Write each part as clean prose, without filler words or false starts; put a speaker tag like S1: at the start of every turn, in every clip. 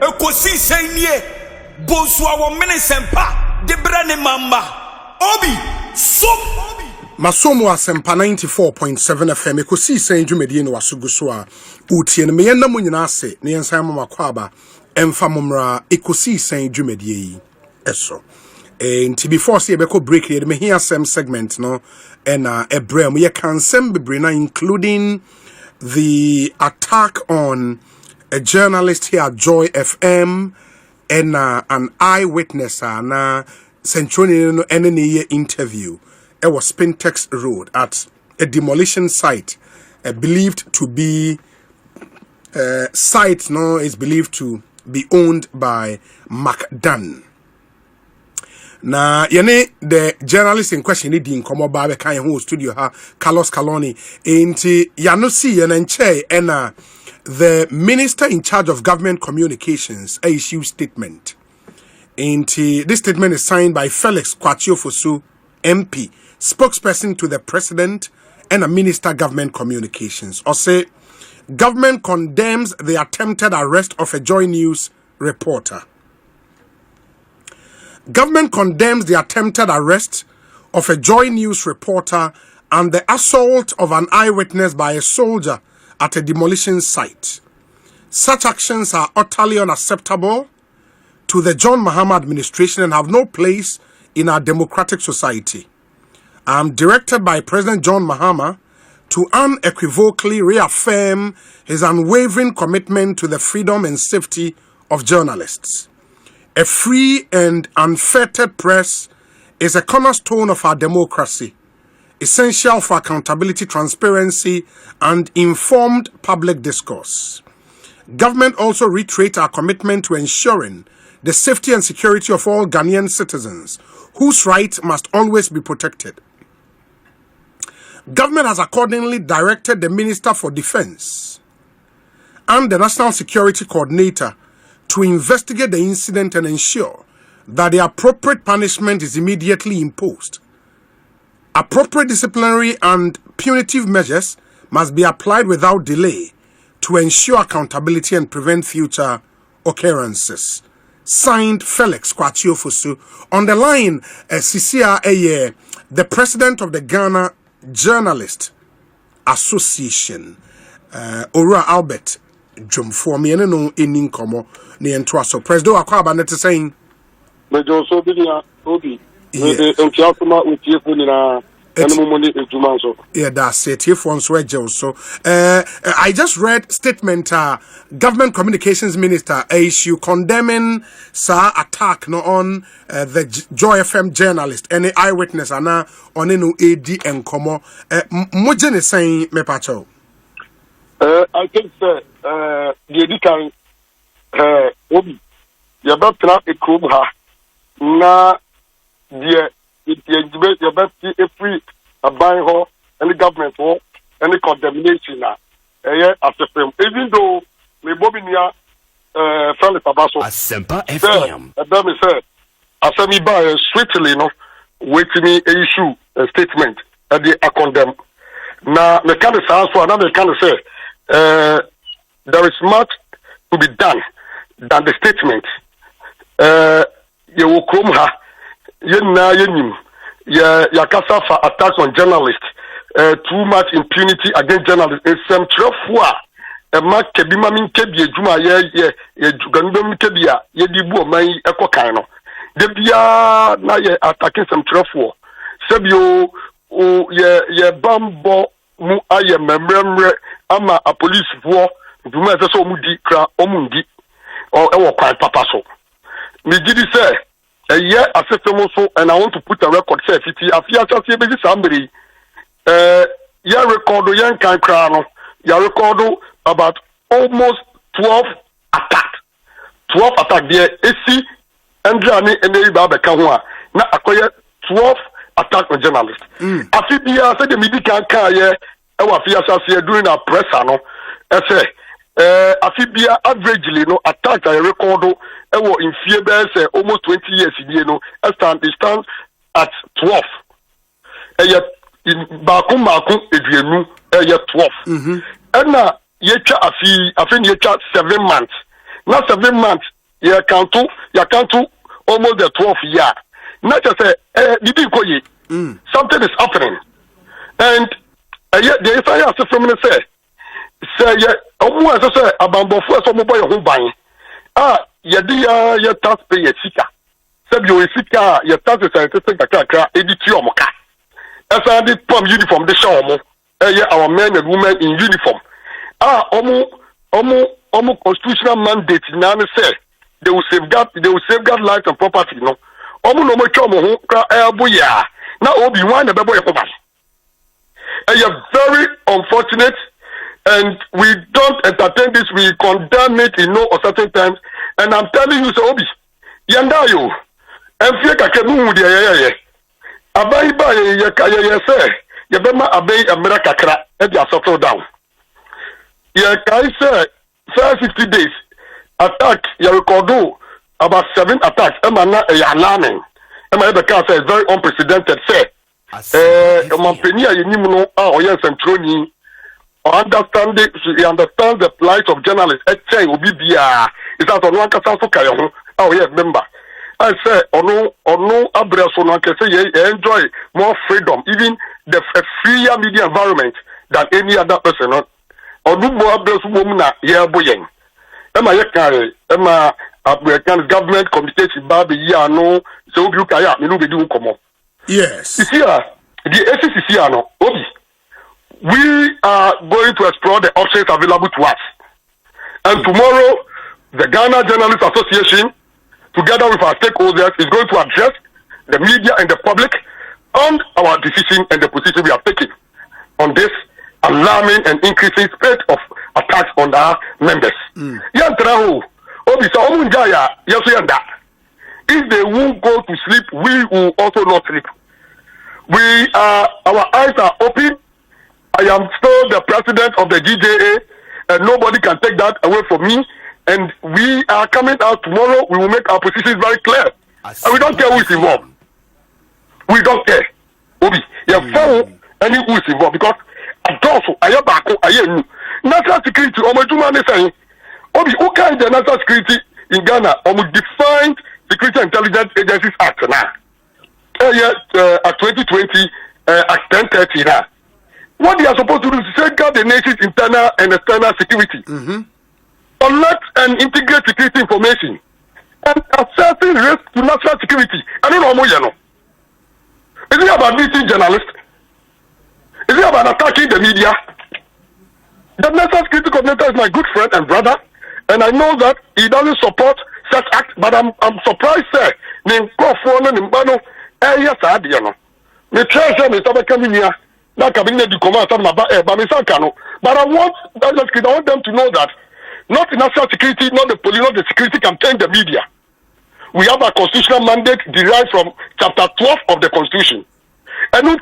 S1: Ekosiisen nie bosua wo minisempa de brane mamba obi som
S2: Masomo asempa 94.7 FM Ekosiisen dwumedie no wasugu so a utie no meyenda mu nyina ase ne yensan mama kwaba emfa momra Ekosiisen dwumedie yi eso nti before say ebeko break here me here some segment no na ebrem ye kansem bebre na including the attack on a journalist here at Joy FM and an eyewitness na Centronian no any interview. It was Spintex Road at a demolition site believed to be site no is believed to be owned by MacDan. Na yene the journalist in question ni din komo ba be kan ho studio ha Carlos Caloni enti yano si yenenche ena the minister in charge of government communications issued statement. This statement is signed by Felix Kwachiofosu, MP, spokesperson to the president and a minister government communications. Or say, government condemns the attempted arrest of a Joy News reporter. Government condemns the attempted arrest of a Joy News reporter and the assault of an eyewitness by a soldier at a demolition site. Such actions are utterly unacceptable to the John Mahama administration and have no place in our democratic society. I am directed by President John Mahama to unequivocally reaffirm his unwavering commitment to the freedom and safety of journalists. A free and unfettered press is a cornerstone of our democracy, essential for accountability, transparency, and informed public discourse. Government also reiterates our commitment to ensuring the safety and security of all Ghanaian citizens, whose rights must always be protected. Government has accordingly directed the Minister for Defense and the National Security Coordinator to investigate the incident and ensure that the appropriate punishment is immediately imposed. Appropriate disciplinary and punitive measures must be applied without delay to ensure accountability and prevent future occurrences. Signed, Felix Kwachiofosu. On the line, Sisia Eye, the president of the Ghana Journalist Association, Ora Albert Jumfomi, and no in Komo, near to us. So, President Akwaba, net saying,
S3: Major Sobinia, Obi. Yeah,
S2: that's it. So, I just read statement. Government Communications Minister issue condemning attack no on the Joy FM journalist, any eyewitness, and on no AD and Komo. Mujin is saying me pacho.
S3: I think the editor Obi, you better a kubha na the. You bet if we are buying her any government for any condemnation as a film. Even though me Bobinia Felix Abaso
S1: Asempa FM.
S3: Let me say, as me buy swiftly no wait me issue a statement that they are condemned. Now me can say also another can say there is much to be done than the statement. You will come her. Yakasa for attacks on journalists, too much impunity against journalists. It's some trafua. A mark kebima min kebia juma ye gandom kebia ye dibu my eco kano. Debia na ye attacking some trafua. Sebio ye bambo mu aye membre ama a police war. Duma so mudi kra omundi or ewo kwai papa so. Me did say. A system also, and I want to put a record. Say, if you have somebody, you record young kind crown, you record about almost 12 attacks. 12 attacks there. AC and Johnny and the Baba Kahua. Now acquire 12 attacks on journalists. I feel the said the medical car, yeah, our fears during our press, no. I say, I feel the averagely no attack I record. In fear bears almost 20 years in it stands at 12. And yet in Bakum Edrienu year 12. And now ye cha afi ye cha 7 months. Now 7 months you count to almost the 12th year. Not just say something is happening. And yet the entire system say almost as I say about before some boy who buying. Your taxpayer sika. Sebio sika your taxes are edit your moka. As I did from uniform the show our men and women in uniform. Almost constitutional mandate now say they will safeguard life and property. No, almost no more chomo boya. Now Obi-Wan the boy for us. Very unfortunate, and we don't entertain this. We condemn it in no uncertain times. And I'm telling you, so Obi, Yandayo, and Fiaka Kanu, the Abai Bay, say, Yabema Abai America crack, and you are settled down. I say, 50 days, attack, you record about 7 attacks, Emana, alarming. Emma Becca says, very unprecedented, say, Mampenia, you know, yes, and Trony. Understand the plight of journalists. It's that on one case, oh yeah, member. I say, no, Abreso, can say, enjoy more freedom, even the freer media environment than any other person. Or do more Abreso woman, yeah, boying. Emma, government communication, Baby, yeah, no, so you can, you know, we do come on.
S2: Yes.
S3: You see, the SCC, no, Obi. We are going to explore the options available to us. And tomorrow, the Ghana Journalists Association, together with our stakeholders, is going to address the media and the public on our decision and the position we are taking on this alarming and increasing spate of attacks on our members. If they won't go to sleep, we will also not sleep. Our eyes are open. I am still the president of the GJA, and nobody can take that away from me. And we are coming out tomorrow. We will make our positions very clear. And we don't care who is involved. We don't care. Obi, you follow any who is involved because I am national security. Saying, Obi, who can the national security in Ghana? Defined Security Intelligence Agencies Act now. At 2020, Act 1030 now. What they are supposed to do is safeguard the nation's internal and external security, collect and integrate security information, and assessing risk to national security. I don't know more, you know. Is it about meeting journalists? Is it about attacking the media? The national security coordinator is my good friend and brother, and I know that he doesn't support such act. But I'm surprised, sir. Yes, I do. Me treasure me stop coming here. But I want them to know that not the national security, not the police, not the security can change the media. We have a constitutional mandate derived from chapter 12 of the Constitution. And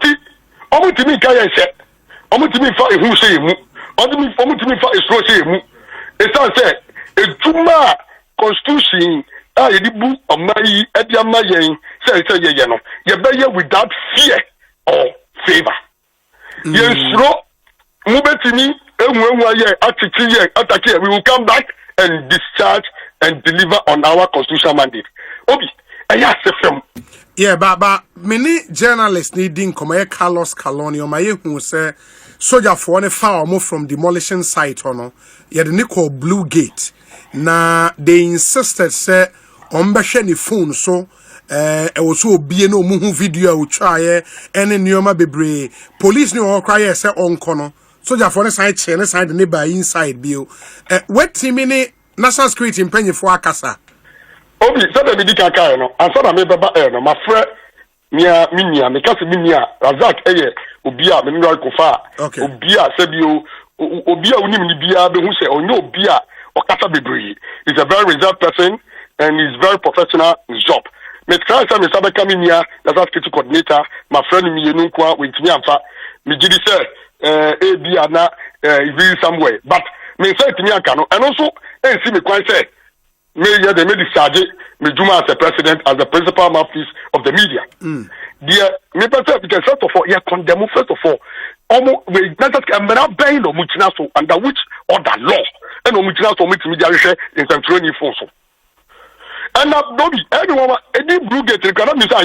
S3: Constitution without fear or favor. Yes, we will come back and discharge and deliver on our constitutional mandate. Obi,
S2: yeah, but many journalists needing come Carlos Calonio, my who say soldier for one far move from demolition site or no, yet the Nicol Blue Gate. Na they insisted say on the phone so also be no muhu video try any neoma bebre police no all cry say on kono soldier for the side chain side neighbor inside bio what team in national security impenye for akasa
S3: Obi said the bidika kai no and so na me baba no my friend mia minia me kasi minia Razak obi a me no kofa obi a se bio obi a unim ni bia be hu se onyo obi a okasa bebre. He's a very reserved person and he's very professional in his job. Me try say me sabe coming here as a security coordinator, my friend me yenunkwa with me amfa. Me gidi say be ana is somewhere. But me say to me anka no and also see me quite say me here they made discharge me Juma as the president as the principal mouthpiece of the media. Dear me person because first of all condemn first of all almost we not that bang no muchina so under which order law and no muchina so much media in some training for so. And now nobody anyone any Brugate cannot miss a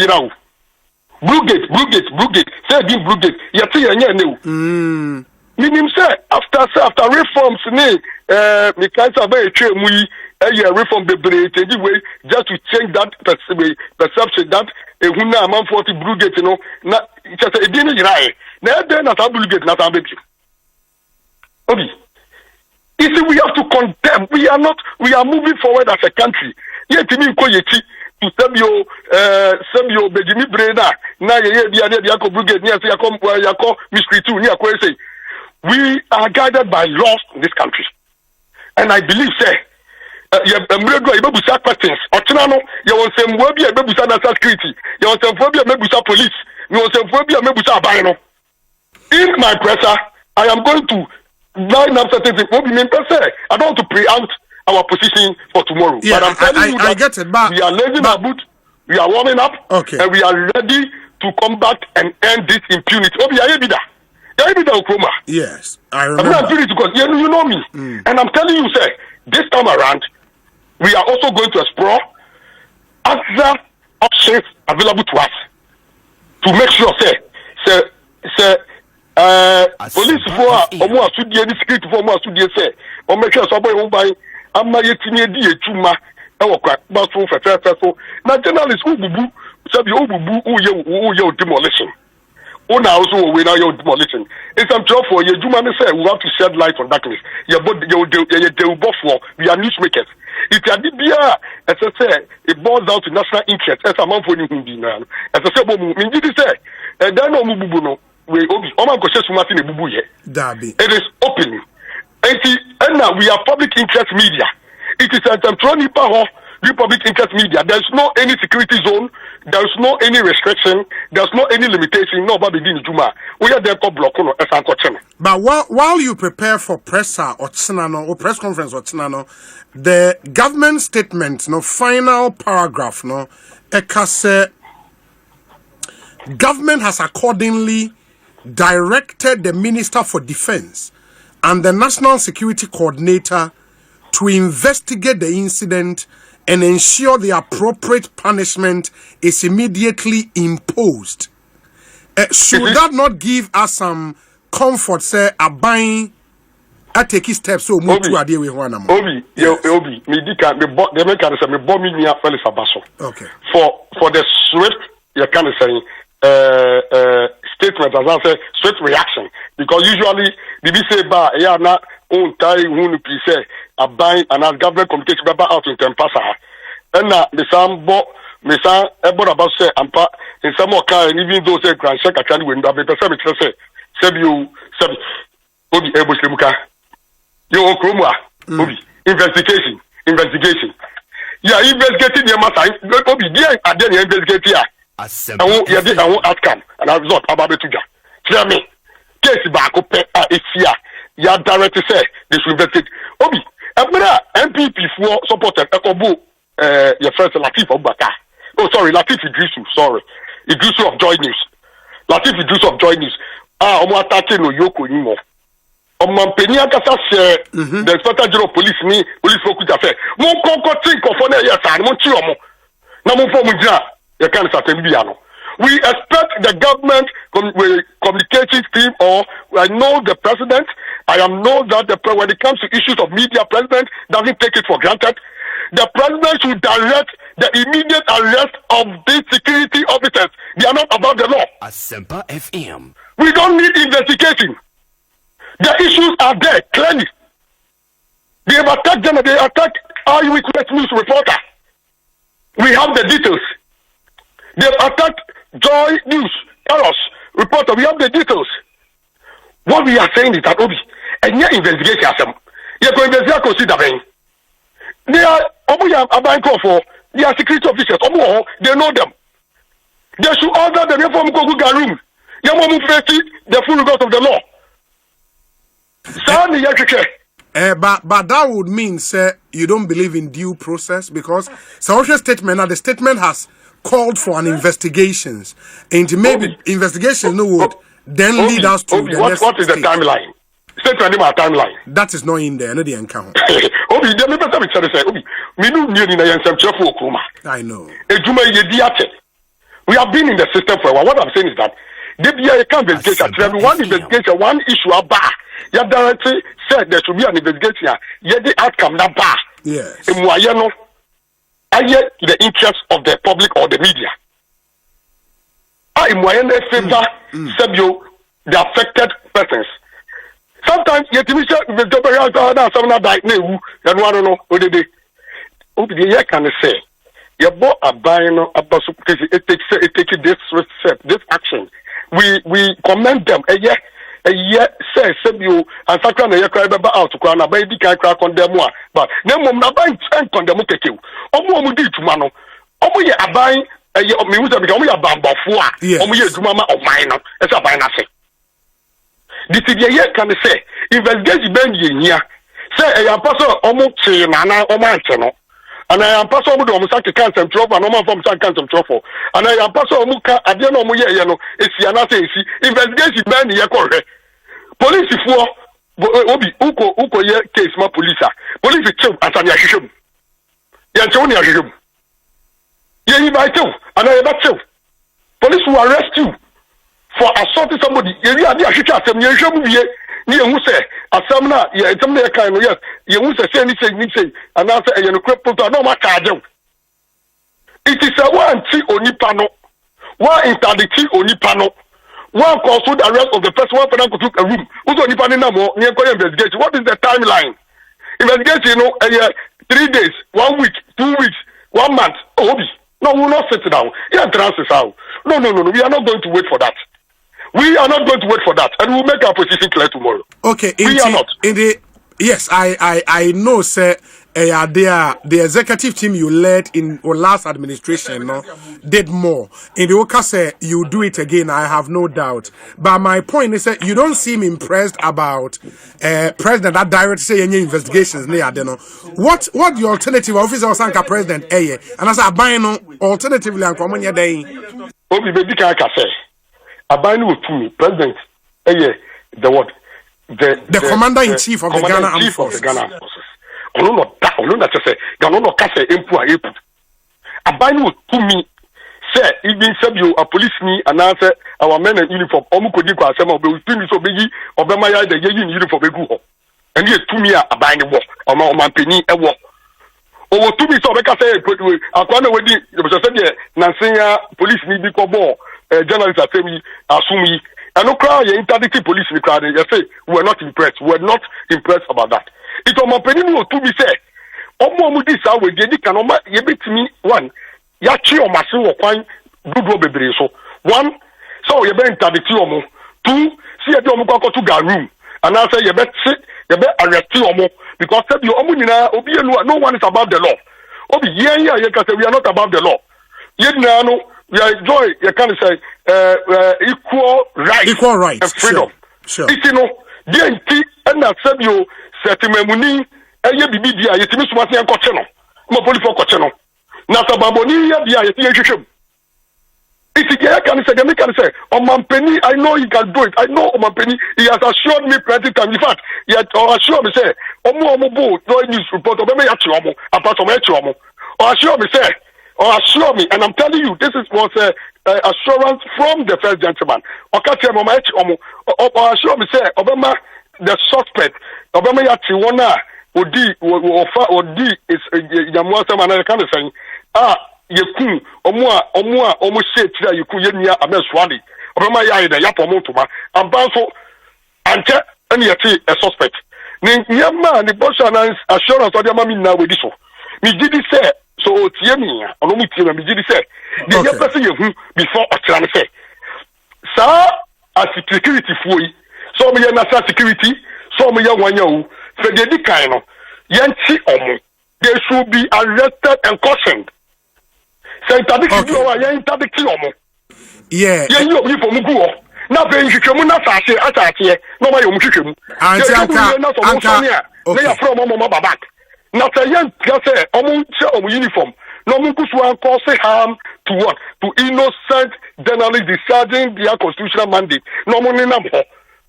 S3: Brugate. Say being Brugate. You see, you meaning say after reforms, me can't have a reform the break anyway just to change that perception that a man 40 Brugate, you know, not just a dinner right. Now then, not a Brugate, not a baby. Okay. You see, we have to condemn. We are moving forward as a country. Yet, to Sabio Bejimi Breda, na Yako Brigade, Yako Mystery 2, we are guided by laws in this country. And I believe, say, Ibebusa questions, Otunano, you want some Webia, Ibebusa national security, you want some Webia, Mebusa police, you want some Webia, Mebusa Bino. In my presser, I am going to line up certain things. I don't want to preempt our position for tomorrow.
S2: Yeah,
S3: but I'm telling you that
S2: I get it, but
S3: we are lacing our boot, we are warming up,
S2: okay,
S3: and we are ready to come back and end this impunity.
S2: Yes, I remember.
S3: I'm not doing it because you know me. And I'm telling you, sir, this time around, we are also going to explore other options available to us to make sure, police for almost security for almost say, or make sure somebody who buy Chuma, so now journalists who demolition. Also, we now your demolition. It's some job for you. Say we have to shed light on darkness. We are newsmakers. If you are as I say, it boils down to national interest. As a man for you, as I say, it is open. And now we are public interest media. It is a public interest media. There's no any security zone. There's no any restriction. There's no any limitation. Nobody did Juma. We are there to block on as.
S2: But while you prepare for presser or Tsinano or press conference or Tsinano, the government statement, final paragraph, Ekase, government has accordingly directed the Minister for Defense and the National Security Coordinator to investigate the incident and ensure the appropriate punishment is immediately imposed. Should that not give us some comfort, say, buying a taking steps so move to a day with one?
S3: Obi, the make can say me bomb me near Felix Abaso.
S2: Okay.
S3: For the swift, you can statement as I say swift reaction, because usually the say ba ya na on tie who say a buying and as government communication out in Tempasa. And now the some about say ampa in some more car and even though say grand check actually when that person say you Obi Ebuslimuka you Okromwa Obi investigation yeah investigating the matter Obi there and then investigate here I won't outcome and I result about to tell me case back up it's here ya directly say they should investigate Obi MPP for supported Ekobo your first Latif Obaka. Oh sorry, Latif Idrisu, Idrisu of Joy News. Latif Idrisu of Joy News. Omo attacking no Yoko anymore. Omo Penia Kasa share the Inspector General of Police me, police focus affair. Mon konko think of one yes and mon chiomo. Na mon form ja, you can certain biano. We expect the government communications team, or I know the president. I know that when it comes to issues of media, president doesn't take it for granted. The president should direct the immediate arrest of these security officers. They are not about the law.
S1: Asempa FM.
S3: We don't need investigating. The issues are there clearly. They have attacked them. They attacked eyewitness news reporter. We have the details. They have attacked Joy News, Carlos reporter. We have the details. What we are saying is that Obi, and your investigation, you're going to investigate. They are a bank for they are security officers. They know them. They should order the reform Gogu room. The full result of the law.
S2: But that would mean, sir, you don't believe in due process because the statement has called for an investigations and maybe investigation no would then lead us to the next
S3: what is the timeline? Say to my timeline.
S2: That is not in there. No, the encounter.
S3: Obi, the me better be say Obi. Me no ni na yensem chefo okuma.
S2: I know.
S3: Ejuma ye diate. We have been in the system for a while. What I'm saying is that there be a investigation. One investigation, one issue about. Ya directly said there should be an investigation. Yeah, the outcome na bar.
S2: Yes.
S3: The interest of the public or the media. Favor the affected persons. Sometimes you can say this action. We commend them. Say you and Sakra na yakra beba out to na ba di kan kra condemn a but na mom na ban condemn kekew omo di tuma no omo ye aban me hu say because omo ye bambafo a omo ye tuma ma oman no e say aban na se the ye can say investigate ben ye hia say e ya paso omo che na omo anche no and I am paso omo do omo say cancel trouble and omo from say cancel trouble and I am paso omo ka ade na omo ye no esi na say esi investigation ben ye korre police for obi uko ye case ma police chill asani ahwehwem ye nche woni ahwehwem ye invite you and I be chill police will arrest you for assaulting somebody ye ri ade ahwehwe asem ye hwem wie ni ye hu say asem na ye etem na ye kan no yes ye hu say ni say and na say ye no cripple to no ma charge you it is a one ti onipa no one interdict onipa no one consult the arrest of the person, one for them to took a room. Also, depending on investigation. What is the timeline? Investigation, 3 days, 1 week, 2 weeks, 1 month. No, we will not sit down. Yeah, transfers out. No. We are not going to wait for that. We are not going to wait for that, and we will make our position clear tomorrow.
S2: Okay,
S3: we are not.
S2: Yes, I know, sir. The executive team you led in your last administration did more. In the Oka say you do it again, I have no doubt. But my point is that you don't seem impressed about president that directly say any investigations near What the alternative officer of Sanka president and as a buying alternatively and common your day.
S3: Obi baby can say a buying with me president the what
S2: the commander in chief of the Ghana Armed Forces.
S3: Ono no say Ghana no ka say empu a epu aban wo to me say even say you a police ni and answer our men in uniform omu kodi kwa asem obe utimi so beji obema ya de ye uniform egu ho and ye to me a aban ni wo o peni e wo o to me so be ka say akwa na wedi so say de nansenya police ni bi ko bo journalist asemi asumi and no cry interdict police ni cry they say we are not impressed about that. It was my penny to be said. Omo this hour we did can ye bit me one. Yachi or masu or fine do baby so. One, so you better interdict omo. Two, see a domo go to ga room. And I say you better sit, you better arrest omo because you omo obi no one is above the law. Obi you can say we are not above the law. No, we are enjoy you can say equal rights and freedom.
S2: Sure.
S3: It's DNT and that said you setimemuni eye bibibia yetimi sumati enkoche no mo police enkoche no na sababoni ya bia yeti ehwehwem itiye can say omampeni I know he can do it. I know omampeni he has assured me plenty times. In fact he has assured me say omo bo no news report obeme ya chi omo apart from echi omo assure me and I'm telling you this was assurance from the first gentleman okache mo ma echi omo assure me say obema the suspect obama ya ti wona odi is yamuasa manana kan say yekun omo se tira yekun yenia ameswade obama ya ida ya pomo tuma ambanso ante any yeti a suspect ni nyama ni bosha assurance odi ama mi na wedi so mi gidi say so tie mi ono mu tie mi gidi say the okay. Person yehu before otran say sa as security foi so me national security so me wanya for the kind of yanti omo they should be arrested and cautioned. Say interdict you are interdict omo.
S2: Yeah.
S3: You for mugu. Na be nhwehwemu na saase ataatie no ma yo nhwehwemu.
S2: Anka.
S3: Na ya from omo babak. Na say yantia omo uniform. No mungu swan cause harm to what? To innocent journalists discharging their constitutional mandate. No money na ho.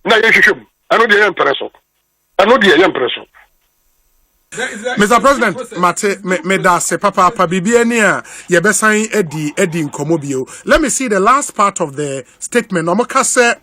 S3: Na yehwehwem. Ano de impresso. Ano de impresso.
S2: Mr. President, Mate, me da se papa bibia ni a ye besan edi nkomobio. Let me see the last part of the statement. Omoka say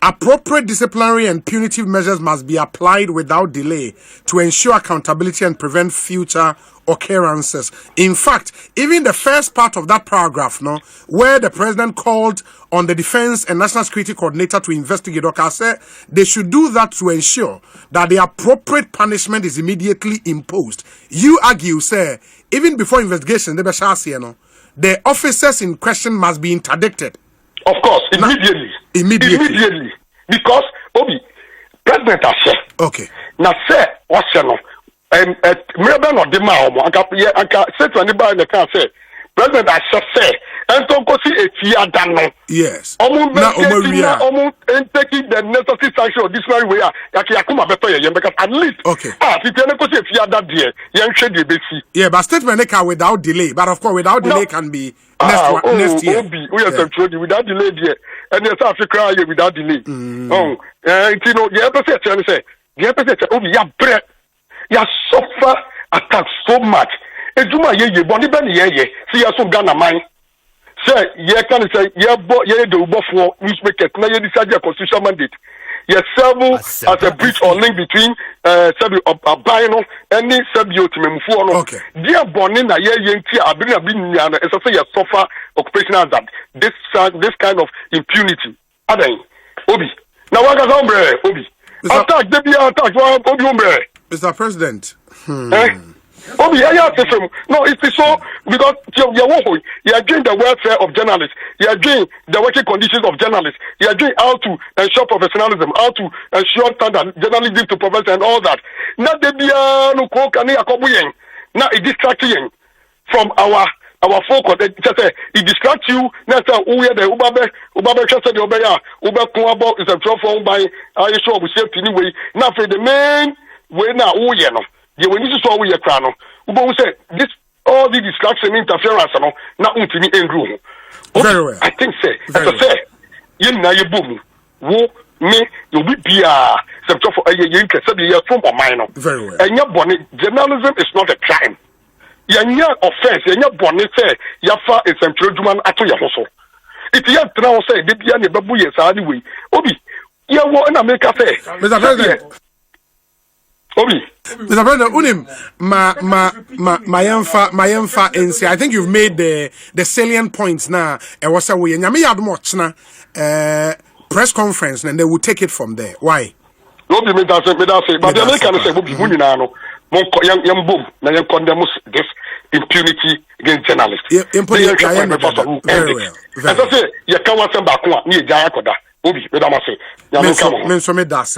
S2: appropriate disciplinary and punitive measures must be applied without delay to ensure accountability and prevent future occurrences. In fact, even the first part of that paragraph, no, where the president called on the Defense and National Security Coordinator to investigate, okay, said they should do that to ensure that the appropriate punishment is immediately imposed. You argue, sir, even before investigation, the officers in question must be interdicted.
S3: Of course, immediately. Because Obi, President has said.
S2: Okay.
S3: Now say what's no. Maybe not the man. I can say to anybody in the car say President has said. And so go see a fear done.
S2: Yes.
S3: Taking the necessary sanction of this very way. Because at least.
S2: Okay.
S3: If you go see a fear that day, you should be.
S2: Yeah, but statement can without delay. But of course, without delay can be. Next year.
S3: We are without delay there. And yes, I cry without delay. You know, the episode say, the episode, you suffer attack so much. And do my ye, Bonnie Benny, see us from Ghana mine. Say, ye can say, ye do for newsmakers, now you decide your constitutional mandate. Yes, several as a breach or link between Abino and Sabio to Memufuano.
S2: Okay.
S3: Dear Bonina, I've been as I say, you suffer occupational hazard. This kind of impunity. Obi. Now, what is hombre, Obi? Attack, the attack, Obi hombre.
S2: Mr. President.
S3: Obi, no, it's so because you are doing the welfare of journalists, you are doing the working conditions of journalists, you are doing how to ensure professionalism, how to ensure standard journalism to profession and all that. Not the now it distracts you from our focus. It distracts you. Now we are the Ubabe Chester the Obeya, Uba Kuabo is a trophy by I show we safety anyway. Now for the main way now you when you saw we are crown. Ubo say this all the distraction interference now untimi engru.
S2: Very well.
S3: I think say as I say you na you boom wo me you be bia some for you can say you from mine.
S2: Very well.
S3: And your bonnet journalism is not a crime. Your offense, your bonnet say your far is some children at your hustle. If you have now say the bia ne babu yes anyway. Obi, you want in America say
S2: Mr. President.
S3: Obi.
S2: Mr. President, Mayemfa NC. I think you've made the salient points now. And what's away? Nyame yadmoch na press conference, and they will take it from there. Why?
S3: No, me that say, but the American say, "Obi, we na no, young boom, na young condemn this impunity against journalists."
S2: Impunity. Very well.
S3: As I say, you can't want some back one. Ni jaya koda. Obi, me that say.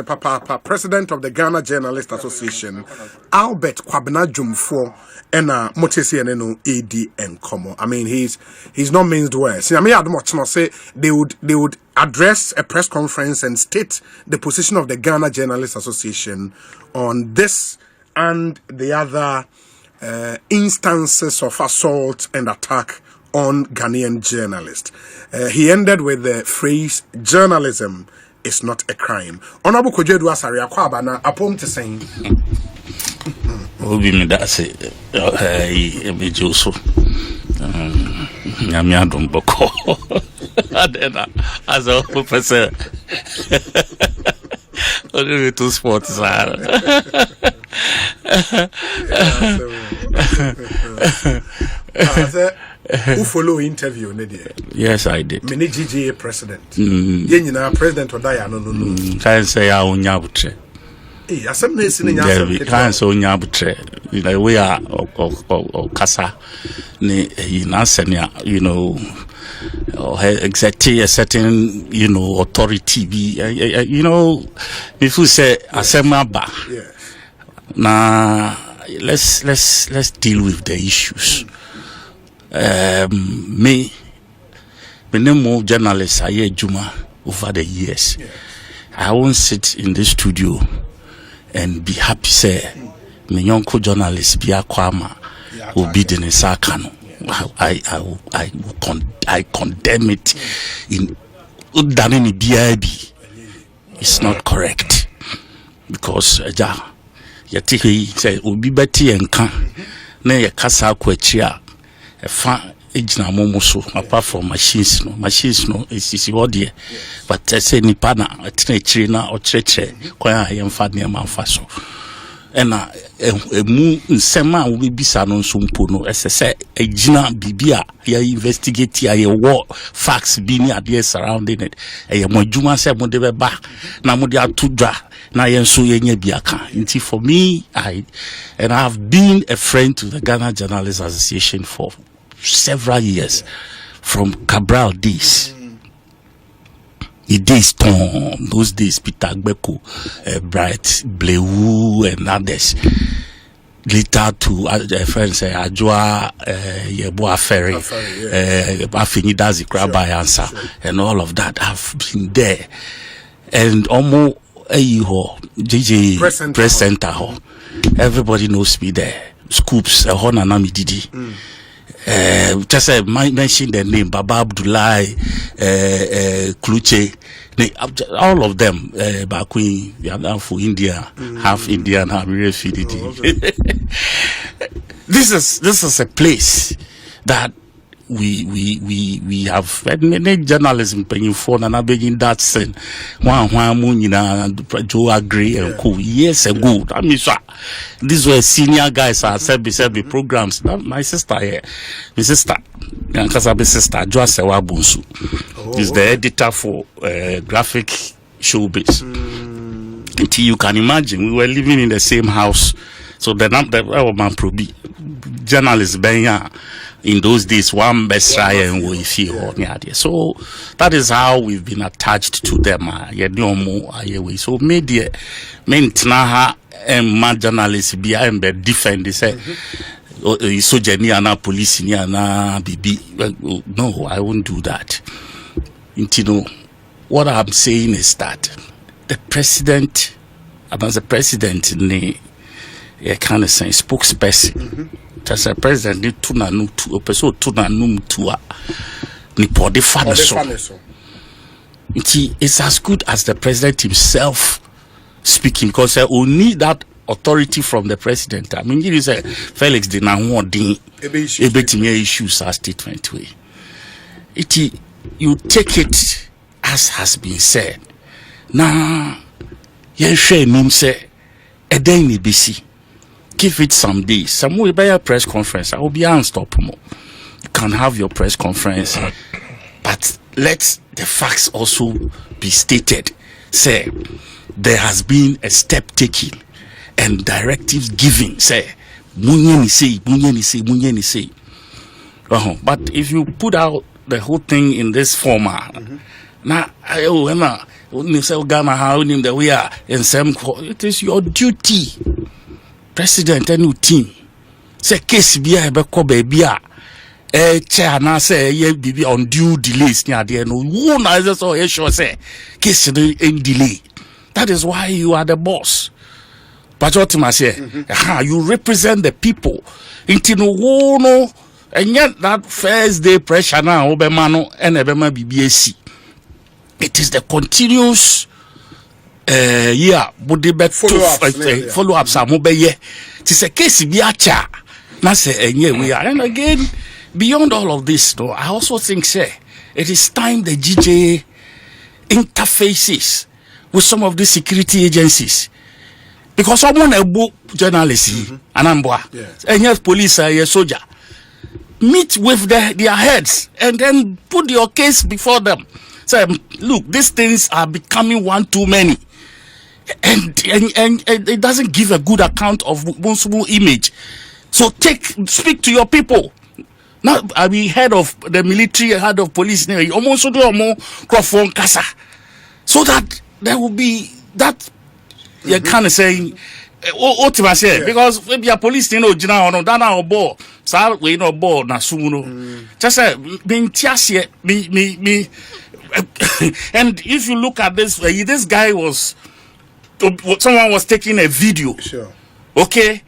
S2: Papa, President of the Ghana Journalists Association, Albert Kwabena Jumfo, and Motesi and ADN Como. I mean, he's not minced words. I mean, I don't say they would address a press conference and state the position of the Ghana Journalists Association on this and the other instances of assault and attack on Ghanaian journalists. He ended with the phrase, journalism is not a crime. Honorable Kojedu Asari Akwaba na apom te saying
S4: Obi me da say me joso nyame adom boko adena as a professor only to sports are
S2: who follow interview
S4: yes I did
S2: many GGA president yenyina president odaya no
S4: can say I onya butre
S2: asem na esi nya asem
S4: can say onya butre we are kasa ne na senia or exactly a certain authority be if you say asema ba na let's deal with the issues. Me no journalists I hear Juma over the years. I won't sit in the studio and be happy say me young journalist be akwama will be the Nesakano. I condemn it in Danini BIB. It's not correct because yati say obi beti enka na ye kasa akwachi a fa ejina momuso apart from machines no is what there but say nipa na atenachiri na ochreche kwan a ye mfa ne manfa so ena emu nsema wo bibisa no nso mpo no esese ejina bibia ya investigate ya wo facts bi ni ade surrounding it e mo adwuma se mo de beba na mo de atudwa na yenso yenya biaka nti for me I have been a friend to the Ghana Journalists Association for several years from Cabral days. The days those days Peter Boku, Bright, Blewu and others. Later to friends Ajwa Yeboah Ferry, Afinidazi Krabai answer and all of that. I've been there. And almost JJ Press Center. Everybody knows me there. Scoops, Honanami Didi. Just mention the name Baba Abdullahi, Kluche, all of them. Baku, for India, half Indian, half refugee. This is a place that we have many journalism paying for and begging that sin. Joe agree and cool years ago. I mean, these were senior guys I said programs. My sister here, my sister, Yankasabe sister, Joa Sewa Bunsu, is the editor for graphic showbiz. Until you can imagine, we were living in the same house. So the man probi journalists benya in those days one best try and we feel so that is how we've been attached to them. So media mentna ha journalists be and defend they say so Jenny and police ni na bibi. No, I won't do that. What I'm saying is that the president, as a president, a kind of saying spokesperson. Just a president need to na to a person to na num to a nipode faneso. It's as good as the president himself speaking because we need that authority from the president. I mean, you say Felix did not want the issues as statement way. You take it as has been said. Now, yen share nim say a day ni BC. Give it some days. Some will buy a press conference. I will be unstoppable. You can have your press conference, but let the facts also be stated. Say there has been a step taken and directives given. Say munyeni say. But if you put out the whole thing in this format, it is your duty. President and team say case be a beko baby chair na say ye be on due delays near there no one is so sure say case in delay. That is why you are the boss. But what you say you represent the people into no and yet that first day pressure now obemano and ebema BBAC. It is the continuous follow up some obey. It's a case be a cha. Na say we are. And again, beyond all of this, though, I also think it is time the GJ interfaces with some of these security agencies. Because someone a book journalist and yes, police a soldier. Meet with their heads and then put your case before them. Say, look, these things are becoming one too many. And it doesn't give a good account of Bonsumu image. So speak to your people. Now I be head of the military, head of police, almost so that there will be that you kind of saying because maybe a police general dana obo so we no board na sumuno just say me and if you look at this guy was someone was taking a video. Sure. Okay.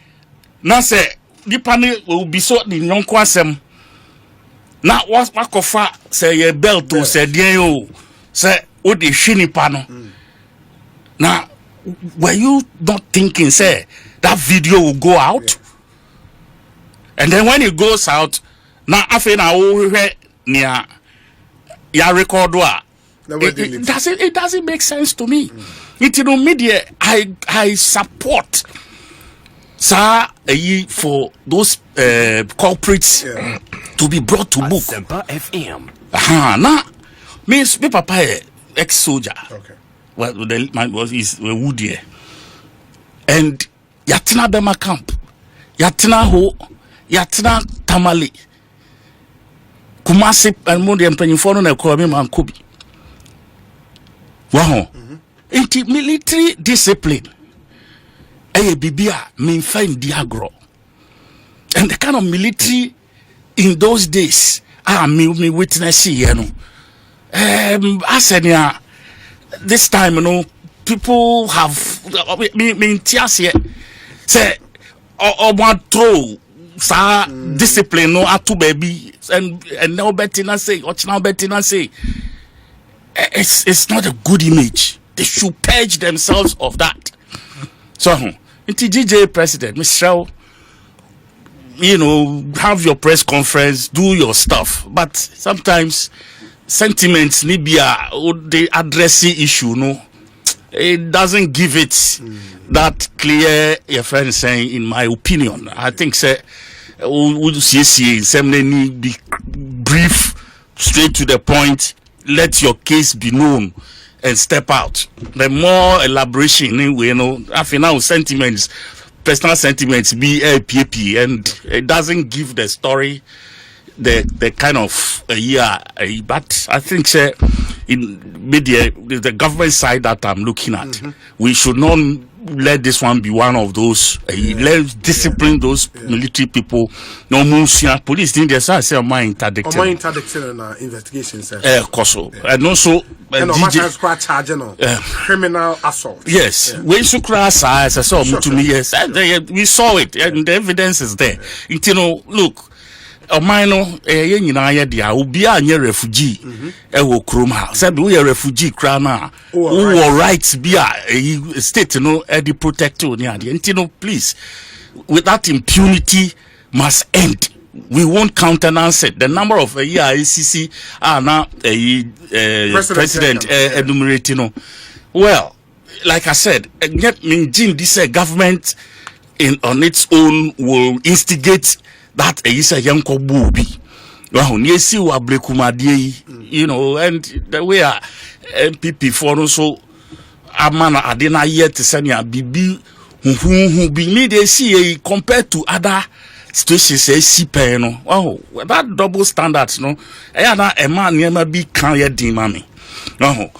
S4: Now say the panel will be so the young kwasem Now what's Makofa say ye belt to say dear say what the shini pano. Now were you not thinking say that video will go out? And then when it goes out, now I feel now near your record it doesn't make sense to me. It in the media I support sir for those culprits to be brought to book.
S1: FM.
S4: Now me papa ex-soldier.
S2: Okay.
S4: Well, the man was Woody, and Yatina Bema camp, Yatina Ho, Yatina Tamale, Kumasi and Mundi and Pennyphone and Kwame and Kobe. Wow, into military discipline. Bibia mean find diagro, and the kind of military in those days. Me witness you know. I said yeah. This time, you know, people have me tears here. Say, want to discipline no atu baby and now betting say, what now betting say. It's not a good image. They should purge themselves of that. So, into DJ President, Mr. You know, have your press conference, do your stuff, but sometimes. Sentiments Libya they address the issue no it doesn't give it that clear your friend saying in my opinion I think say would see assembly be brief straight to the point let your case be known and step out the more elaboration anyway you know after now sentiments personal sentiments be LPP and it doesn't give the story the kind of but I think say in media the government side that I'm looking at we should not let this one be one of those let's discipline those military people no musia police in there say my interdicted
S2: investigation sir
S4: and also
S2: DJ charge no criminal assault
S4: yes when you cross as I saw to me yes we saw it and the evidence is there you know look Omino nyina ye dia obi anye refugee wo krom ha say be we refugee kra na who rights be a state no e protect you no please with that impunity must end. We won't countenance it. The number of ICC are now president enumerating. Well, like I said, yet Minjin this government on its own will instigate that is a young kobubi. Well, yes, you are Brekumadi, you know, and the way MPP for also Amana Adena yet to send ya Bibi who be need a CA compared to other situations, a CP, no. Oh, that double standards, no. A man never be can yet demami. No,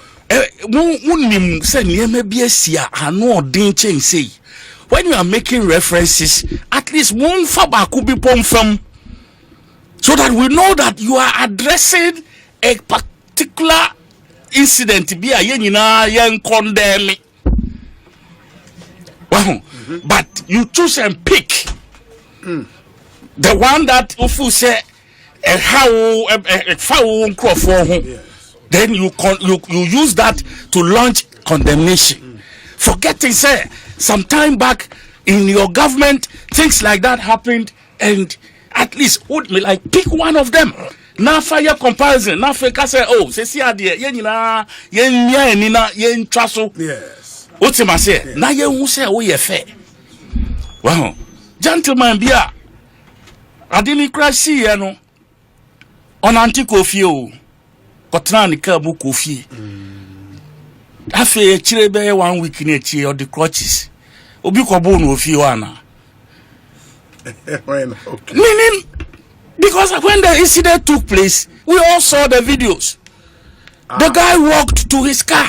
S4: wouldn't say never be a seer, I know danger say. When you are making references, at least one faba could be pom from, so that we know that you are addressing a particular incident. Be a young condemn. Well, but you choose and pick the one that Ufu say how foul crop for him. Then you use that to launch condemnation. Forgetting say. Some time back in your government, things like that happened, and at least would me like pick one of them. Now fire comparison. Now fake say, oh, say see idea. Yen traso. Yes. What's him say? Now yen who say oh ye fair. Wow, gentlemen, bia. I didn't crash see no. On anti-coffee, Kotrani Kabu coffee. After chile 1 week in a or the crutches. Obi kobono of you ana. Meaning, because when the incident took place, we all saw the videos. The guy walked to his car.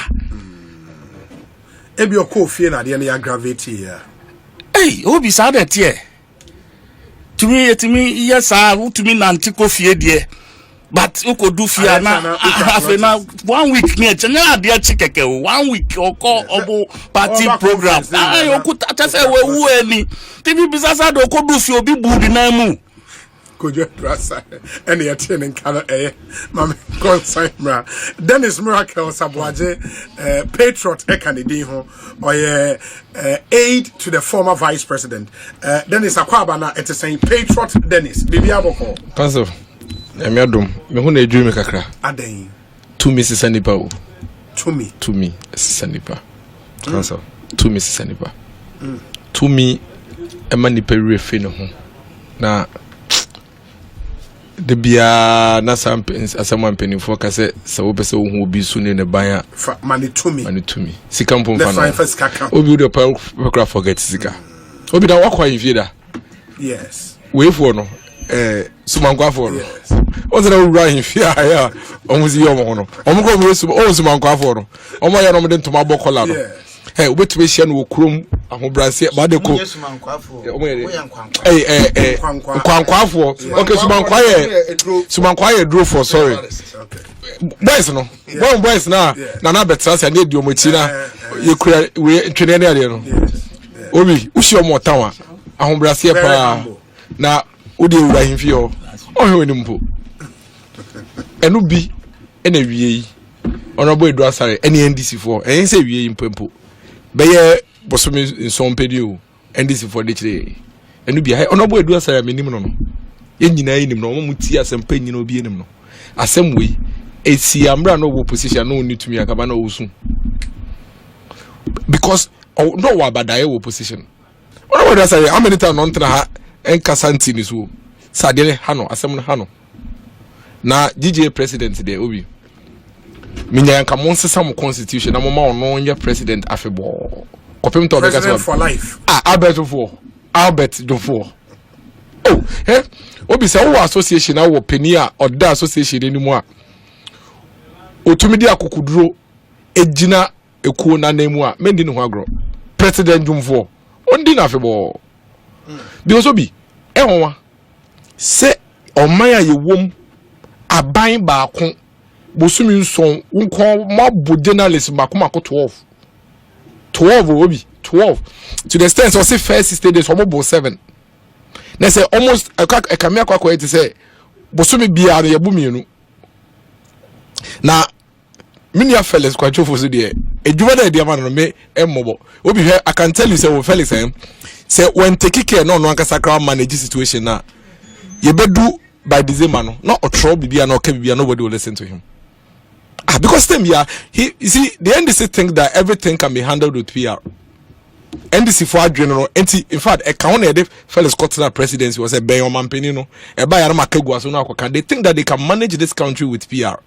S2: Ebi okofi na de na aggravate here.
S4: Hey, obi sa that here. To me, yes, to me nanti kofi there. But you could do fear now. 1 week near China, dear Chickeke, 1 week or call obo party program. You could say, well, who any TV business I don't do fear be booed in a moo.
S2: Kojo Drasa, and the attending color, Mammy Consign, Dennis Miracle, Aboagye, Patriot Ekanediho, or aide to the former vice president. Dennis Akwabana, it's saying Patriot Dennis, Bibi Aboko.
S5: Council, I'm your doom, me who ne dream kakra.
S2: Adain.
S5: To Mrs. Sanipa. To me, Sanipa. Council, to Mrs. Sanipa. To me, a manipa refino. Na the bia na someone penny for case so person who be soon in the buyer
S2: money to me
S5: sikam pom fa obi the paragraph forget sika obi da wakwa yifida
S2: yes
S5: we for no sumankwa for no o zena wura yifia ya omuzi yomo no omko mo sumankwa for no omo ya no mo de ntoma bokola no hey obetube hia no okrom ahobrase ba de ko kwankwafo okay sumankwa ye draw for sorry boys no boys na betrasa na di omochi na ye kura we twene na ade no obi ushi omo tawa ahobrase pa na odi ewura himfio ohwe oni mpo enu bi ena wie yi honorable Edu Asare ene NDC for en se wie yi mpo beye bosomi nson pedio NDC for de chire enu bia he ono bo Edu Asare menim no ye nyina yenim no mo ti asempa nyina obi enim no asem we esi amra no wo position no ni tumi akaba na osu because no wa badaye wo position ono bo Edu Asare how many time no ntra ha enkasanti ni so sadele hano asem no hano na DJ president de obi minya yanka monsesa mo constitution na mo ma ono nya president afebo kopem to
S2: president for life Albert Dufo obi say wo association na wo penia oda association ni mu a otumi di akokuduro ejina ekuo na nemu a mendi ne ho agro president Dufo ondi na afebo bi obi ehonwa se omaya yewom aban baako bosumi nson nko mabo journalist makomako 12 obi 12 to the extent so say first stage so mabo 7 na say almost akamia kwakwa eti say bosumi bia no yabu mienu na minia Felix kwachofo so de edwuma na de ma no me emmobo obi he I can tell you say Felix say when take care no ankasa crowd manage situation na yebedu by December no not a trouble bibia no okay bibia nobody will listen to him. Because them you see the NDC think that everything can be handled with PR. NDC for general in fact a county fellow Scotland presidency was a bayon mampenino a buyer makegwa so now they think that they can manage this country with PR.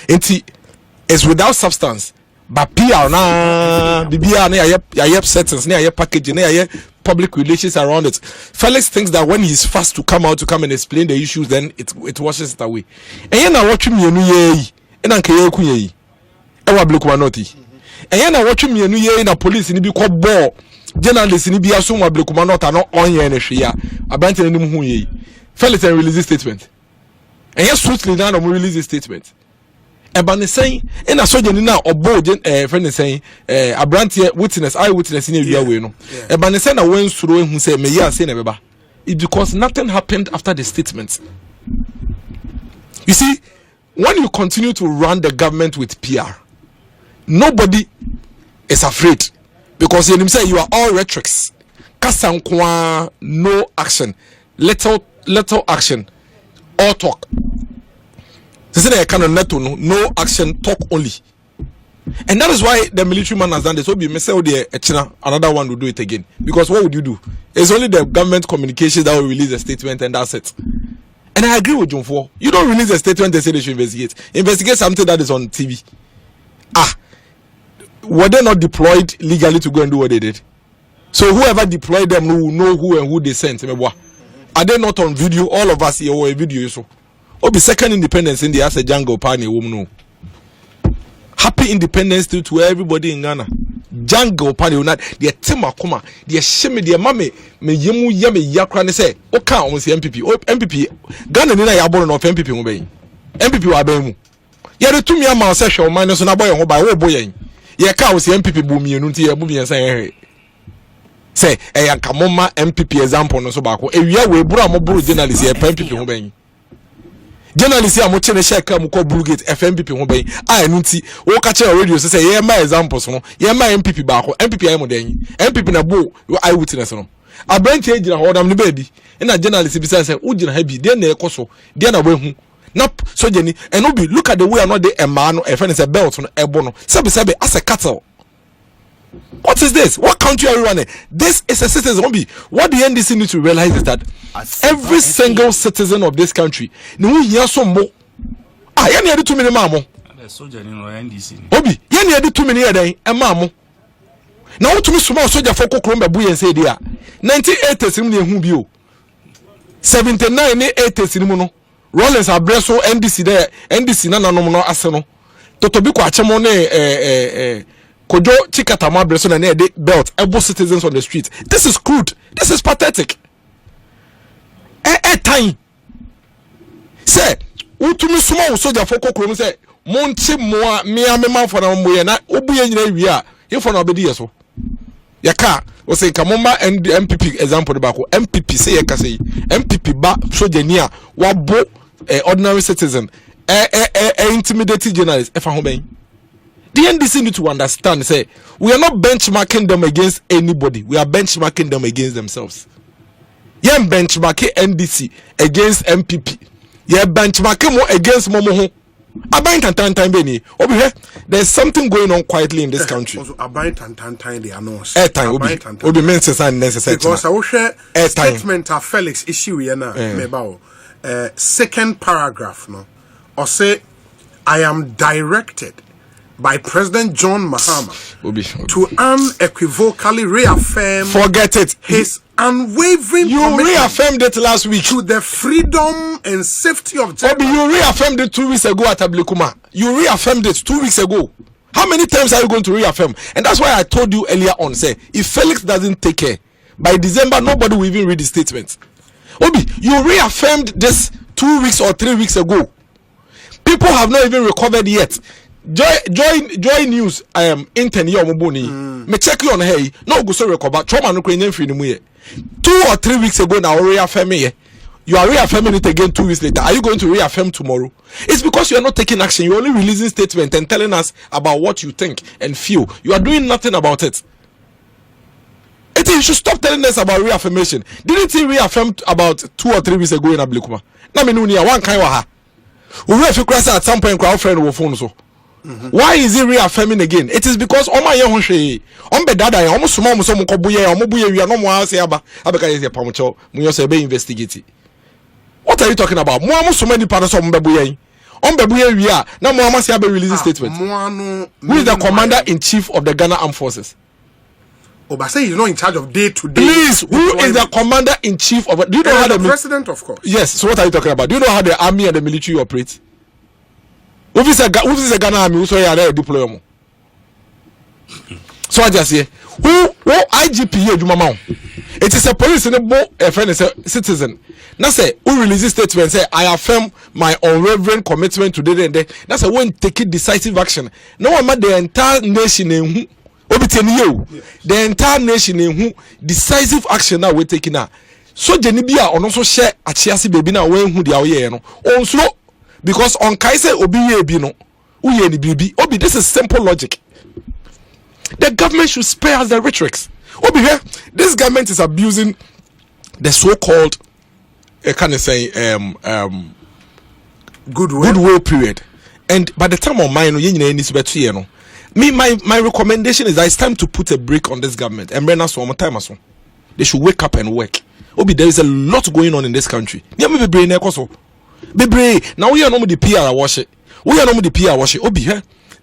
S2: It's without substance. But PR na bibia na yep settings na yep packaging na yep public relations around it. Felix thinks that when he's fast to come and explain the issues, then it washes it away. And you know what you mean, and anke ye kunye ewa blekuma noti and you know what you mean, ye na police ni bi ko ball journalists ni bi aso wa blekuma nota no onye na hwe ya abante ni mu hu ye Felix release this statement and yes swiftly now no release this statement eba ne saying and asoje ni na obo friend ne saying abrante eyewitness ni ewia we no eba ne say na wen suro ehu say me ya say na beba it because nothing happened after the statement. You see, when you continue to run the government with PR, nobody is afraid because you say you are all rhetorics. Kasankwa, no action, little action, all talk. This is a kind of no action, talk only. And that is why the military man has done this. So be another one will do it again. Because what would you do? It's only the government communications that will release a statement and that's it. And I agree with John Fo. You don't release a statement, they say they should investigate. Investigate something that is on TV. Were they not deployed legally to go and do what they did? So whoever deployed them will know who and who they sent. Are they not on video? All of us here a video. So, be second independence in the as a jungle party woman. Happy Independence Day to everybody in Ghana. Jungle party will not the tema koma the shemi the mame me yemu yame yakra ne say oka almost MPP Ghana ni na ya born of MPP mo be MPP wa ba mu ye de tumi ama se hwe o man so na boy ho ba wo boy yen ye ka o se MPP bu mienu nti ye bu mien san he
S5: say kamoma MPP example no so baako ewia we buru amoburu journalist e MPP ho ban journalist a mo chene share mu ko Bulgate FMPP ho ban a enu nti wo ka che radio say ye ma examples no ye ma MPP baako MPP ayi mo dan MPP na bo eye witness no abranti ejina ho dam ne baby na journalist bi say ujina ha bi de na ekoso de na wahu na sojeni and obi look at the way not the man no e friend say belt no ebo no sebe as a cattle. What is this? What country are you running? This is a citizen. What the NDC need to realize is that every single citizen of this country, no hear some more. Ah, you need 2 minutes, mamo.
S4: Soldier in NDC.
S5: Obi, you need 2 minutes then, and mamo. Now to me, small soldier for Kokromba Buy and say, dear 1980s in the Hubio 79 80s in Mono Rollins Abreso NDC there, NDC Nana no Arsenal. Totobiko Achamone Kojo Chikatama Bresson and they belt able citizens on the street. This is crude. This is pathetic. Time. Say, utumi suma soldier for Kokoro say, Monti moa me man for na moye na obuye nyina wi a for na obedi yeso. Yaka o say kamoma and MPP example baako MPP say yaka say MPP ba soldier ni a wabo ordinary citizen intimidating journalist efa ho ben. The NDC need to understand, say, we are not benchmarking them against anybody. We are benchmarking them against themselves. You benchmarking NDC against MPP. You benchmarking more against Momo. There's something going on quietly in this country.
S2: Also, they announce.
S5: Airtime will be necessary.
S2: Because I will share statement of Felix issue here second paragraph, no, or say, I am directed by President John Mahama to unequivocally reaffirm his unwavering
S5: you reaffirmed it last week
S2: to the freedom and safety of journalists.
S5: You reaffirmed it 2 weeks ago at Ablikuma. You reaffirmed it 2 weeks ago. How many times are you going to reaffirm? And that's why I told you earlier on, say, if Felix doesn't take care, by December nobody will even read the statement. Obi, you reaffirmed this 2 weeks or 3 weeks ago. People have not even recovered yet. Joy News intern here omoboni me check you on hey no go so recover trauma no kwenye free mu 2 or 3 weeks ago now reaffirm here. You are reaffirming it again 2 weeks later. Are you going to reaffirm tomorrow? It's because you are not taking action. You're only releasing statement and telling us about what you think and feel. You are doing nothing about it. You should stop telling us about reaffirmation. Didn't he reaffirm about 2 or 3 weeks ago in Ablikuma? Na me nunia one kind wa ha. We have to cross at some point crowd friend will phone so. Why is he reaffirming again? It is because Oma Yahushe, Ombedada, almost small Musomokobuye, Omobuye, we are no more Seaba, Abaka is a Pamucho, Muyosebe investigative. What are you talking about? More so many parts of Mbebuye. Ombebuye, we are now Muhammad Siabe releasing statement. Who is the commander in chief of the Ghana Armed Forces?
S2: Obase is not in charge of day to day.
S5: Please, who is the commander in chief of? Do you know how the
S2: president, of course?
S5: Yes. So what are you talking about? Do you know how the army and the military operate? Who is a Ghana army? Who say they deploy them? So I just say, who IGP here? Jumamau. It is a police in a boat. A friend is a citizen. Now say who releases statement say I affirm my unwavering commitment to the end. That's a when taking decisive action. No one the entire nation in the entire nation in who decisive action now we're taking now. So Jenibia on also share a chiasi baby now when who they are here no on slow because on Kaise Obi Bino Uye ni Bibi Obi. This is simple logic. The government should spare us the rhetorics. Obi here, this government is abusing the so-called can I say goodwill period. And by the time of mine, you know, my recommendation is that it's time to put a break on this government and bring us one more time. They should wake up and work. Obi, there is a lot going on in this country. Now we are not the PR wash it. We are not the PR wash it. Obi,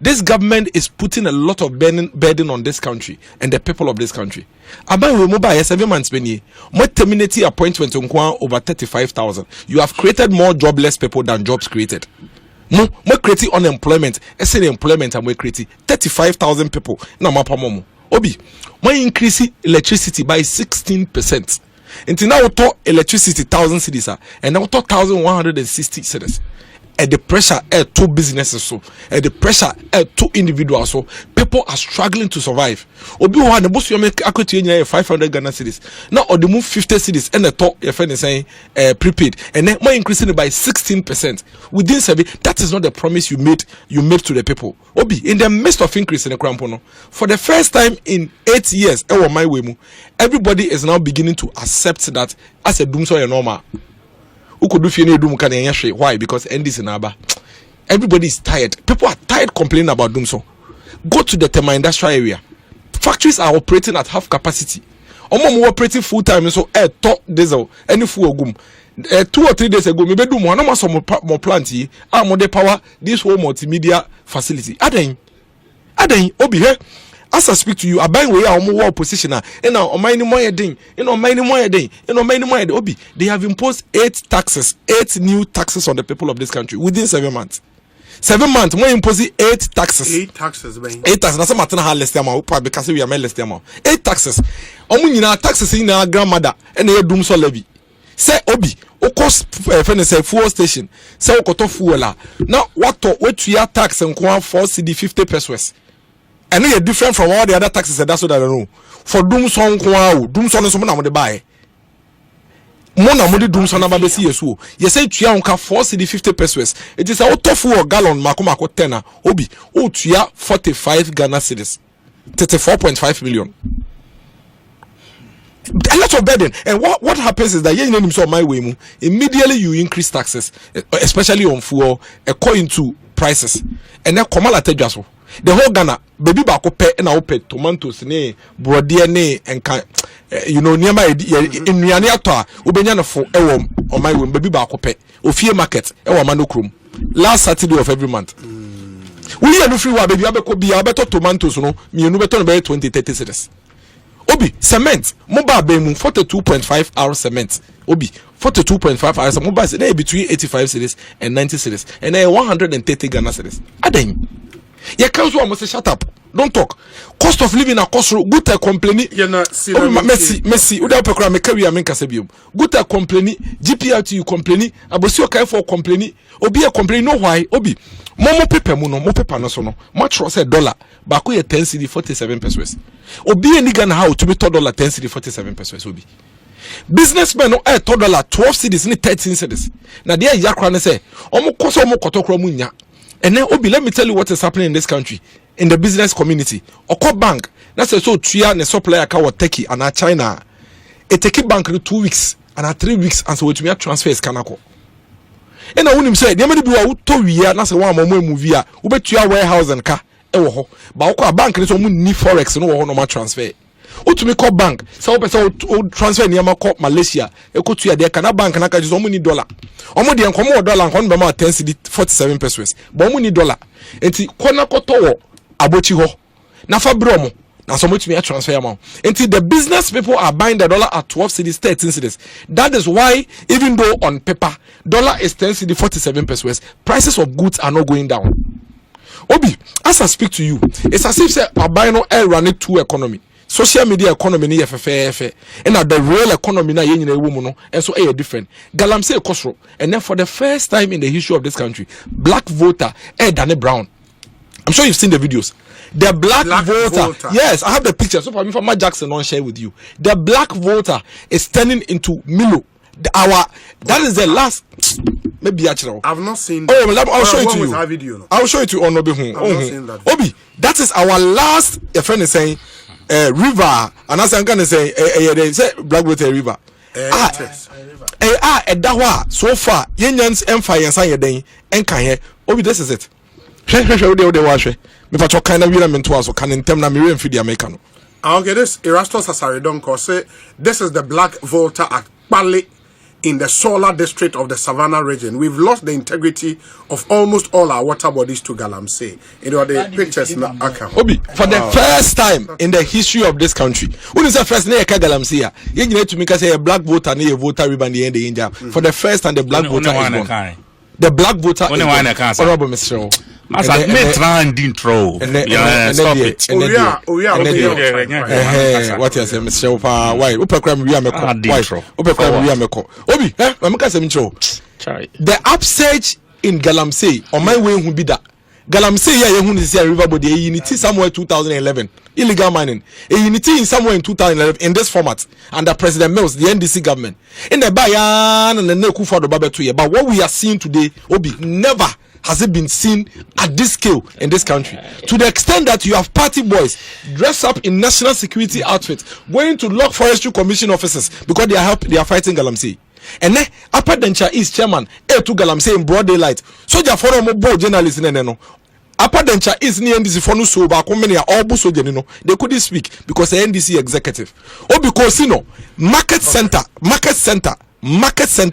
S5: this government is putting a lot of burden on this country and the people of this country. About we mobile 7 months penny. More terminating appointments over 35,000. You have created more jobless people than jobs created. More creating unemployment. Essay employment and we creating 35,000 people. Na mapamomo. Obi, more increasing electricity by 16%. Until now, we talk electricity 1,000 cities and now we talk 1,160 cities. and the pressure to businesses so and the pressure to individuals so people are struggling to survive. Obi one the boss you make akweti 500 Ghana cedis. Now or the move 50 cedis and the top your friend is saying prepaid and then more increasing it by 16% within 7. That is not the promise you made to the people. Obi in the midst of increase in the crampono for the first time in 8 years my way everybody is now beginning to accept that as a doom so normal. Why? Because NDC Naba. Everybody is tired. People are tired complaining about doom so. Go to the thermal industrial area. Factories are operating at half capacity. Operating full time so top diesel any fuel gum. 2 or 3 days ago, maybe do more more plant here. More power this whole multimedia facility. Aden Obi here. As I speak to you, I buy way our more position and now on many more thing, many more day, many more Obi. They have imposed 8 new taxes on the people of this country within 7 months. 7 months, more imposing 8 taxes.
S2: 8 taxes, man.
S5: 8 taxes. That's a matter of less them because we are less them 8 taxes. Taxes in our grandmother and they doom so levy. Say Obi, o cost say fuel station. Say o koto fuel la. Now what to your tax and kwa 4 CD 50 pesos. And they are different from all the other taxes. That's what I don't know. For doom song doom song is someone I'm buy. Mona modi doom song about besi yesu. You say tuya unka 4 CD 50 pesos. It is a tofu or gallon mako tenner. Obi o tuya 45 Ghana cedis. 34.5 million. A lot of burden. And what happens is that you name so my way immediately you increase taxes, especially on fuel, according to prices. And then Komala Tejaso. The whole Ghana, baby bako pe na ope tomatoes ne brode ne enka nearby in Riani Atoa, Ubenya for Ewom on my way, baby bako pe, Ofie market, Ewa Manokrum, last Saturday of every month. We are no free baby, I better tomatoes, no, me no better 20-30 cedis. Obi, cement, mobile bemu 42.5 hours cement. Obi, 42.5 hours, mobile say between 85 cedis and 90 cedis, and 130 Ghana cedis. Aden. You can't almost say shut up. Don't talk. Cost of living at cost good complaining. Messi, without program me carry amen kasebium. Good complaining, GPRT you complaining, abosio kai for complaining, obi a complaining no why, obi. Momo pepe muno, mo pepe no so no. Much say dollar, bako ye 10 cedi 47 pesos. Obi any Ghana how to be $10 10 cedi 47 pesos obi. Businessmen no $12 12 cedis ni 13 cedis. Na dia yakra ne say, omo koso omo kotokro mu nya. And then Obi, let me tell you what is happening in this country, in the business community. Oko bank, that's a so tuya ne supplier ka wa Turkey and China. A Turkey bank 2 weeks and 3 weeks and so we to transfers kanako. And I want him say, the many people to we are not one more movie. We bet tuya warehouse and car. Ewo, but oko bank is omu ni forex no no transfer. Utumi call bank, so transfer near Malaysia. Eko tuya there kana bank na ka just omu ni dollar. Omo de enkomo dollar nkon be ma 10 cedi 47 pesos. But omu ni dollar. Enti kona koto abochi ho. Na fa bromo. Na so much me transfer amount. Enti the business people are buying the dollar at 12 cedis 13 cedis. That is why even though on paper dollar is 10 cedi 47 pesos, prices of goods are not going down. Obi, as I speak to you, it's as if say buying no air running to economy. Social media economy ni FFF and the real economy na yenye ewo no and so different. Galamsey Ekosro, and then for the first time in the history of this country, black voter Danny Brown. I'm sure you've seen the videos. The black voter. Yes, I have the picture. So for me, for Matt Jackson, I'll share with you. The black voter is turning into Milo. That is the last. Maybe actually.
S2: I've not seen
S5: that. Oh, I'll show it to you.
S2: Video, no?
S5: I'll show it to you on Obi.
S2: I've not seen that.
S5: Obi, that is our last. A friend is saying. River, and as I'm gonna say, they say Blackwater River. Dawa so far, Yens Empire and Say Day, and Kanye. Obi, this is it. They wash it. If I talk kind of element to us, or can in Temna Miriam Fidi American.
S2: Okay, this Erastus Asaridonko say this is the black voter at Bali in the Solar district of the Savannah region. We've lost the integrity of almost all our water bodies to Galamsey. You know the pictures now.
S5: Obi, for the first time in the history of this country, when is the first name Galamsey? You need to make us say a black voter near a voter ribbon the end of India. For the first time, the black voter is gone. The blablack voter is gone. Honorable Mr.
S4: As I may try and intro. Stop it.
S5: What you say, Mr. Why? Upacram Riameko. Why? Upacram Riameko. Obi, I'm going to say, the upsurge in Galamsey on my way who be that. Galamsey here who is here river body unity somewhere 2011 illegal mining a unity in somewhere in 2011 in this format under President Mills the NDC government in the Bayan and the Neku for the Babetu. But what we are seeing today, Obi, never has it been seen at this scale in this country, to the extent that you have party boys dressed up in national security outfits going to lock forestry commission officers because they are fighting Galamsey. And then Upper Dencha East chairman to Galamsey in broad daylight. So they follow more journalists in no. Upper Dencha East near NDC for no so back many all buso no. They couldn't speak because the NDC executive. Oh, because market center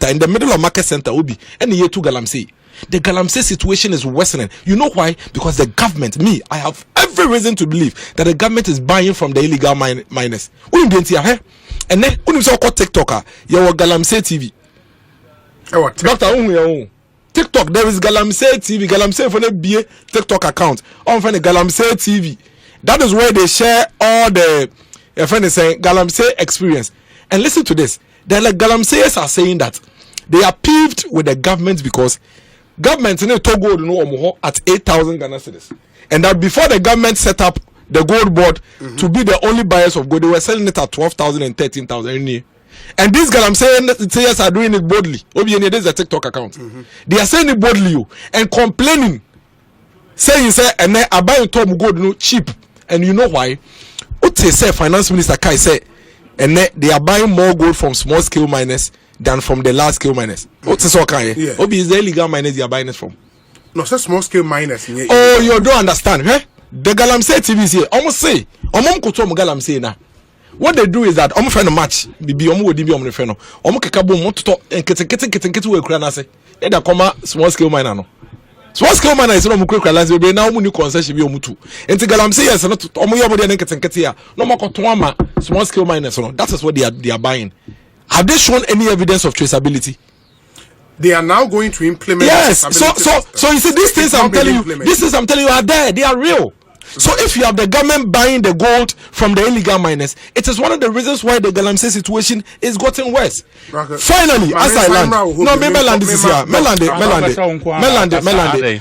S5: in the middle of market center Obi and year to Galamsey. The Galamsey situation is worsening. You know why? Because the government, I have every reason to believe that the government is buying from the illegal miners. We didn't hear her. And then when you saw TikToker, you were Galamsey TV. Doctor, TikTok, there is Galamsey TV. Galamsey for the BA TikTok account. On the Galamsey TV. That is where they share all the Galamsey experience. And listen to this. The Galamseyers are saying that they are peeved with the government because government in Togo at 8,000 Ghana cedis, and that before the government set up the gold board to be the only buyers of gold, they were selling it at 12,000 and 13,000. And these Galamseyers are doing it boldly. This is a TikTok account. They are saying it boldly and complaining, saying and I buy top gold cheap. And you know why? What they say, Finance Minister Kai said, and they are buying more gold from small scale miners than from the large scale miners. What's this all kind? Yeah. Obi is the illegal miners they are buying it from.
S2: No, so small scale miners.
S5: Oh, you don't understand, eh? The Galamsey TV is here. Almost say, Galamsey na. What they do is that I'm friend match. Bibi omo odi bi omo friend no. Omo kekabo mo toto nkete we kura na se. E da koma small scale miner no. Small scale miner is no mo kura last we na omo ni concession bi omo tu. Enti Galamsey yes no omo yobo de nkete ya. No mo koto ama small scale miners no. That is what they are buying. Have they shown any evidence of traceability?
S2: They are now going to implement.
S5: Yes. So you see these things I'm telling you are there. They are real. So if you have the government buying the gold from the illegal miners, it is one of the reasons why the Galamsey situation is getting worse. Finally, as I land, no, Meland this is here. Melande.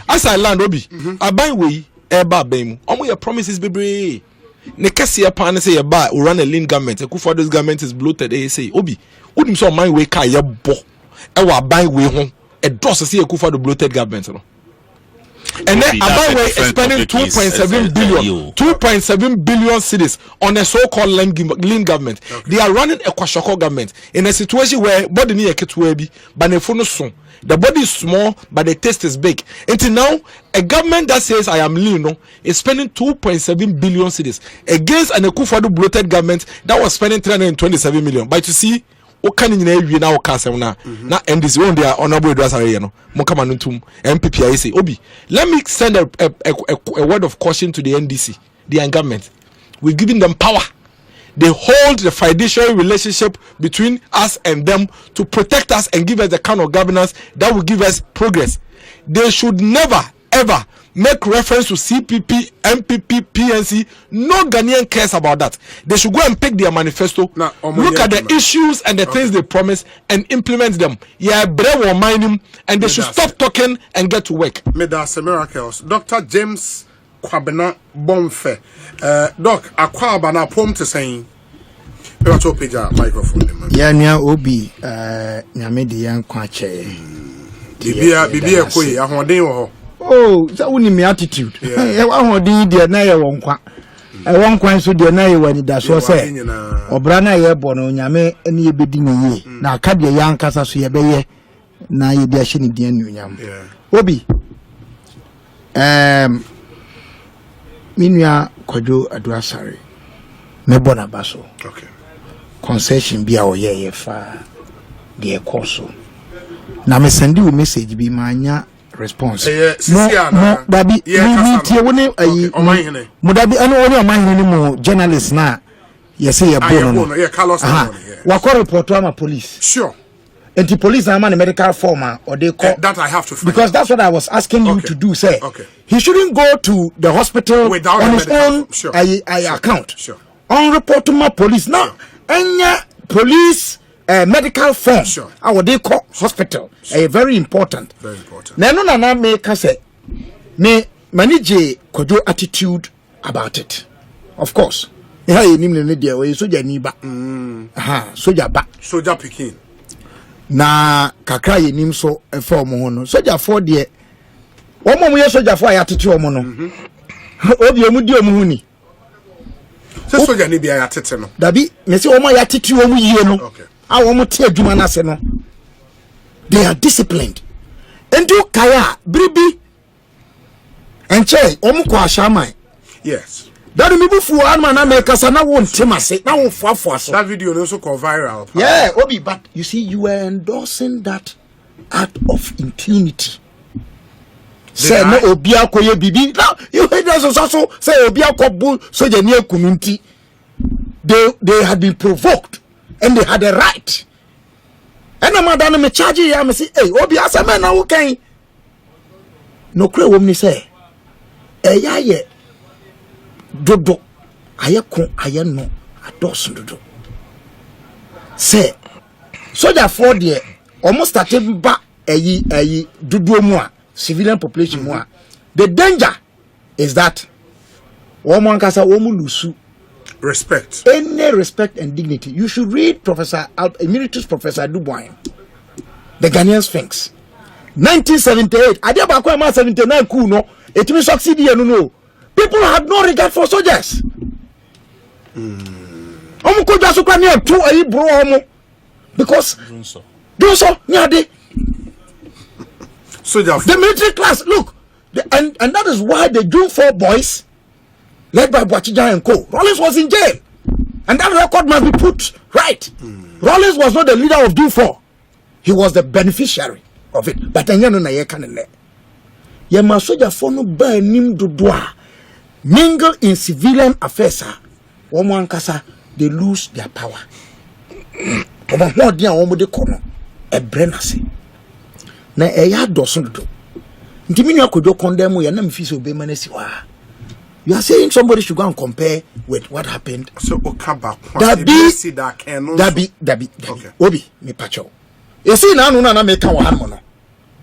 S5: As I land, Obi, I buy way, eba bemu. Omo your promises, baby. Nekesi pan say ba run a lean government. Kufa this government is bloated. They say Obi, wouldn't so my way ka ye bo. E wa buy way home. A doss say Kufa the bloated government. No? And then Aboagye is spending 2.7 billion cedis on a so-called lean government. Okay. They are running a Kwashoko government in a situation where body near Ketwebi, but the body is small, but the taste is big. Until now, a government that says I am lean is spending 2.7 billion cedis against an Akufo-Addo bloated government that was spending 327 million. But you see, now NDC on their honorable address MPP say Obi, let me send a word of caution to the NDC, the government. We're giving them power. They hold the fiduciary relationship between us and them to protect us and give us the kind of governance that will give us progress. They should never ever make reference to CPP, MPP, PNC. No Ghanaian cares about that. They should go and pick their manifesto, look at the issues and the things they promise and implement them. Yeah, brave or mining, and they should stop talking and get to work.
S2: Medase miracles. Dr. James Kwabena Bonfe. Doc, Akwabana Pomte saying, microphone.
S6: Yeah, Obi, Nyamedi Yan Kwache.
S2: Bibia Koi, Ahondin.
S6: Oh, that wouldn't me attitude. I want to do na won kwa. I won kwa so de na ye wani da so say. Obra na ye bo no nyame ene ye bedi ni yi. Na aka de yan kasa so ye be ye na ye de ahye ni de anu nyam. Obi. Minua Kojo Aduasare. Me bona baso.
S2: Okay.
S6: Concession bi a o ye fa de ekoso. Na me send you message bi manya response no baby we tie woni ayi mudabi anu woni omahene ni mu journalist na yesi ye bono no
S2: Carlos
S6: wa ko report to police
S2: sure
S6: and the police am an medical form or they call
S2: that I have to find
S6: because that's what I was asking you to do say he shouldn't go to the hospital without on his own account on report to my police now enya police medical form. Our they call hospital. Very important.
S2: Very important.
S6: Na make us say me manage kojo attitude about it. Of course. Yeah, you need to way soldier ni ba. Soldier ba.
S2: Soldier Pekin.
S6: Na kakra ye nim so e form ho no. Soldier for de omo mo ye soldier for ayatete omo no. Obi omu di omu hu ni.
S2: Se soldier ni bia ayatete no.
S6: Dabi, me se omo ayatete omu yie no.
S2: Okay.
S6: A omo te adwuma na se no. They are disciplined. Endo kaya bribi enche omu kwa shaman.
S2: Yes.
S6: That me bufu anma na make us na won temase na wo fuafua so.
S2: That video also go viral.
S6: Yeah, Obi, but you see you were endorsing that act of impunity. Say no obi akoye bibi. Now you heard us also say obi akobu so je near community. They had been provoked and they had a right. And I'm done me charge ya me say hey obi asema na wo kan. No kre wo me say eya ye dodo ayeko ayeno ados dodo say soldier for there almost started ba ayi dodo mu a civilian population mu a the danger is that woman kasa womu lusu
S2: respect,
S6: any respect and dignity. You should read Professor Emeritus Professor Dubois, the Ghanaian Sphinx, 1978. Adia bakwa ma 79 cool no it will succeed here no. People had no regard for soldiers. Omu ko jaso kwa ni tu ayi bro omu because do so nyade.
S2: Soldier
S6: The military class look and that is why the June 4 boys led by Boachija and Co. Rollins was in jail and that record must be put right. Rollins was not the leader of June 4. He was the beneficiary of it. But then no na ye kanene. Ye ma soldier for no ba nim dodoa mingle in civilian affairs. Woman kasa they lose their power. Oba ho dia omo de kono e brenase. Na e ya dosun do. Ntimi nwa kojo condemn ya na mfi so be manasi wa. You are saying somebody should go and compare with what happened.
S2: So Okaba
S6: Dabi. Okay. Obi me pacho. You see now no na make kan wa no.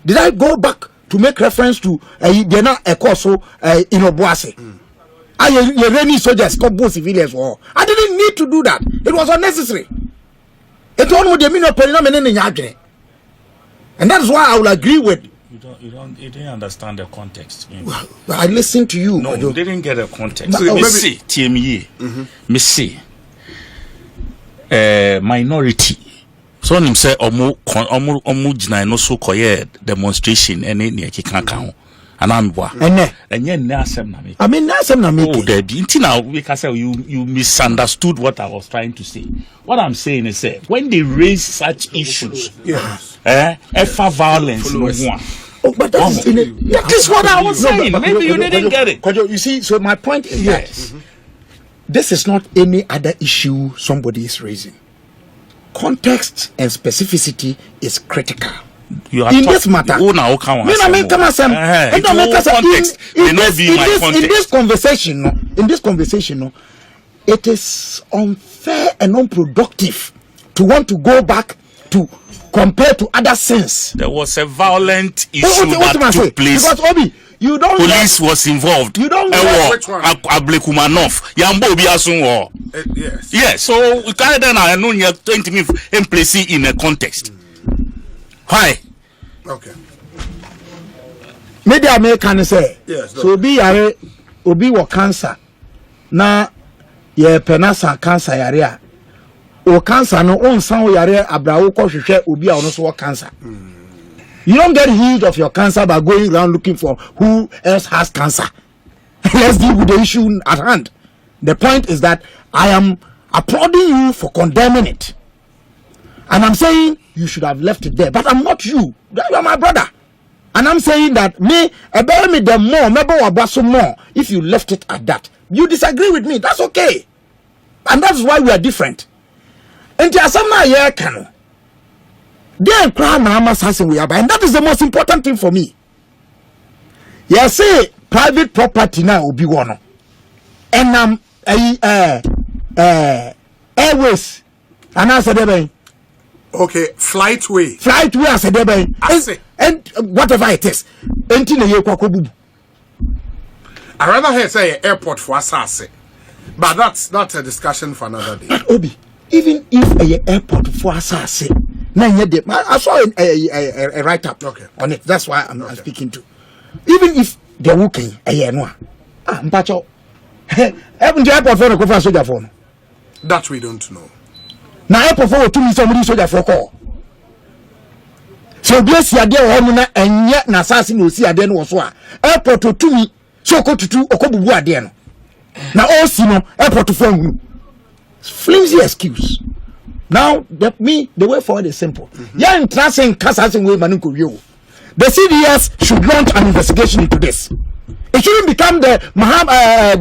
S6: Did I go back to make reference to Dena Ekoso in Obuase? You rainy soldiers called both civilians war. I didn't need to do that. It was unnecessary. It all would mean a perimeter. And that's why I will agree with
S4: you didn't understand the context.
S6: Well, I listened to you.
S4: No, you didn't get the context. Missy, TME, Missy, minority. So him say omu jina no so koye demonstration ene ne kika kan anambwa enye ne asem na me.
S6: I mean asem na me.
S4: Oh, there be until we can say you misunderstood what I was trying to say. What I'm saying is when they raise such issues,
S2: yes.
S4: Effa violence no one.
S6: Oh, but that is
S4: what I was saying. Maybe you didn't get it.
S6: You see, so my point is that this is not any other issue somebody is raising. Context and specificity is critical.
S4: You are
S6: in this matter. In this conversation, it is unfair and unproductive to want to go back to compare to other sins.
S4: There was a violent issue that took place.
S6: Because Obi, you don't.
S4: Police was involved.
S6: You don't know which one.
S4: Ablekumanov. Yambo bi asunwo.
S2: Yes.
S4: Yes. So we can't then I know you 20 minutes in place in a context. Why?
S2: Okay.
S6: Media American say.
S2: Yes.
S6: So obi wa cancer. Na ye penasa cancer yarea. O cancer no on san yare abrawo ko hwehwe obi a ono so cancer. You don't get healed of your cancer by going around looking for who else has cancer. Let's deal with the issue at hand. The point is that I am applauding you for condemning it. And I'm saying you should have left it there. But I'm not you. You are my brother. And I'm saying that me the more, maybe wabaso more, if you left it at that. You disagree with me. That's okay. And that's why we are different. And and that is the most important thing for me. Yes, say private property now will be one. And airways and I said
S2: Okay, flight way
S6: as a debe and whatever it is. Enti na ye kwakobu.
S2: I rather hear say airport for assase. But that's a discussion for another day.
S6: Obi, even if a airport for assase, I saw a write up on it. That's why I'm speaking to. Even if they're working a year no. Mpacho. Even the airport for no go soldier for no.
S2: That we don't know.
S6: Now airport for to me somebody soldier for call. So bless ya there ho na enye na assassin no si ade no wo so a airport to me so ko tutu okobubu ade no. Now all see no airport to phone flimsy excuse. Now the way forward is simple. Yeah, in tracing Kassasing way Manuko Rio. The CDS should launch an investigation into this. It shouldn't become the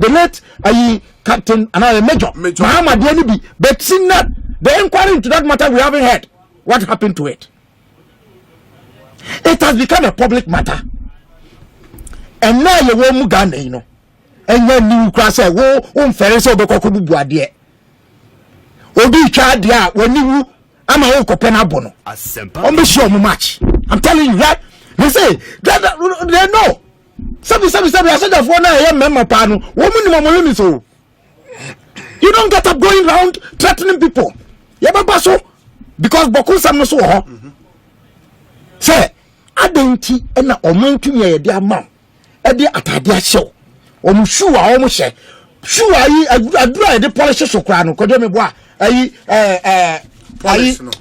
S6: late Captain another Major Muhammad Yanibi. But since that the inquiry into that matter we haven't heard what happened to it. It has become a public matter. And now you won't Muganda, you know. And when you cross a wo ferris over Kokubu adie. Obi child ya when you ama wo kopena bono. I'm sure much. I'm telling you that they say that they know. Sabi I said that for now I am member pano. Woman so. You don't get up going around threatening people. Yaba so because Boku sam so ho. Say adenti na omantu ye de amam. E de atade a show. Omushu a omushe. Shu ayi adura de polish so kra no kodo me bo a ayi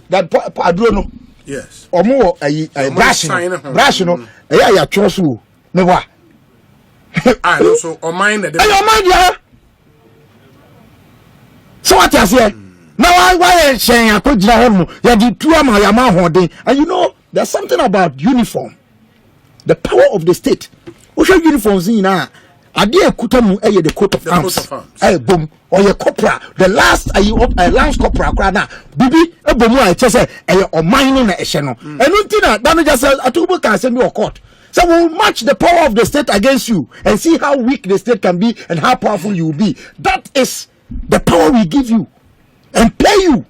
S6: that aduro no.
S2: Yes.
S6: Omo ayi brush no. Eya ya twoso me bo a.
S2: I also on mind the
S6: mind so what you say? Now why saying I could him ya di two ama ya ma hoden. And you know there's something about uniform. The power of the state. What should uniforms in na Adie kutamu the coat of arms. Boom. Or your corporal. The last lance corporal na bibi bomu I just say or mining na esheno. And untina that just atubu can send me a court. So we'll match the power of the state against you and see how weak the state can be and how powerful you will be. That is the power we give you and pay you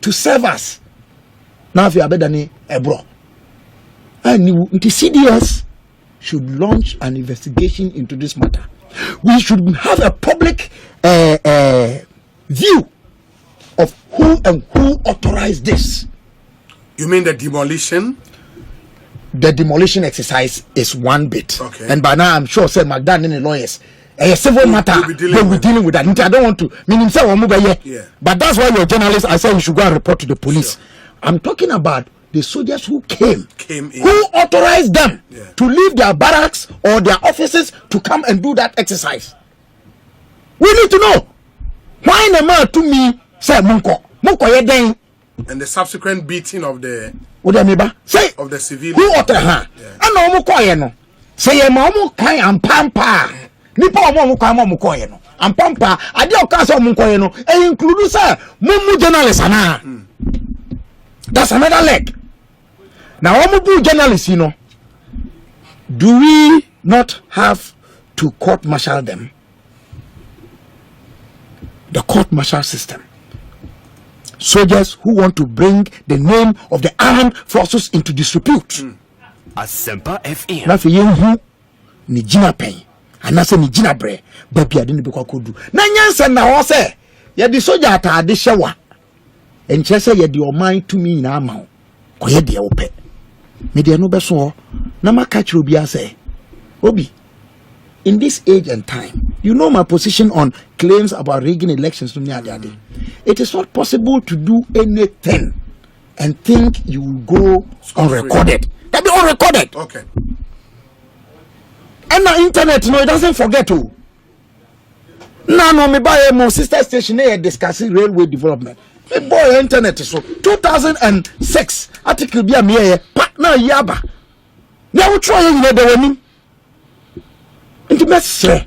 S6: to serve us. Now if you are better than a bro. And the CDS should launch an investigation into this matter. We should have a public view of who authorized this.
S2: You mean the demolition?
S6: The demolition exercise is one bit.
S2: Okay.
S6: And by now I'm sure say McDonald and the lawyers a civil matter
S2: we'll be
S6: dealing with that. I don't want to mean himself but that's why you're a journalist. I say you should go and report to the police. Sure. I'm talking about the soldiers who came in. Who authorized them to leave their barracks or their offices to come and do that exercise. We need to know why the man to me say Munko yeden
S2: and the subsequent beating of the
S6: say
S2: of the civilian
S6: who authorized her and no Munko no say ye ma mu kan ampampa nipa omo kan mo Munko no ampampa ade o kan say Munko no e include say mumu journalist ana. That's another leg. Now, Omubu journalists, do we not have to court-martial them? The court-martial system. Soldiers who want to bring the name of the armed forces into disrepute.
S1: Asempa FM.
S6: Na fi yenhu ni jina pen. Anase ni jina bre. Babi ade ni bekwa kodu. Na nyansa na ho se, ye di soldier atade hyewa. Enche se ye di oman tumi na ama wo. Koye de wo pe. Media no beso na maka kire obi ase. Obi, in this age and time, you know my position on claims about rigging elections to me ade. It is not possible to do anything and think you will go unrecorded. That be unrecorded.
S2: Okay.
S6: And the internet, it doesn't forget to. No, me buy a sister station here discussing railway development. Me boy internet so 2006 article be a me partner yaba. Now we try you the one. Into mesre.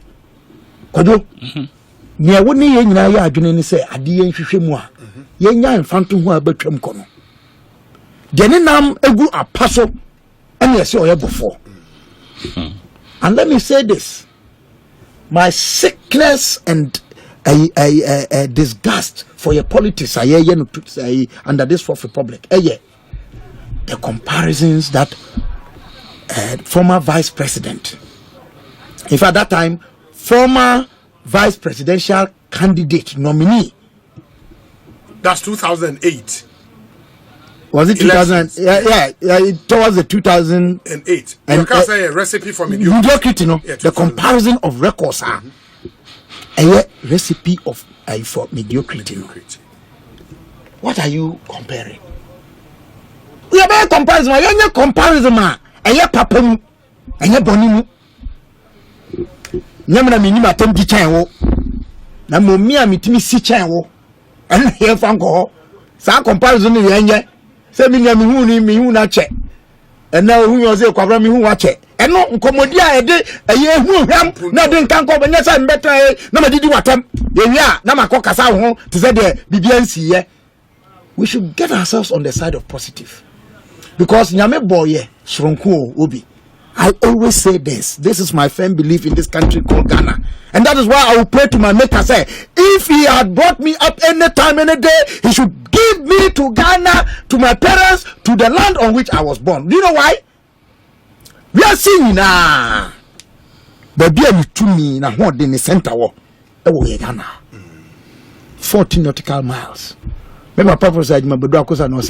S6: Kodo. Nia woni ye nyina ya adwene ni se ade ye nhwehwe mu a. Ye nya mfanto ho abatwam kono. De ne nam egu apaso and yes oye before. And let me say this. My sickness and a disgust for your politics under this Fourth Republic. The comparisons that former vice president, in fact, that time, former vice presidential candidate nominee.
S2: That's 2008.
S6: Was it 2000? Yeah, towards the 2008.
S2: And you can say a recipe for
S6: mediocrity, the comparison of records are a recipe of for mediocrity. What are you comparing? We are very comparison. You're comparison, man. And you're papa, and you're bonimu. Nyamna minima tempi chanwo. Na momia mitimi si chanwo. And here fanko. Sa comparison ni yenye. Se minya mi hu na che. And now who you say kwabra mi hu wa che. And no nkomodia e de eye hu hwam na de nkanko benya sa mbeta na madidi watam. Yenya na makoka sa ho to say the bibiansi ye. We should get ourselves on the side of positive. Because nyame boye shronko obi. I always say this. This is my firm belief in this country called Ghana. And that is why I will pray to my maker, say, if he had brought me up any time, any day, he should give me to Ghana, to my parents, to the land on which I was born. Do you know why? We are seeing now. But be able to me now what in the center war. Ghana. 14 nautical miles. Remember, Papa said,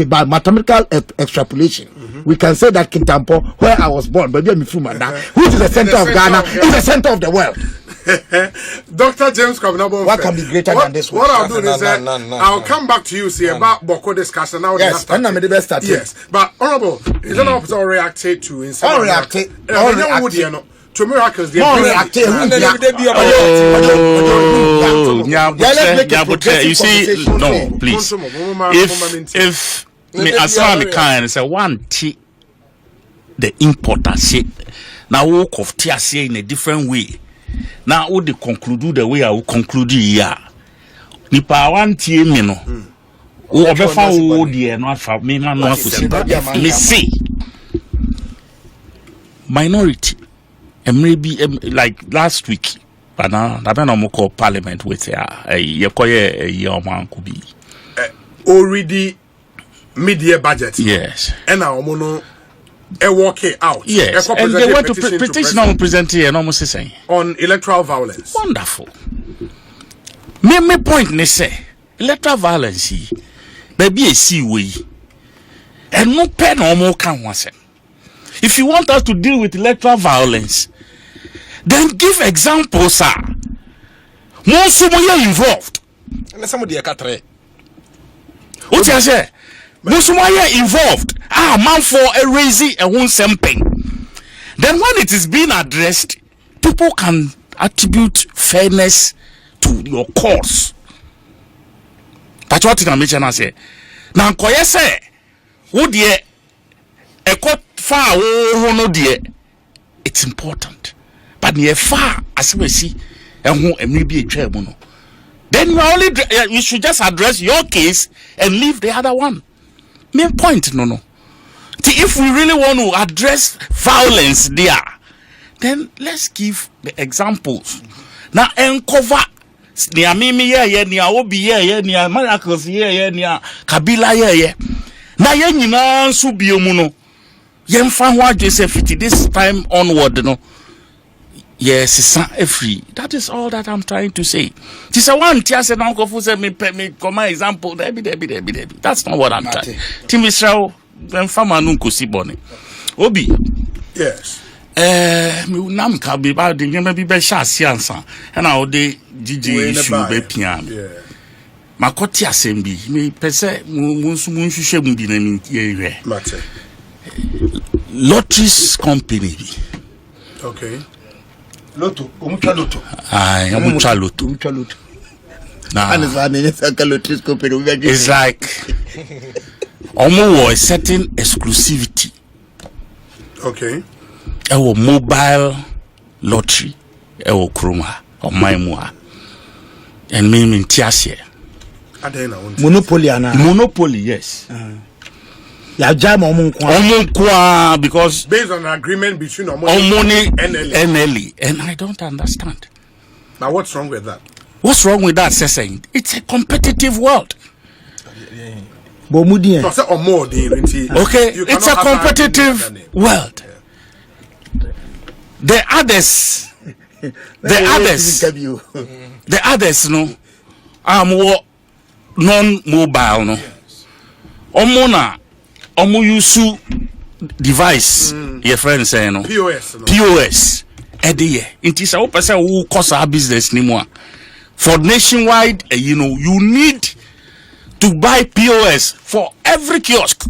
S6: by mathematical extrapolation, we can say that Kintampo, where I was born, but which is the center of Ghana, is the center of the world.
S2: Dr. James Kwabena,
S6: what can be greater than this?
S2: What I'll do is I'll come back to you, see, about Boku discussion now.
S6: Yes, and I'm the best at
S2: yes, but Honorable, is an officer reacted to in some to miracles.
S4: You see, no, please. If me asma me kind say one t the importance now walk of tears in a different way. Now would they conclude the way I will conclude here. Nipa one t me no. O obefa o de no afa me na no akosi. Me see minority. And maybe like last week, but now I don't know call parliament with could
S2: already mid-year budget.
S4: Yes.
S2: And now mono walk out.
S4: Yes. And they want to petition on present here, almost saying
S2: on electoral violence.
S4: Wonderful. Me point ne say electoral violence, baby a see way, and no pen or more can once. If you want us to deal with electoral violence, then give examples, sir. Most of you involved.
S5: And somebody a catre.
S4: What you say? Most of you involved. Man for a raising a one something. Then when it is being addressed, people can attribute fairness to your cause. That's what I mention. Say now, koye say, who dear a court far no dear. It's important. But near far as we see, and who maybe a chairman. Then you should just address your case and leave the other one. Main point, no. See, if we really want to address violence there, then let's give the examples. Now, uncover near Mimi, near Obi, near Miracles, near Kabila, now, you so be muno. This time onward, no. Yes, it's free. That is all that I'm trying to say. This is one tears and uncle who said me come example. That's not what I'm trying. Tim Israel, when Fama Nunku Siboni. Obi.
S2: Yes.
S4: Nam can be about the maybe be science and how they DJ issue be piano. Makoti assembly. Me pese munsu shebun bi na mi ye. Lotteries company.
S2: Okay.
S6: Loto, umucha loto.
S4: Umucha loto. Nah. It's like almost a certain exclusivity.
S2: Okay.
S4: Our mobile lottery, our kroma, or my moa, and me in Tiasia. Monopoly, yes. Because
S2: based on an agreement between
S4: Omoni and NLE, and I don't understand.
S2: Now, what's wrong with that?
S4: What's wrong with that, saying? It's a competitive world.
S2: Okay,
S4: it's a competitive world. The others, no, are more non-mobile, no. Omo use device, your friend say, no. POS. Ediye. It is a person who cause our business anymore. For nationwide, you know, you need to buy POS for every kiosk.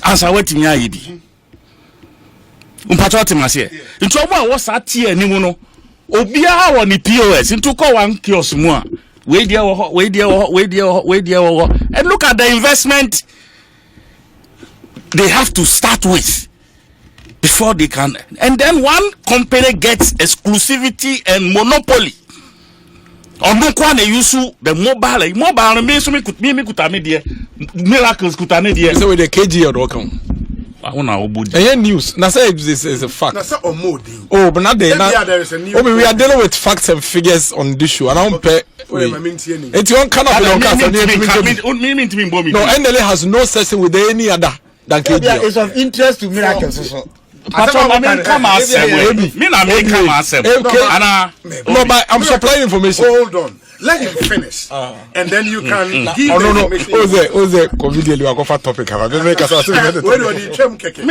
S4: As I wait in Yabi. Umpatwati masiye. Into one was at here anymore. Obia on the POS. Into one kiosk more. Wait there. And look at the investment they have to start with before they can. And then one company gets exclusivity and monopoly. On they use the mobile means me could me miracles could so
S5: with the KG or welcome. I news. Now say this is a fact. Oh, but not there. We are dealing with facts and figures on this show. And I don't pay. It's one kind of no, NDC has no session with any other than KG.
S6: It's of interest to miracles.
S4: No,
S5: but I'm supplying information.
S2: Hold on. Let him finish. And then you can give information.
S5: Oze, comedian, you are going for topic.
S2: Where do you trim keke?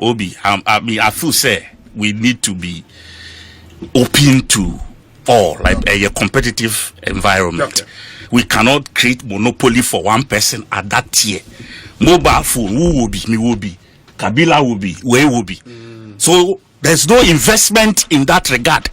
S4: Obi, I feel say we need to be open to all, like a competitive environment.
S2: Okay.
S4: We cannot create monopoly for one person at that tier. Mobile phone, who will be, me will be, Kabila will be, where will be. So there's no investment in that regard.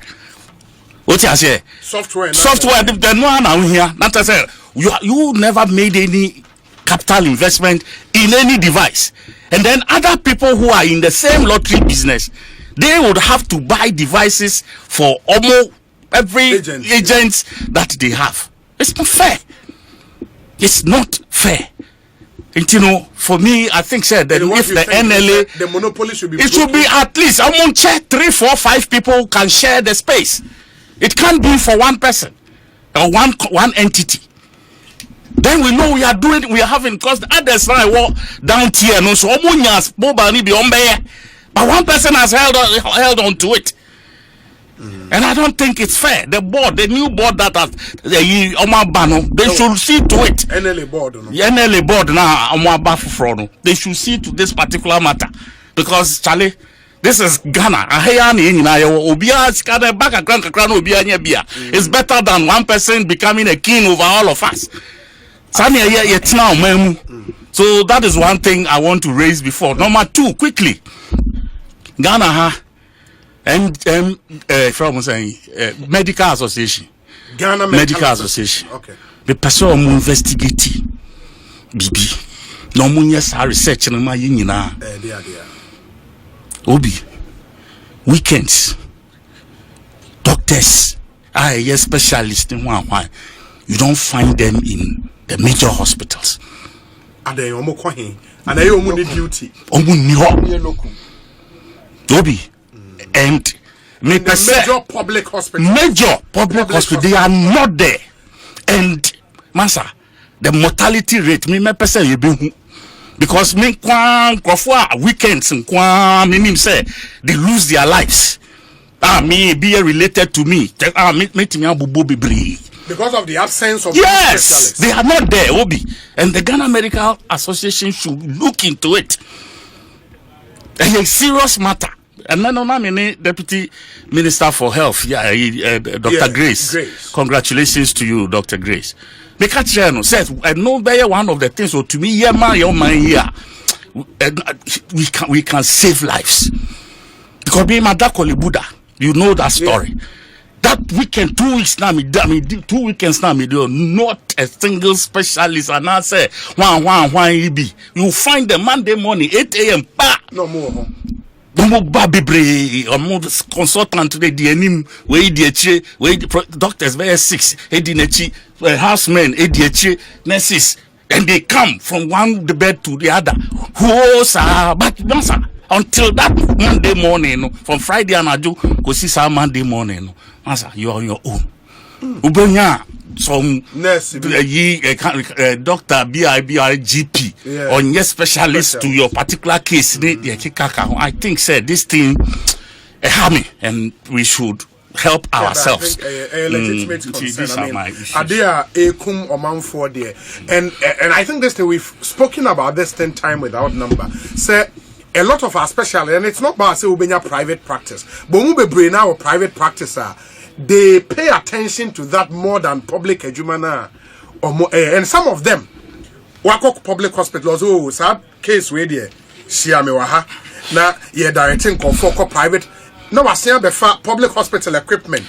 S4: What you say?
S2: Software.
S4: The one out here. Not to say you never made any capital investment in any device, and then other people who are in the same lottery business, they would have to buy devices for almost every agents that they have. It's not fair. It's not fair. And you know, for me, I think said that if the NLA,
S2: the monopoly should be,
S4: it should be at least among 3, 4, 5 people can share the space. It can't be for one person or one entity. Then we know we are having, because the others now walk down here, no, so mobile be on but one person has held on to it. And I don't think it's fair. The new board that has they should see to it.
S2: NLA board, no?
S4: NLA board now, they should see to this particular matter, because Charlie, this is Ghana. It's better than one person becoming a king over all of us. So that is one thing I want to raise before. Number 2, quickly, Ghana and Medical Association.
S2: Ghana
S4: Medical Association.
S2: Okay.
S4: The person who investigate BB. No munyas research no ma yina. Obi. Weekends. Doctors. Yes, specialists in one. You don't find them in the major hospitals.
S2: And they and they need duty.
S4: Obi. And
S2: major public hospital.
S4: They are not there. And Masa, the mortality rate, because weekends say they lose their lives. Me be related to me.
S2: Because of the absence of
S4: specialists. They are not there, Obi. And the Ghana Medical Association should look into it. It's a serious matter. And then I'm Deputy Minister for Health, Dr. Grace. Congratulations to you, Dr. Grace. Because says, I know one of the things, so to me, we can save lives. Because being Madakoli Buddha, you know that story. That weekend, 2 weeks now, 2 weekends now, not a single specialist. And I say, you find them Monday morning, 8 a.m.
S2: No more.
S4: Consultant today, the enim, doctors very sick, housemen, nurses, and they come from one bed to the other. But until that Monday morning, from Friday and I do go see some Monday morning. Answer, you're on your own. Ubenya some doctor GP or yes specialist to your particular case. I think said this thing harming, and we should help ourselves.
S2: A legitimate concern. There kum oman for there, and I think this thing we've spoken about this 10 times without number. Say a lot of our specialists, and it's not bad say ubenya private practice, but we be brain our private practice. They pay attention to that more than public ejumana or more, and some of them work public hospitals. Oh, sad case where there shiamewaha na ye directing for private. No, I say befa public hospital equipment.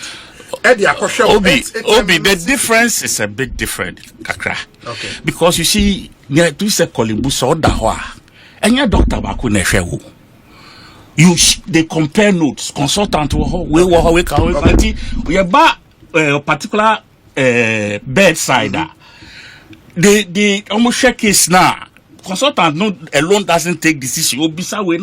S4: Obi, the difference is a bit different, Kakra.
S2: Okay.
S4: Because you see, there is a Kolibusa or Dahwa, and your doctor Baku Nefewu. They compare notes, consultant we about a particular bedside. They almost check case now. Consultant no alone doesn't take decision. Obisa way,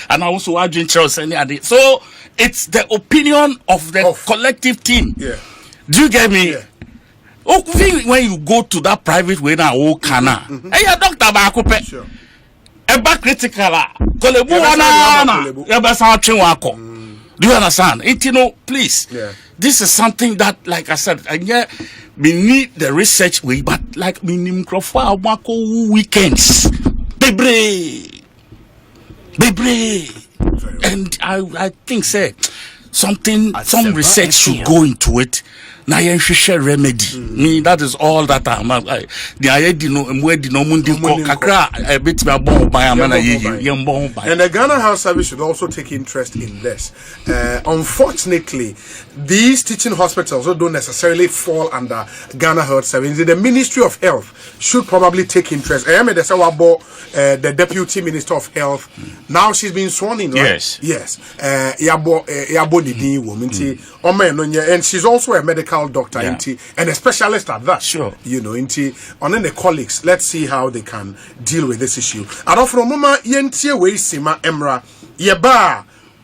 S4: and also arguing Charles any other. So it's the opinion of the collective team.
S2: Yeah.
S4: Do you get me?
S2: Yeah.
S4: When you go to that private way now, hey, doctor Bakupe.
S2: Sure.
S4: Eba critical do you understand? Please.
S2: Yeah.
S4: This is something that, like I said, and yeah, we need the research way, but like minim weekends. Bebre. And I think say some research should go into it. Na share remedy. Me, that is all that I'm. The
S2: and the Ghana Health Service should also take interest in this. Unfortunately, these teaching hospitals don't necessarily fall under Ghana Health Service. The Ministry of Health should probably take interest. The Deputy Minister of Health, now she's been sworn in, right? Yes. And she's also a medical doctor, and a specialist at that.
S4: Sure.
S2: And then the colleagues, let's see how they can deal with this issue.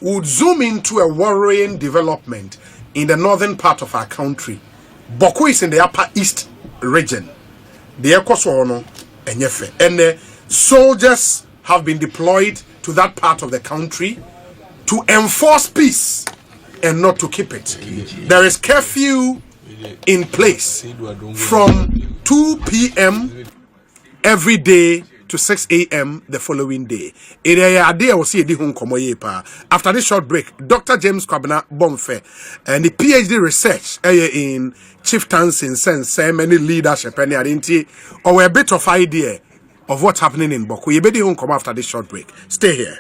S2: Would zoom into a worrying development in the northern part of our country. Boku is in the upper east region. The Ekosiisen and the soldiers have been deployed to that part of the country to enforce peace and not to keep it. There is curfew in place from 2 p.m. every day to 6 a.m. the following day. After this short break, Dr. James Kwabena Bomfe and the PhD research in chieftaincy and sense many leadership and identity or a bit of idea of what's happening in Boku. You better come after this short break. Stay here.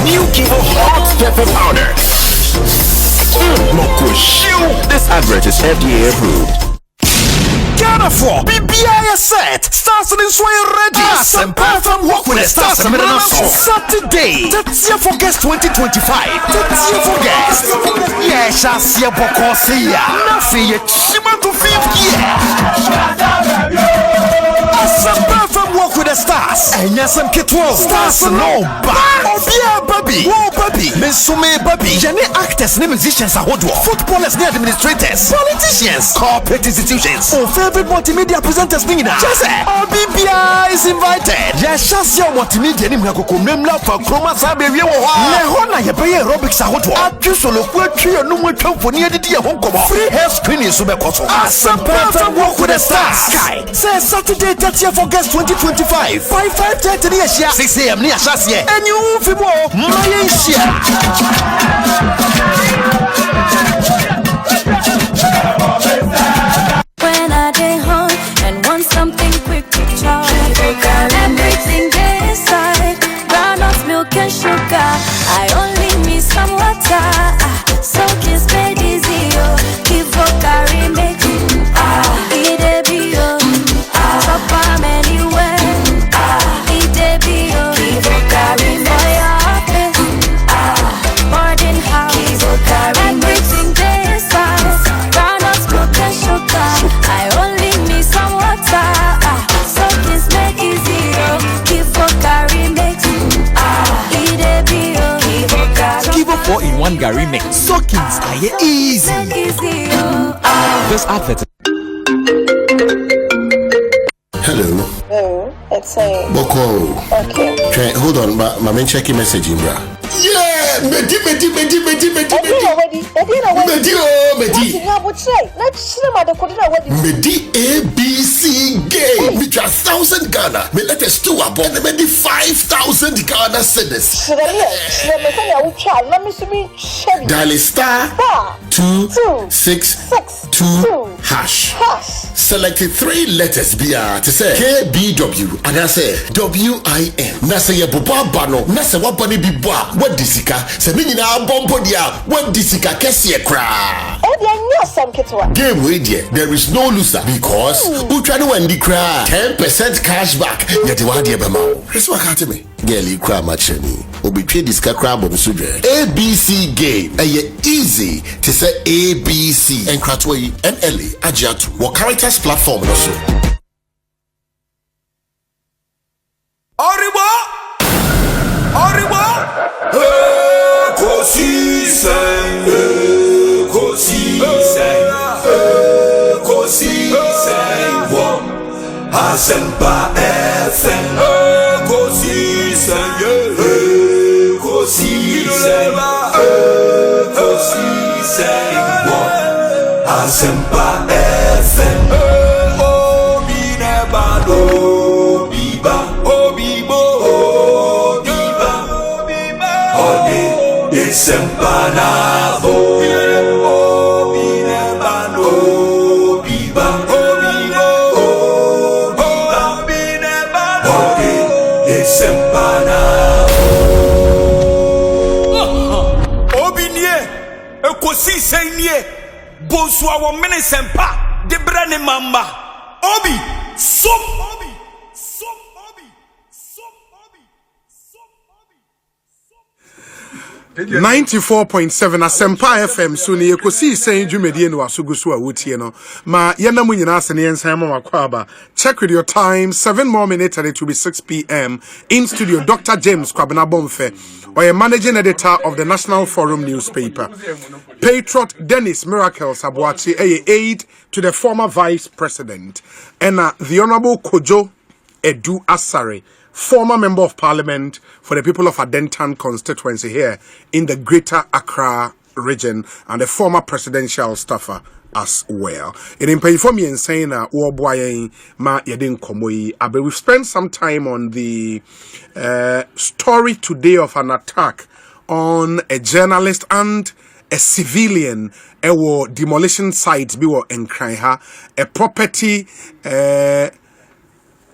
S1: New Kivo Hot Pepper Powder. This advert is FDA approved. Ghana for BBI set. Stars in Sway ready. Some perfect work with the stars. Saturday. That's your for guest 2025. That's your for guest. Yeah, shall see a Bokosia. Nothing yet. Shima to 5th year. Some perfect work with the stars. And yes, some kid 12 stars no. But baby. Whoa, baby. Mesume baby. Jene actors ne musicians ahodo. Footballers ne administrators. Politicians. Corporate institutions. Oh, favorite multimedia presenters nina. Jesse. Obibia is invited. Ya shasio multimedia ni mnakoko memla fa chroma sabe wie wo ha. Ne ho na ye beye aerobics ahodo. Atwusolo ku atwe no mu twamfoni adidi ye ho nkomo. Free hair screening so be koso. Asempa walk with the stars. Sky. Say Saturday 30th August 2025. 5:30 ni Asia. 6 a.m. ni Asia. And you fibo Malaysia.
S7: When I day home and want something quick to chop, everything they inside, groundnut milk and sugar. I only need some water, so kiss made easy. Keep carry make it a bio, chop am anywhere. It a bio, keep carry for your office, boarding house, everything they inside, groundnut milk and sugar. I only need some water, so kiss make easy. Keep carry make it a bio,
S1: Give a 4-in-1 Gary mix. Soakings are easy. This advert.
S8: Hello.
S9: Oh, it's a
S8: Boku.
S9: okay.
S8: Okay, hold on, my main checking message, bra. Yeah, Medi. Medi ABC game. Me just 1,000 Ghana. Me let us do about and Medi 5,000 Ghana cedis. Dial star 262 hash. Selected 3 letters BR to say KBW and I say WIN. Na say ye boba bano. Na say wabani bibwa. What disika? Se mini na bombo dia. What disika kesi kra. Game way there is no loser because Utrano and the cry 10% cash back. Yet you want the bema. That's what happened to me. Girl, cry machine. Obi trade this crab on the sudre. ABC game. Easy to say ABC and Kratway and Ellie Ajat. What characters platform also.
S1: Oribo. Ekosiisen. One. Asempa FM. Ekosiisen. One. Asempa FM. Sempanavo binebano biba binebano sempanavo obinie Ekosiisen nie bonso awo mene sempa de brane mamba obi som
S2: 94.7 Asempa FM so ne Ekosiisen dwumedie no asoguso a wotie no ma yena mu nyina ase ne yensan ma wakwaba. Check with your time, 7 more minutes and it will be 6 p.m. in studio. Dr. James Kwabena Bomfe, or a managing editor of the National Forum newspaper. Patriot Dennis Miracles Aboagye, aide to the former vice president, and the Honorable Kojo Edu Asare, former member of parliament for the people of Adentan constituency here in the Greater Accra region, and a former presidential staffer as well. It informed me and saying ma yedin komoyi. We've spent some time on the story today of an attack on a journalist and a civilian demolition site biwo enkranha, a property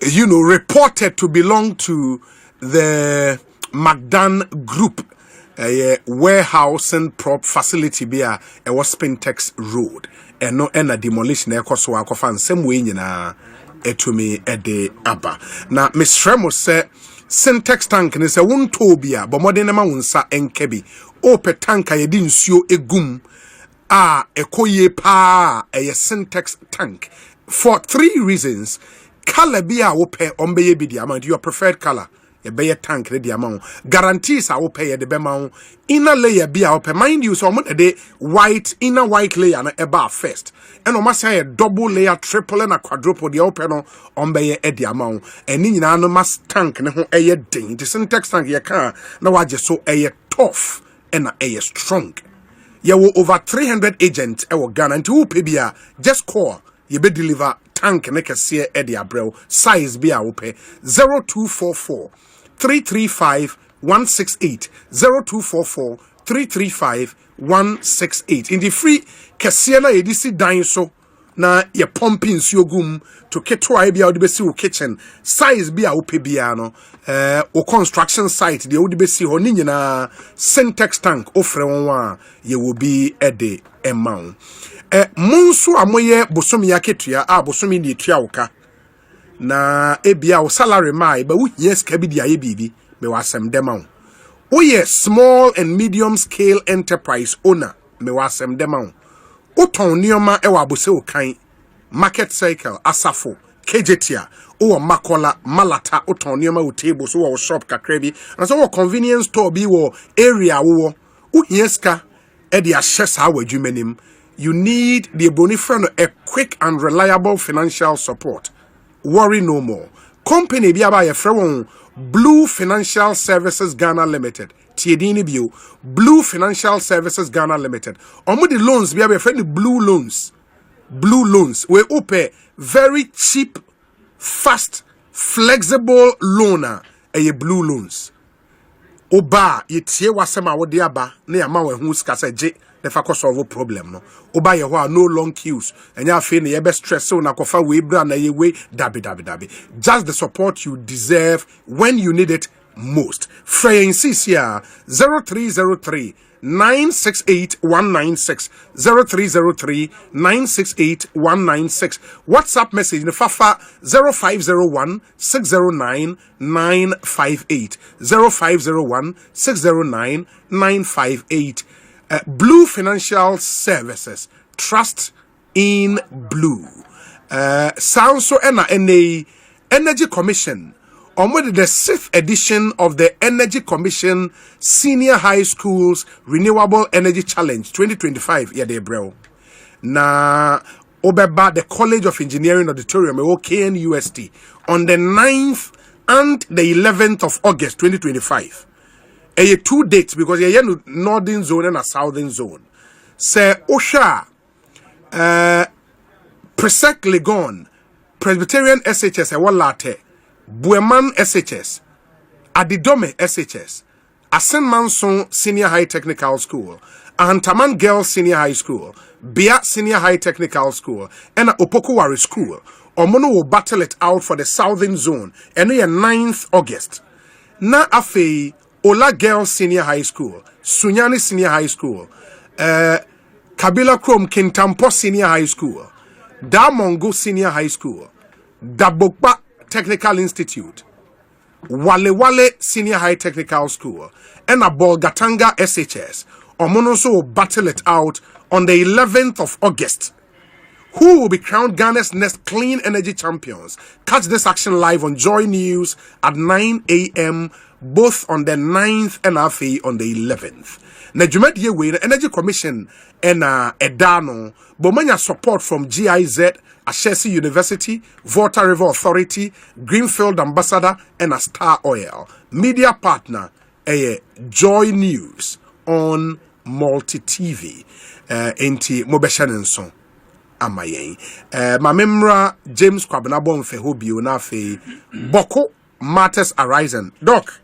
S2: reported to belong to the Magdan Group, a warehouse and prop facility bia a was Spintex Road. And no a demolition so akofan same way nyina etumi ede aba. Na Miss Fremo say Syntax tank ne se won tobia bo modern ma wonsa enkebi ope tanka yedi nsuo egum ekoye pa a Syntax tank for 3 reasons. Color be a wope ombeye bidi amount your preferred color. ye be tank ready amount guarantees are pay the bema inner layer be our mind you so de white inner white layer na eba first and o must say double layer triple and a quadruple the open on be the amount and ni nyina no mas tank ne ho eye den the syntax tank ye can na waje so eye tough and eye strong ye wo over 300 agents e wo Ghana and who pay bia just call ye be deliver tank ne kese e de abrel size be a wo pay 0244 335 168 0244 335 168 in the free kese na edisi dan so na ye pumping siogum to ketwa bia odibesi wo kitchen size bia wo pebia no o construction site de odibesi ho ni nyina syntax tank ofre won ye will be ede emma munsu amoye bosomi yaketua a bosomi ni etua woka na ebia wo salary mai ba wo yes ka bi dia ye bibi me wasem dema wo ye small and medium scale enterprise owner me wasem dema Uton nioma ewa abose okan market cycle asafo kejetia o makola malata uton nioma o table so wo shop kakrebi and so wo convenience store bi wo area wo uhieska e de ahye wadwumanim you need the bonifrano a quick and reliable financial support worry no more company bi aba ye frewon Blue Financial Services Ghana Limited Tiedini Bio Blue Financial Services Ghana Limited omo the loans bi friendly blue loans we open very cheap fast flexible loaner blue loans oba ye tie wasema wo de aba na ya ma wa hu ska se je the fa ko solve problem no oba ye ho no long queues enya afi na ye be stress so na kofa we bra na ye we dabi just the support you deserve when you need it most. Francis here 0303 968 196 0303 968 196 WhatsApp message in Fafa 0501 609 958 0501 609 958 Blue Financial Services Trust in Blue sounds so NA Energy Commission with the 6th edition of the Energy Commission Senior High Schools Renewable Energy Challenge 2025 yeah they bro na obeba the College of Engineering Auditorium KNUST on the 9th and the 11th of August 2025 two dates because you're in northern zone and a southern zone say Osha Presec Legon Presbyterian SHS Walate Bueman SHS, Adidome SHS, Asen Manson Senior High Technical School, Ahantaman Girls Senior High School, Bia Senior High Technical School, and Opokuwari School. Omono will battle it out for the Southern Zone, and the 9th August. Na Afe, Ola Girls Senior High School, Sunyani Senior High School, Kabila Krom Kintampo Senior High School, Damongo Senior High School, Dabokba Technical Institute, Wale Senior High Technical School, and a Bolgatanga SHS. Omonoso will battle it out on the 11th of August. Who will be crowned Ghana's next clean energy champions? Catch this action live on Joy News at 9 a.m. both on the 9th and on the 11th. Na Jumedi Way, the Energy Commission and Edano, Bomanya support from GIZ, Ashesi University, Volta River Authority, Greenfield Ambassador, and a Star Oil. Media partner, Joy News on Multi TV. Enti Mobeshanenson. Amayen. Ma memra James Kwabenabon Fehobio na fe Boku Matters Arising. Doc,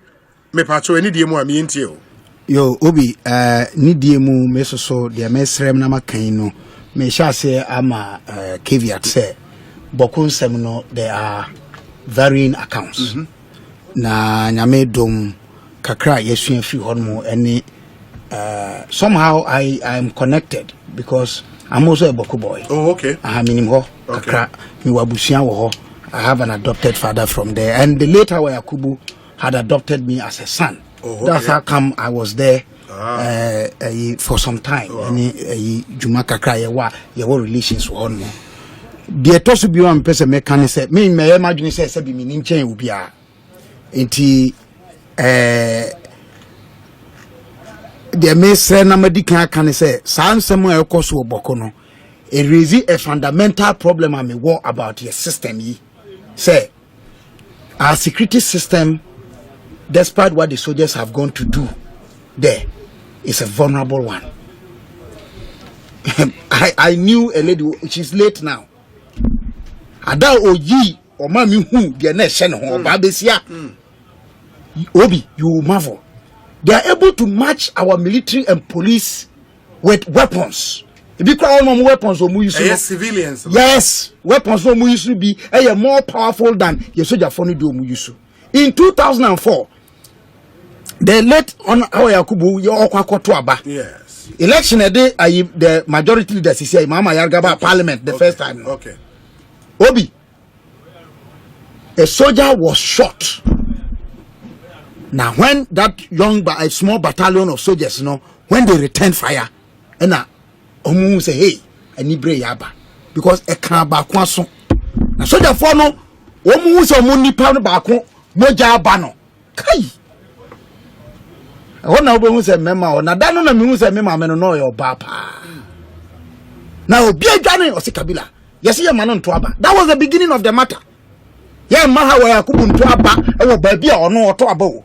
S2: me pacho any demo ami ntio.
S6: Yo obi ni diemu mesoso de mesrem na makan no me sha say ama caveat say Boku nsem no there are varying accounts. Na nyame dom kakra yesu afi honmo any somehow I am connected because I'm also a Boku boy.
S2: Oh, okay.
S6: I have an adopted father from there. And the later Yakubu had adopted me as a son. Oh, okay. That's how come I was there for some time. Jumaka cry your relations were on me. The toss be one person mechanic said, me imagine says, be meaning chain will be a. the mesre na medical can say somewhere cause Bokono. It raises a fundamental problem I mean what about your system say our security system, despite what the soldiers have gone to do there, is a vulnerable one. I knew a lady, she's late now. Ada oyi or mami who the nation or babesia Obi, you will marvel. They are able to match our military and police with weapons. If you call them weapons, yes,
S2: civilians.
S6: Yes, weapons used be more powerful than your soldier phone do. In 2004, they let on our Yakubu your Okwakotuaba.
S2: Yes.
S6: Election a day, the majority leaders say Mama Yargaba Parliament the first time.
S2: Okay.
S6: Obi, a soldier was shot. Now, when that a small battalion of soldiers, when they return fire, and Omu say, hey, I need break yaba because a can back one so. Now, soldier for no, Omu so money pound back moja bano. Kai. I want to say, Mema, or Nadano, and Musa Mema, no, your papa. Now, be a Johnny or Sikabila. Yes, you're man on Twaba. That was the beginning of the matter. Yeah, Maha, where I couldn't Twaba, or baby or no Twabo.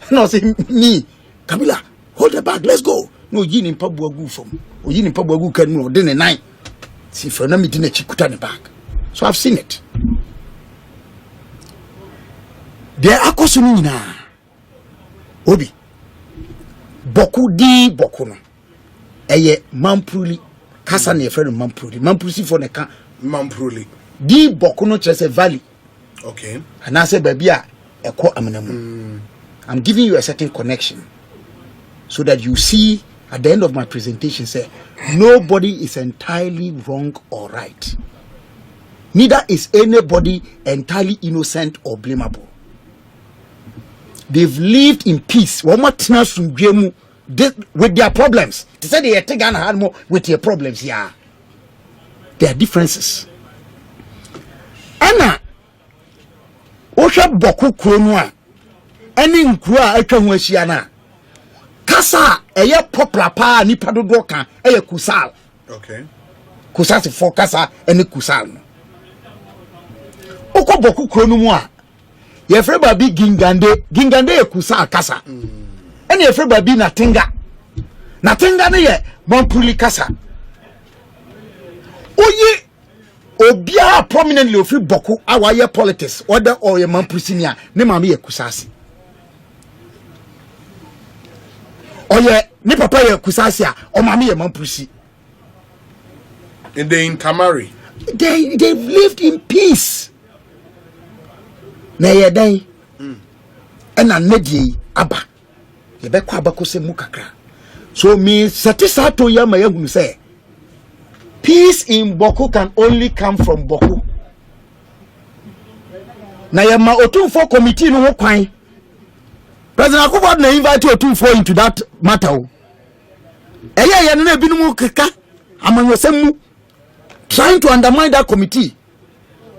S6: No, say me, Kabila, hold the bag, let's go. No, yin in Pabuagu from, or yin in Pabuagu can know, then a night. See, for no meeting a chikuta the bag. So I've seen it. There are Kosumina Obi Boku di Bokuno. Eye Mampuli, Kassan, your friend Mampuli, Mampusi for the car,
S2: Mampuli.
S6: Di Bokuno Chess Valley.
S2: Okay.
S6: And I said, baby, a quote amanamu. I'm giving you a certain connection so that you see at the end of my presentation say nobody is entirely wrong or right. Neither is anybody entirely innocent or blamable. They've lived in peace. With their problems. They say they are taking hand with their problems. Yeah. There are differences. Anna Osha Boku Kronwa. Any nkura atwa ho ahia na kasa eye popular pa ni padodo kan eye kusal.
S2: Okay.
S6: Kusal se for kasa ene kusal no. Oko Boku kro no mu a ye frɛ ba bi gingande e kusal kasa. Ene ye frɛ ba bi na tinga ne ye Mampuli kasa. Oyi obia prominently ofi Boku awaye politics order or ye Mampusini a ne mama ye kusasi. Oye, ni papa ye kusasia, o mami ye Mampusi.
S2: And they intermarry.
S6: They've lived in peace. Na ye dan. Ena nedie aba. Ye be kwa abako se mu kakra. So me satisfato ya ma yehunu say peace in Boku can only come from Boku. Na ye ma otumfo committee no ho kwan. President Akufo na invite you to fall into that matter. Eya na binumu keka amanyosemu trying to undermine that committee.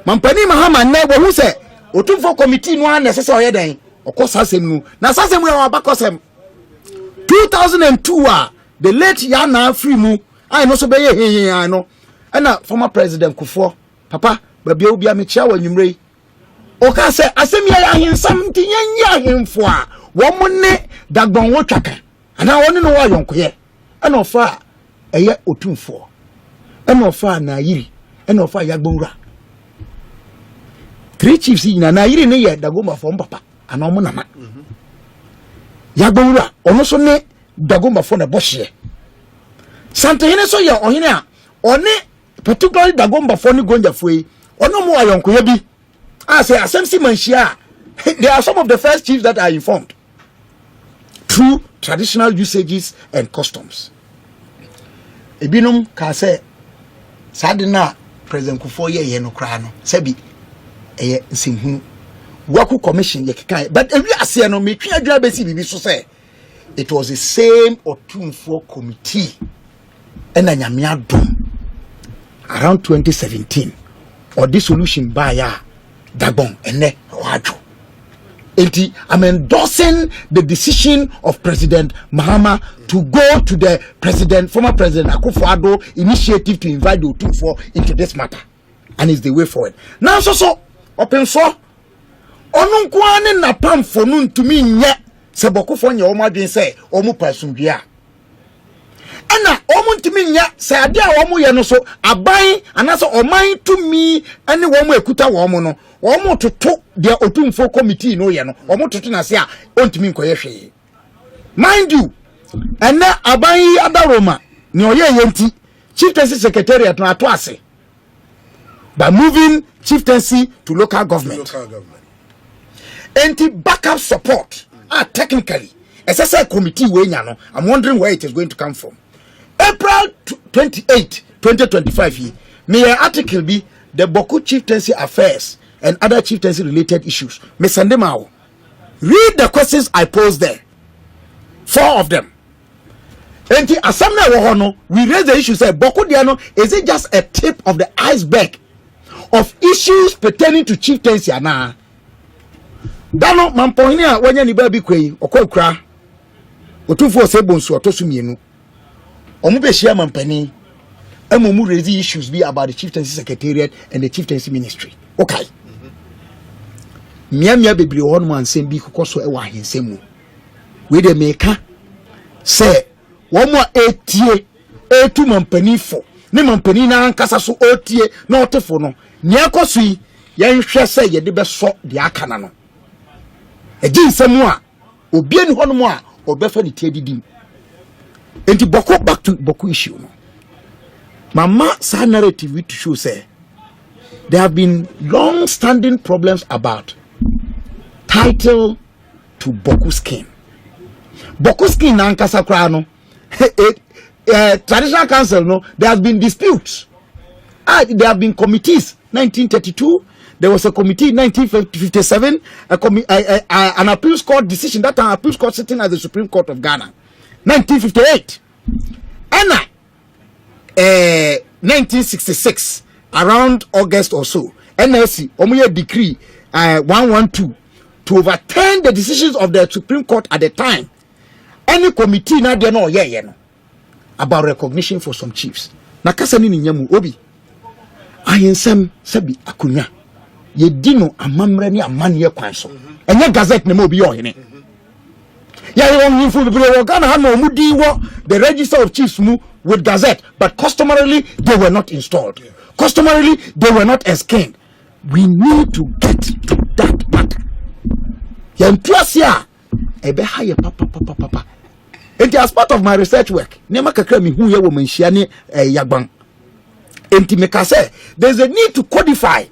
S6: Mampani Mahama na wo say otumfo committee no an necessary oye den okosa asemu na asemu ya abakosem 2002 the late Yana Freemu I no so be ye I know na former president Kufo papa baby obi amechia wa nwumrei oka say asemi ya ahensam tinyanya ahemfo a wo ne dagbon wo twaka ana woni no wa yonkoye ana ofa eye otumfo ana ofa na yiri ana ofa yagbonwura three chiefs na yiri ne ye dagomba fo papa ana omo nana yagbonwura ono so ne dagomba fo na bohye santehene so ye ohene a one particularly dagomba fo ni gonja fo yi ono mo wa yonkoye bi I say asemsi manhia they are some of the first chiefs that are informed through traditional usages and customs. Ebinum ka say sadina President Kufo ye no kra no sebi eye nsimhunu Waku commission ye keka but every ase no me twa adwa besi bibi so say it was the same Otumfo committee ena nyame adom around 2017 or this solution by ya dagbon ene wadwo I'm endorsing the decision of President Mahama to go to the former President Akufo-Addo initiative to invite the Otumfuo into this matter. And it's the way forward. Now, so, open so, onunkwane na pam fonun to me nye, se Bokufo nye omadwen se, omu pasumdua. Ana, omu ntimi nye, se ade a omu ye no so, aban, anaso oman to me, ane womu ekuta womu no, omu tutu, dia Otumfuo committee no ye no, omu tutu na siya, ontimi nkoye sheye. Mind you, ena aban yi adaroma, ni oye yenti, chieftaincy secretariat na atuase, by moving chieftaincy to local government. Anti-backup support, technically, SSI committee I'm wondering where it is going to come from. April 28, 2025, may an article be the Boku chieftaincy affairs and other chieftaincy related issues. May send them out. Read the questions I posed there. 4 of them. And we raise the issue, say Boku Diano, is it just a tip of the iceberg of issues pertaining to chieftaincy? Dano mampoinia wanya ni baby kwei okokra Otumfuo sebonsu otosumienu omube shia mampani amumu raise issues be about the chieftaincy secretariat and the chieftaincy ministry. Okay. Miamia bebre ho no ansem bi kokoso e wa ahensemu we de meka say wo mo etie etu mampani fo ne mampani na ankasa so otie na otefo no ne akoso yi yen hwe say ye de be so de aka na no eji nsemu a obi ani hono mo a obefa ni tie didim enti Boku back to Boku issue no mama sa narrative to show say there have been long standing problems about title to Boku skin na ankasa kra no traditional council no there has been disputes. There have been committees. 1932 there was a committee in 1957, an appeals court decision, that an appeals court sitting at the Supreme Court of Ghana. 1958 and 1966 around August or so, NLC omuye decree 112 to overturn the decisions of the Supreme Court at the time. Any committee na dey no no about recognition for some chiefs. Na kasa ni nyamu obi ayensem sabi akunya ye dino amamre ni amane kwan so enye gazette na obi yo hene ya ye won fu bebre wo Ghana ha no mudi wo the register of chiefs mu with gazette, but customarily they were not installed. Customarily they were not skinned. We need to get to that matter. Yantuasia ebe ha ye papa. And as part of my research work, nema kakra mi hu ye wo manhia ne yagban. Enti meka say there's a need to codify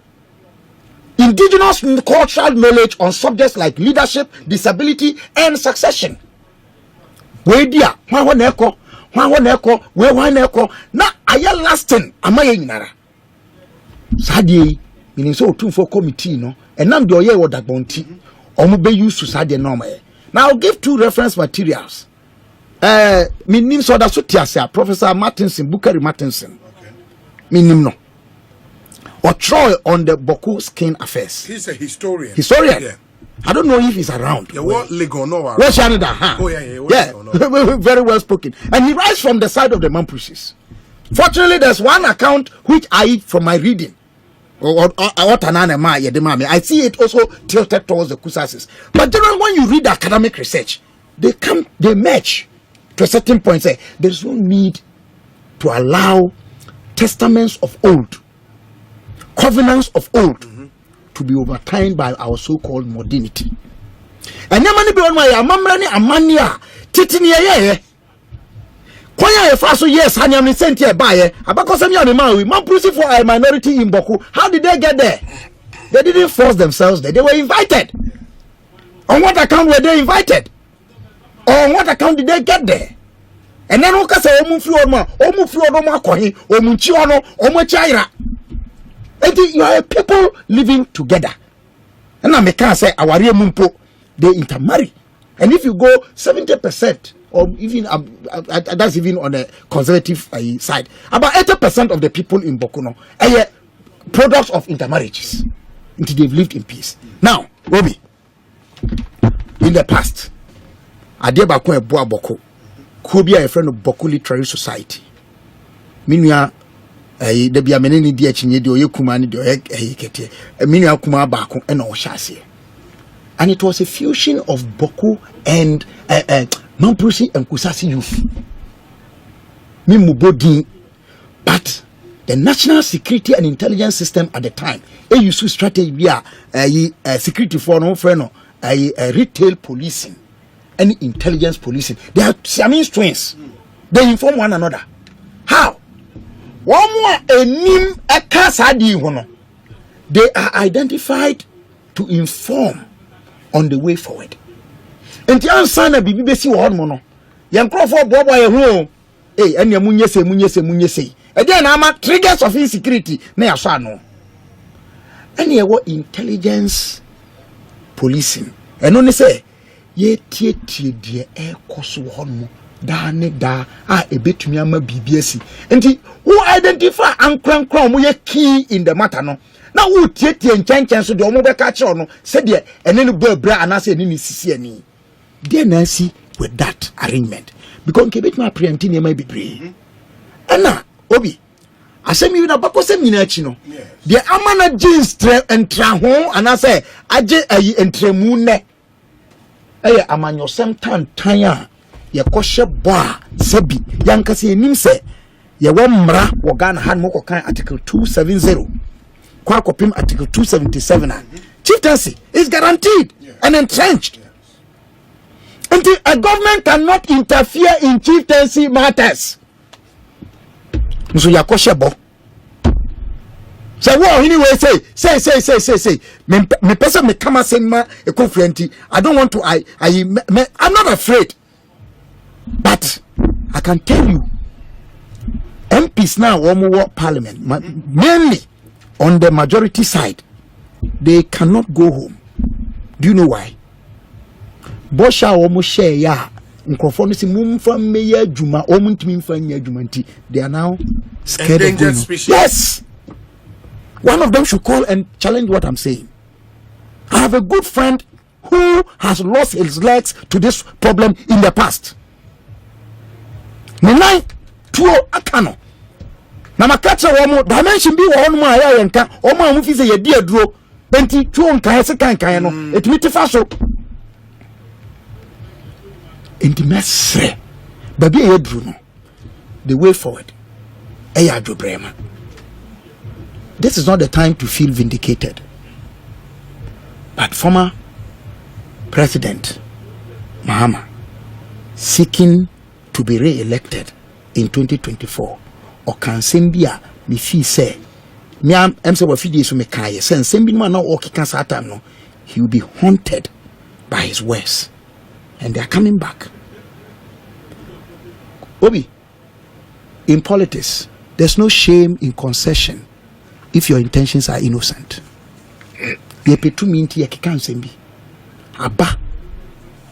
S6: indigenous cultural knowledge on subjects like leadership, disability, and succession. We dia hwa na aya lasting amaye nyinara. Sadie meaning so Otumfuo committee no enam de oye wo dagbonti omo be use to sadie no ma. Now I'll give 2 reference materials. Minim so da so tiasia Professor Martinson, Bukari Martinson. Okay. Minim no. Or Troy on the Boku skin affairs. He's a historian. Yeah. I don't know if he's around. Yeah, what Legono? Where's Canada? Huh? Oh yeah. Very well spoken. And he writes from the side of the Mampusis. Fortunately, there's one account which I, from my reading, I see it also tilted towards the Kusasis. But generally, when you read academic research, they match to a certain point. Say there's no need to allow testaments of old, covenants of old, to be overturned by our so-called modernity. And yamani be on my amania titini Koya Faso, yes, I am sent here by Mampusi for a minority in Boku. How did they get there? They didn't force themselves there. They were invited. On what account were they invited? Or on what account did they get there? And then Oka say Omu you are people living together. And I can't say our mumpo they intermarry. And if you go 70%, or even that's even on the conservative side, about 80% of the people in Bokuno are products of intermarriages until they've lived in peace. Now, Robbie, in the past. Adeba ko ebo aboko. Ko bia e friend of Boku Literary Society. Minua da bia meneni di achinye di oyekuma ni di oyekete. Minua kuma baako e na o hyase. And it was a fusion of Boku and Mamprosi and Kusasi youth. Mimubodi, but the national security and intelligence system at the time, a use strategy via security for no friend, retail policing, and intelligence policing. They are Siamese twins. They inform one another. How? One more a nim a kasadi hono. They are identified to inform on the way forward. And the answer na bibi besi one mono. Yan crofo bobo ye hu. And ya munyese. Again, I'm triggers of insecurity. Me aso no. And ye what intelligence policing. And only say ye tie die e koso hono da ne da ebetumi ama bibiasi. Enti who identify ankran mo ye key in the matter no. Now who tie nchanchen so de omo be ka kire no se de ene no bra anase ene ni sisi ani. There na see with that arrangement. Because kebet ma preempting e ma bebre. Ana obi asemi na bako sem nyina achi no. The amana jeans entra ho anase age ayi entremu ne. Eye amanyosem tan a ye kohye bo a sabi yankase enim se ye wo mra wo Ghana han mo kan article 270 kwa kopim article 277 chieftaincy is guaranteed and entrenched. Until a government cannot interfere in chieftaincy matters. So ya kohye bo. So what anyway say me person me come asema e conferenti. I don't want to I'm not afraid. But I can tell you MPs now work parliament mainly on the majority side, they cannot go home. Do you know why? Bosha omo share ya nkrofo no si mumfa meya adwuma omo ntimi mfa nya adwuma nti they are now scared of going. Yes, one of them should call and challenge what I'm saying. I have a good friend who has lost his legs to this problem in the past. Nenai tuo akano na makacha womo dimension bi wo hono ma ya yenka omo amu fi se ye di aduro enti tuo nkan se kan no etimi tifa so enti mesre baby e duro no the way forward e ya adwobrema. This is not the time to feel vindicated, but former President Mahama seeking to be re-elected in 2024 or can sembia me fee say me am say we fee so me kai say sembi no na o kika satam no he will be haunted by his words and they are coming back. Obi, in politics there's no shame in concession if your intentions are innocent. Ye petu minti ye kika sembi aba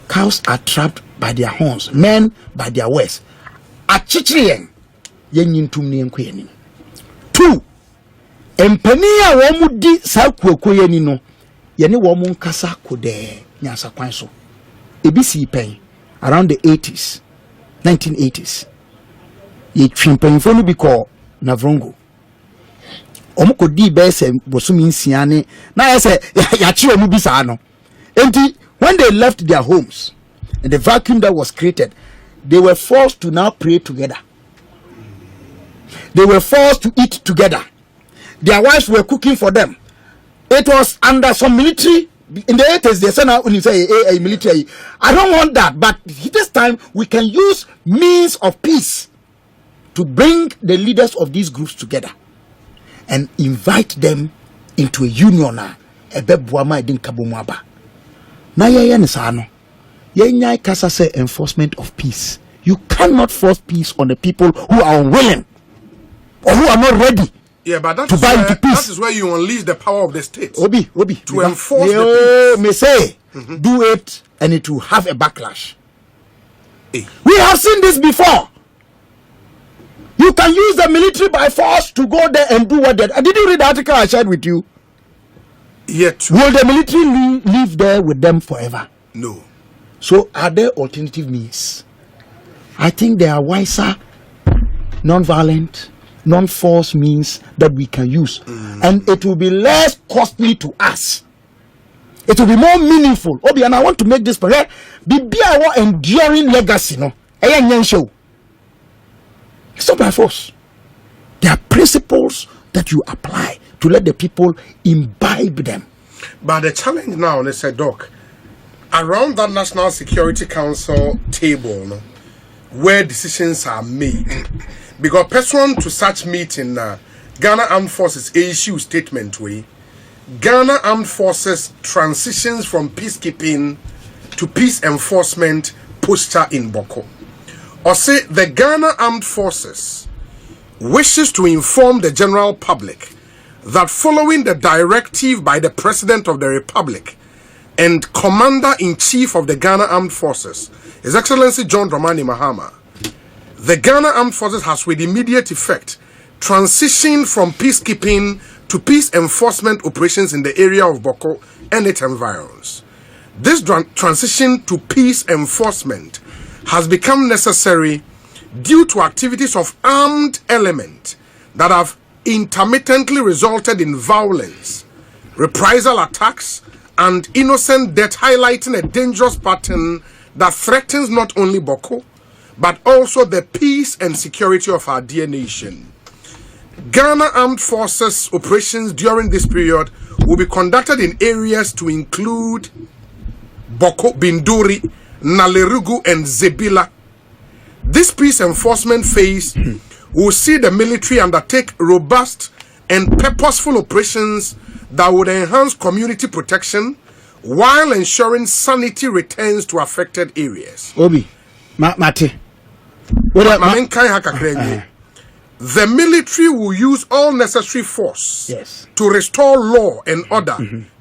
S6: cows are trapped by their horns, men by their words. Achichirien yenyintum ne enkoyeni. 2. Empani a wo mudi sa kuokoyeni no ye ne wo mu nkasa kode nyasa kwan so. Ebisi pen around the 80s, 1980s. Ye twimpan fo no bi ko Navrongo. Omko di bese bosumi nsiane na yese ya chiro mu bi sa no. Enti when they left their homes and the vacuum that was created, they were forced to now pray together. They were forced to eat together. Their wives were cooking for them. It was under some military. In the 80s, they said now when you say military, I don't want that. But this time we can use means of peace to bring the leaders of these groups together and invite them into a union. Na ye ni sa no ye nyai kasa say enforcement of peace. You cannot force peace on the people who are unwilling or who are not ready.
S2: Yeah, but that is where you unleash the power of the state.
S6: Obi
S2: to enforce the peace.
S6: May say do it and it will have a backlash. Hey. We have seen this before. You can use the military by force to go there and do what they did. Did you read the article I shared with you?
S2: Yet
S6: will the military live there with them forever?
S2: No.
S6: So are there alternative means? I think there are wiser, non-violent, non-force means that we can use. And it will be less costly to us. It will be more meaningful. Obi, and I want to make this point. Be our enduring legacy, no? It's not by force. There are principles that you apply to let the people imbibe them.
S2: But the challenge now, let's say, Doc, around that National Security Council table, no, where decisions are made, because pursuant to such meeting, Ghana Armed Forces issue statement way. Ghana Armed Forces transitions from peacekeeping to peace enforcement posture in Boku. Or say the Ghana Armed Forces wishes to inform the general public that following the directive by the President of the Republic and Commander-in-Chief of the Ghana Armed Forces, His Excellency John Dramani Mahama, the Ghana Armed Forces has with immediate effect transitioned from peacekeeping to peace enforcement operations in the area of Boku and its environs. This transition to peace enforcement has become necessary due to activities of armed elements that have intermittently resulted in violence, reprisal attacks, and innocent death, highlighting a dangerous pattern that threatens not only Boku, but also the peace and security of our dear nation. Ghana Armed Forces operations during this period will be conducted in areas to include Boku, Binduri, Nalerugu, and Zebila. This peace enforcement phase will see the military undertake robust and purposeful operations that would enhance community protection while ensuring sanity returns to affected areas.
S6: Obi, Mate.
S2: The military will use all necessary force to restore law and order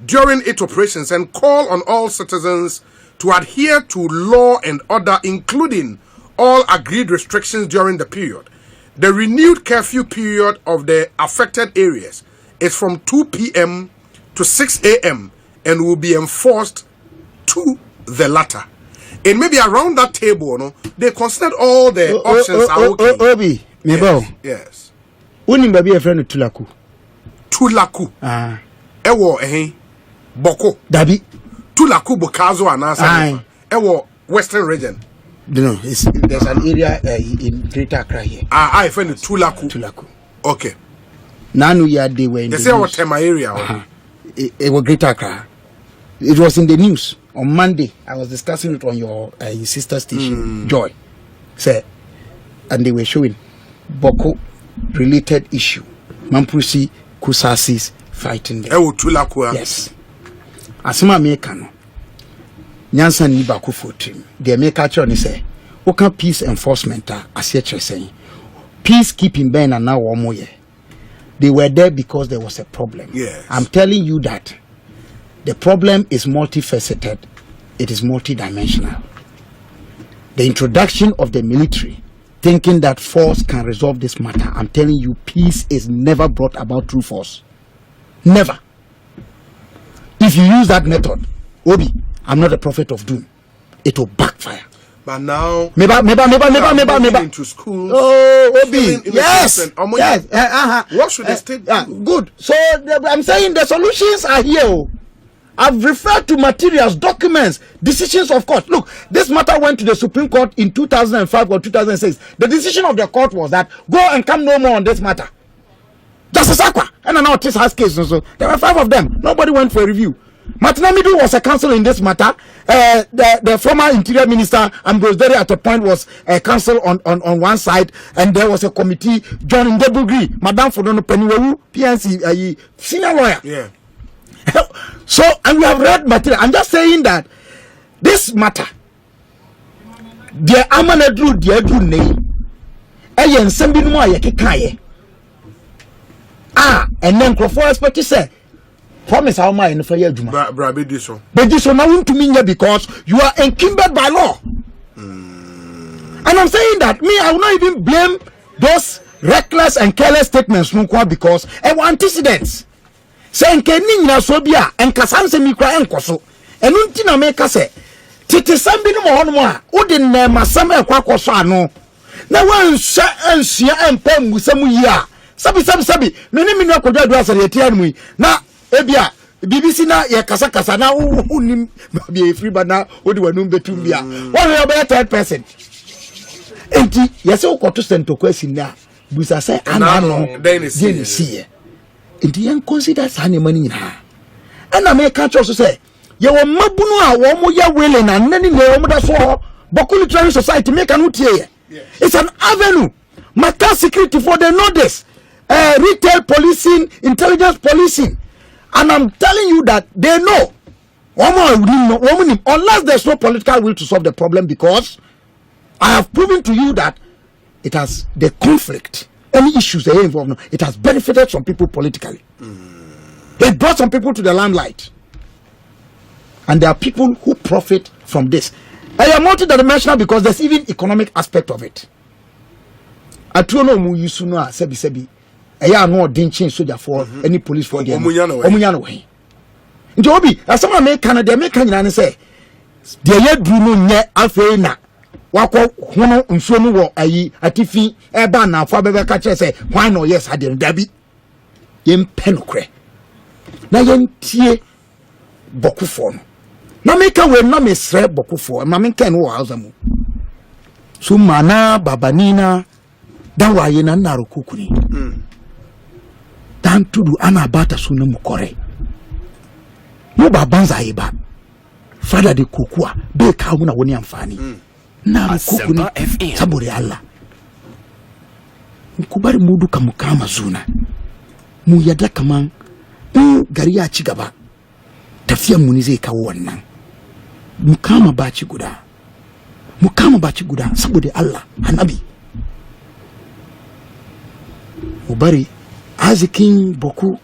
S2: during its operations and call on all citizens to adhere to law and order, including all agreed restrictions during the period. The renewed curfew period of the affected areas is from 2 p.m. to 6 a.m. and will be enforced to the latter. And maybe around that table, no, they considered all the options are okay.
S6: Obi,
S2: yes.
S6: Uni baby a friend Tulaku.
S2: Tulaku. Ewo Boku.
S6: Dabi.
S2: Tulaku Bokazo anasa. Ewo Western region.
S6: No, there's an area in Greater Accra here.
S2: I find Tulaku.
S6: Tulaku.
S2: Okay.
S6: Nanu ya they were in
S2: they
S6: the
S2: say
S6: news.
S2: What Tema area?
S6: It was Greater Accra. It was in the news on Monday. I was discussing it on your sister station, Joy. Say, and they were showing Boku related issue. Mampusi Kusasis fighting them.
S2: Tulaku.
S6: Yes. Asima Mekano. Nyansa ni Baku for team. The American ni say, "Oka peace enforcement as you're saying, peacekeeping ben and now omoye." They were there because there was a problem.
S2: Yes.
S6: I'm telling you that the problem is multifaceted. It is multidimensional. The introduction of the military, thinking that force can resolve this matter. I'm telling you, peace is never brought about through force. Never. If you use that method, Obi, I'm not a prophet of doom. It will backfire.
S2: But now,
S6: Meba.
S2: into schools.
S6: Oh, Obi, yes.
S2: What should the state do?
S6: Good. So I'm saying the solutions are here. I've referred to materials, documents, decisions of court. Look, this matter went to the Supreme Court in 2005 or 2006. The decision of the court was that go and come no more on this matter. Justice Akwa and an artist has cases. So there were 5 of them. Nobody went for a review. Matinamidu was a counsel in this matter. The former Interior Minister Ambrose Derry at a point was a counsel on one side, and there was a committee. John Ndebugri, Madame Fodono Peniwewu, PNC, senior lawyer.
S2: Yeah.
S6: So, and we have read material. I'm just saying that this matter, the Amanadru, the Edru name, Ayen Sembinwa Yakikaye. And then Crawford expect to say, promise how much in the fire Juma.
S2: But this
S6: one now to mean because you are enkimbered by law. And I'm saying that I will not even blame those reckless and careless statements because there were antecedents. Saying Kenin Sobia and Kasanse Mikra and Koso. And Untina make us say tete sambi no mo hono mo a wode na masam ekwakoso ano na wanhye anhia empam musam yi a sabi meni menu akodo adu asare yetia no yi na ebia BBC na ye kasa na unim be free ba na odi wanum betum bia one you be third person enti yese ukoto sentoko asina busa say anano den see enti yan consider sane mani nyina ana me ka cho so say ye wo mabunu a wo mo ya wele na nani ne wo mo da so Boku Literary Society make an utie. It's an avenue. Matter security for the notice. Retail policing, intelligence policing. And I'm telling you that they know. Unless there's no political will to solve the problem, because I have proven to you that it has the conflict, any issues they involved, it has benefited some people politically. It brought some people to the limelight. And there are people who profit from this. I am multidimensional because there's even economic aspect of it. I don't know who you know, sebi. I am no dinching soldier for any police for them. Omunyano way. Njobi, as someone make Canada, they make Canada say, the year drew no afraid na. Wako hono nsuonu wo ayi atifi eba na afọ bebe ka kire say why no yes ade dabi yem penokre na yentie bokufo no na meka we na mesre bokufo ma menka no wa mu so mana babanina dan waye na naro kukuni dan tudu ana bata sunu mukore mo babanza iba fada de kokua be ka mu na woni amfani na kukuni saburi Allah mkubari mudu kamukama zuna mu yada kaman gari ya ci gaba tafiyan mu ne zai kawo wannan mukama baci guda saboda Allah annabi ubari azikin boku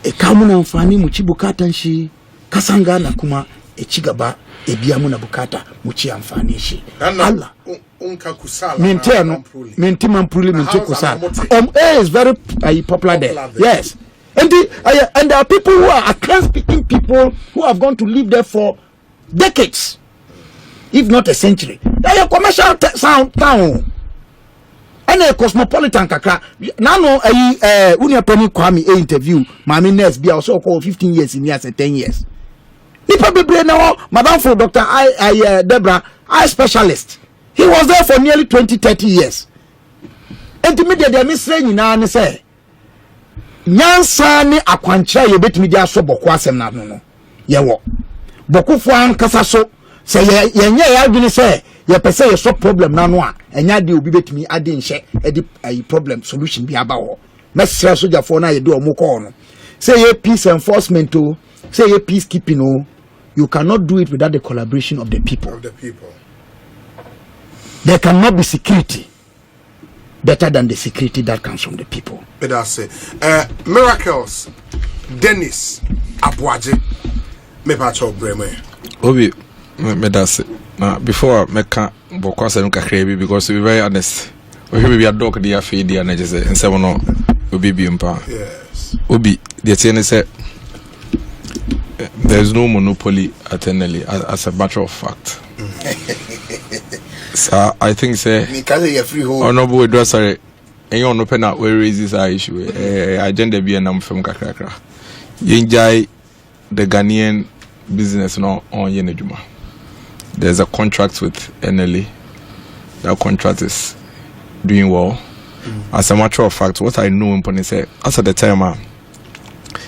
S6: e kawo na amfani mu ci bukatan shi kasanga na kuma e ci gaba e biya muna bukata mu ci amfani shi Allah
S2: unka kusala
S6: minti manpruli minti kusala is very popular there. Yes, and there are people who are Accra speaking people who have gone to live there for decades, if not a century. They are a commercial town and a cosmopolitan kakra. Now unia penny kwami interview mami nurse be also called 15 years in years and 10 years. Probably now, Madam for Dr. Deborah, eye specialist. He was there for nearly 20-30 years. And to me, they are saying na say, Nyansa ni akwancha ye betimi dia so boko asem na no. Ye wo. Boko fo an kasa so say ye nya ya adwene say ye pese ye so problem na no a enya de obi betimi ade nhye e problem solution bi aba ho. Mesra soja fo na ye de omo call no. Say ye peace enforcement o, say ye peacekeeping o. You cannot do it without the collaboration of the people. There cannot be security better than the security that comes from the people.
S2: But I say, miracles, Dennis, Aboagye, me pacho breme.
S5: Obi, me that's it. Now, before me can Boku say no kakrebi, because to be very honest, we be a dog the affair the and just say and say no, Obi be umpa.
S2: Yes.
S5: Obi, the thing say there is no monopoly at NLE as a matter of fact. So I think say honorable addresser and you open up where raises our issue agenda be and from kakra yenjai the Ghanaian business no on yenejuma. There's a contract with NLE. That contract is doing well. As a matter of fact, what I know in say as at the time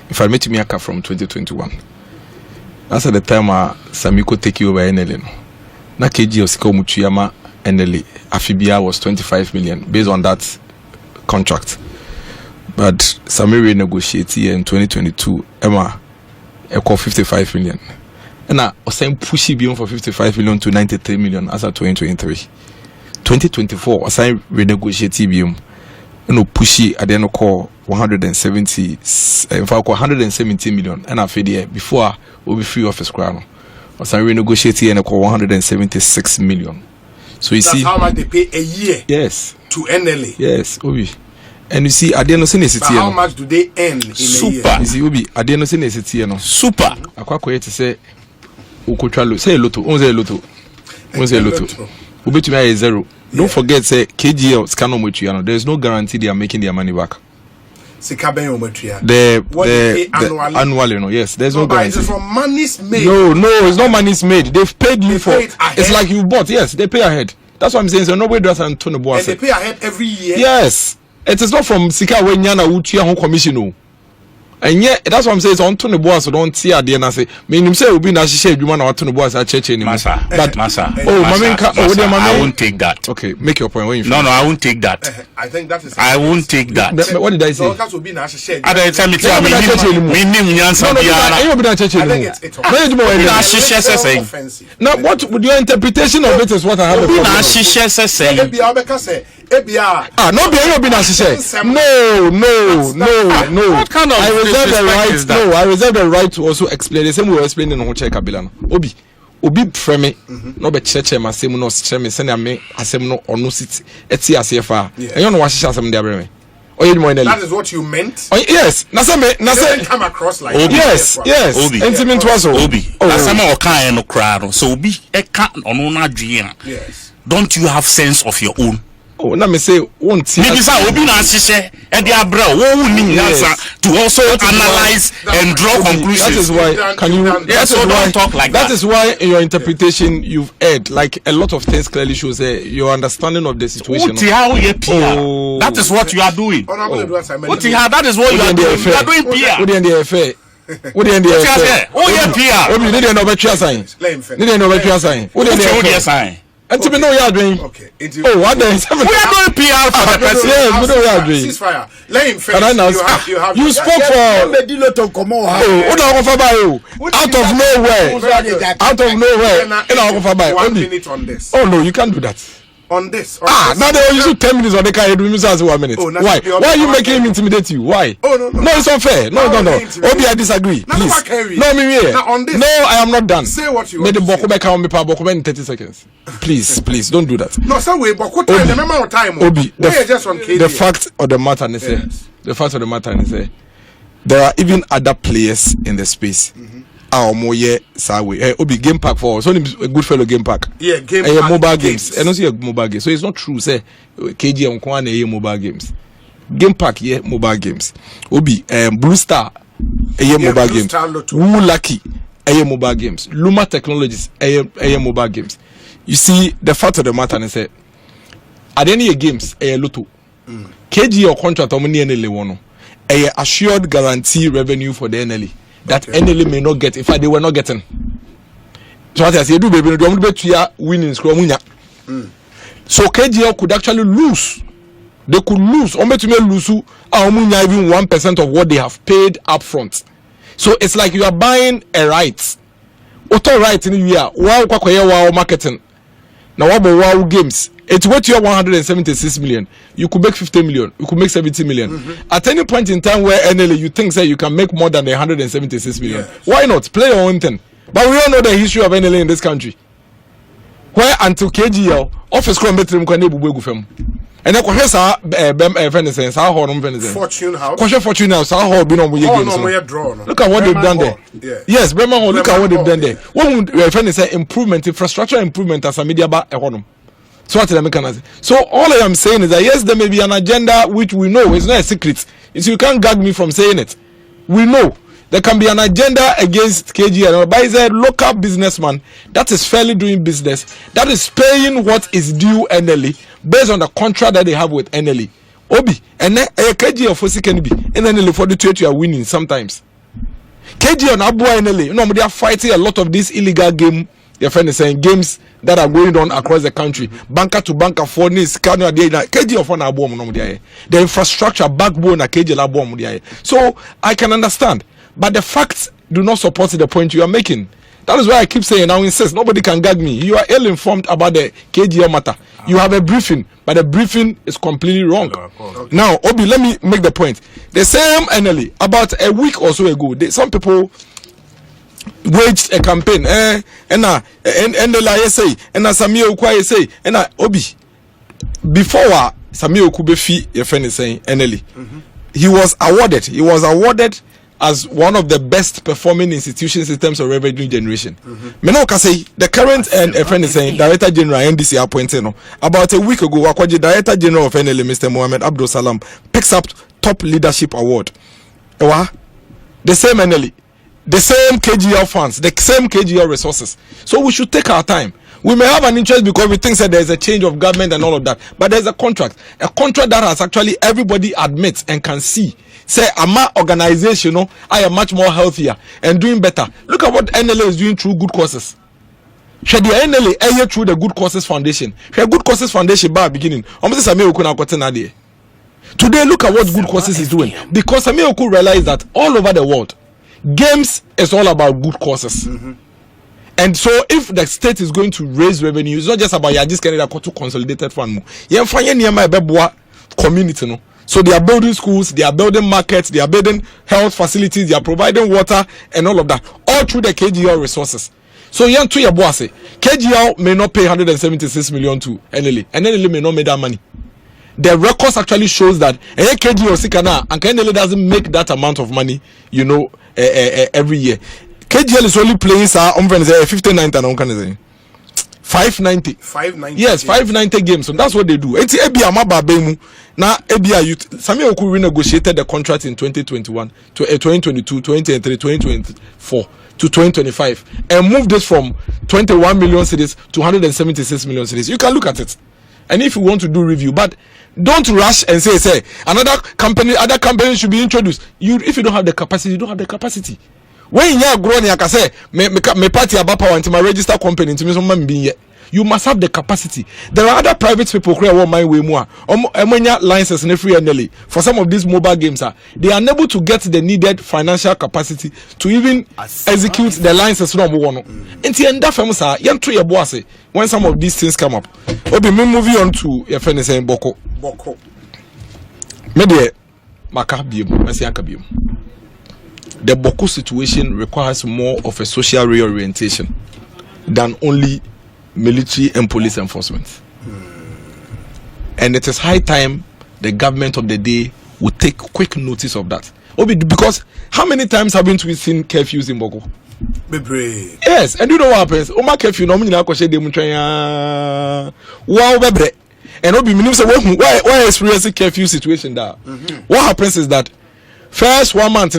S5: if I met Miaka from 2021, that's at the time Samiko take you over NLE no. Na KG Osiko Muchiyama NLE Afibia was 25 million based on that contract. But Samiri negotiated in 2022 Emma equal 55 million. And I was saying pushy beyond for 55 million to 93 million as at 2023. 2024 was saying renegotiated beyond pushy at the end of call 170 in fact 170 million and I feel before we'll be free of his crown. Was renegotiating and 176 million. So you see
S2: how much they pay a year.
S5: Yes.
S2: To NLE.
S5: Yes, Obi. And you see, at the end of the
S2: how much do they earn in
S5: super. A year? You see, Obi, at the end of the no.
S4: Super.
S5: I quite to say Ukuchalo say loto, onze loto. Ubetumi is 0. Don't forget say KGL scan omotua. There is no guarantee they are making their money back. The annually, no, yes, there's no guarantee.
S2: It's from money's made.
S5: No, it's not money's made. They've paid you for. It's like you bought. Yes, they pay ahead. That's what I'm saying. So nobody does Antonio Boas.
S2: And they pay ahead every year.
S5: Yes, it is not from Sika Wenyana Utia home commission. And yet, that's what I'm saying. It's Antonio Boas. So don't see at the end and say, "Me himself will be na share you man Antonio Boas at church anymore."
S4: But Masa,
S5: I
S4: won't take that.
S5: Okay, make your point. When you
S4: no, I won't take that.
S2: I think that is.
S4: I won't take that.
S5: What did I say?
S4: I tell me,
S5: now, what would your interpretation of it is what I have? No,
S4: what kind of
S5: I reserve the right to also explain the same way we explain in Hoche Kabila. Obi frame no be cheche masem no cheche me send me asem no ono sit eti asefa and you know what she asem dey breme.
S2: That is what you meant?
S5: Oh, yes.
S2: It come across like
S5: yes.
S4: Obi.
S5: Intimate was
S4: Obi. Nasema okan no crowd. So Obi eka ono na dwea.
S2: Yes.
S4: Don't you have sense of your own?
S5: Oh, let me say one thing.
S4: Maybe say Obi na hihye e dey abra wo wuni nyansa to also analyze and draw conclusions.
S5: That is why
S4: don't talk like that.
S5: That is why in your interpretation you've erred. Like a lot of things clearly shows your understanding of the situation.
S4: That is what you are doing. That is what you are doing. You are doing PR.
S5: What in the affair? What in the affair?
S4: Oh yeah, PR.
S5: Obi didn't know about your sign. Didn't know about your sign. What in the
S4: sign?
S5: And to me know you are doing.
S2: Okay.
S5: Oh, what then?
S4: We are doing PR for the person.
S5: Yes, we know you are doing.
S2: Ceasefire. Let him finish.
S5: You spoke for. Out of nowhere. In our
S2: 1 minute on this.
S5: Oh no, you can't do that.
S2: On this.
S5: Now they use 10 minutes on the car. You do 1 minute. Why? Why are you making him intimidate you? Why?
S2: No,
S5: it's unfair. No. Obi, I disagree. Please. No, me here. No, I am not done.
S2: Say what you
S5: want.
S2: May the
S5: Boku back on me pa Boku in 30 seconds. Please, don't do that.
S2: No, some way Boku time. The amount of time.
S5: Obi, the fact of the matter is there are even other players in the space. Obi game pack for so a good fellow game pack.
S2: Yeah, game pack.
S5: Mobile games. I don't see a mobile game. So it's not true. Say KG on Kwan mobile games. Game pack, mobile games. Obi Blue Star, mobile games. Woo Lucky, mobile games. Luma Technologies, mobile games. You see, the fact of the matter is at any games, Lotto. KG or contract or money NLA assured guarantee revenue for the NLA. That NLA may not get. In fact, they were not getting. So what I say, do baby, don't bet to winning scrum. So KGL could actually lose. They could lose. Or to lose even 1% of what they have paid up front. So it's like you are buying a right. Auto right in the year. Wow, marketing. Now what about wow games? It's what you are 176 million. You could make 50 million. You could make 70 million. At any point in time where NLA you think say you can make more than 176 million. Yes. Why not play your own thing? But we all know the history of NLA in this country. Where until KGL office come betrim kwa nebu begu fem. And then kwahwe sa friend sa ho no friend
S2: Fortune House.
S5: Kwahwe Fortune House sa ho bi no mo ye games. Look at what they've done there. Yes, Bremen Hall, look at what they've done there. One friend say improvement, infrastructure improvement as a media ba e ho. So what I say? So all I am saying is that yes, there may be an agenda which we know is not a secret. You can't gag me from saying it. We know there can be an agenda against KGL, but it's a local businessman that is fairly doing business, that is paying what is due NLE based on the contract that they have with NLE. Obi and KGL for second B and NLE for the trade you are winning sometimes. KGL and Abu NLE, they are fighting a lot of these illegal game. Your friend is saying games that are going on across the country. Banker to banker for this KG of one album. The infrastructure backbone of KG album. So I can understand. But the facts do not support the point you are making. That is why I keep saying, I insist, nobody can gag me. You are ill informed about the KGL matter. You have a briefing, but the briefing is completely wrong. Okay. Now, Obi, let me make the point. The same NLE, about a week or so ago, some people waged a campaign and NLA say and Samia Ukwa say and Obi before Samia Ukubefi your friend is saying NLA he was awarded as one of the best performing institutions in terms of revenue generation. Me no say the current and friend is saying Director General NDC appointed about a week ago. Akwaji Director General of NLA Mr. Mohammed Abdul Salam picks up top leadership award. The same NLA, the same KGL funds, the same KGL resources. So we should take our time. We may have an interest because we think that there is a change of government and all of that, but there's a contract that has actually everybody admits and can see. Say, my organization, I am much more healthier and doing better. Look at what NLA is doing through good causes. Should the NLA through the Good Causes Foundation? Should Good Causes Foundation by beginning? Today, look at what Good Causes is doing, because Samioku realized that all over the world, games is all about good causes. And so, if the state is going to raise revenue, it's not just about just getting a consolidated fund. Community, no. So they are building schools, they are building markets, they are building health facilities, they are providing water and all of that, all through the KGL resources. So KGL may not pay 176 million to NLA, and NLA may not make that money. The records actually shows that KGL Sikana and NLA doesn't make that amount of money, every year. KGL is only playing 59 and 590. Yes, 590 games. So that's what they do. It's now Samuel Oku renegotiated the contract in 2021 to 2022, 2023, 2024 to 2025 and moved this from 21 million cedis to 176 million cedis. You can look at it. And if you want to do review, but don't rush and say other companies should be introduced. If you don't have the capacity, you don't have the capacity. When you are growing, like I say, me party about power into my register company into me. You must have the capacity. There are other private people who are my way more. Licenses and free NLA for some of these mobile games they are unable to get the needed financial capacity to even execute the licenses. No more. Until end up famous your boss when some of these things come up. Okay, me moving on to your friend saying Boku. Maybe the Boku situation requires more of a social reorientation than only military and police enforcement. And it is high time the government of the day would take quick notice of that. Because how many times haven't we seen curfews in Boku? Yes, and you know what happens? Oma curfew no muna ko shede mutwa wow bebre. And obi minim say why experiencing curfew situation there. What happens is that first 1 month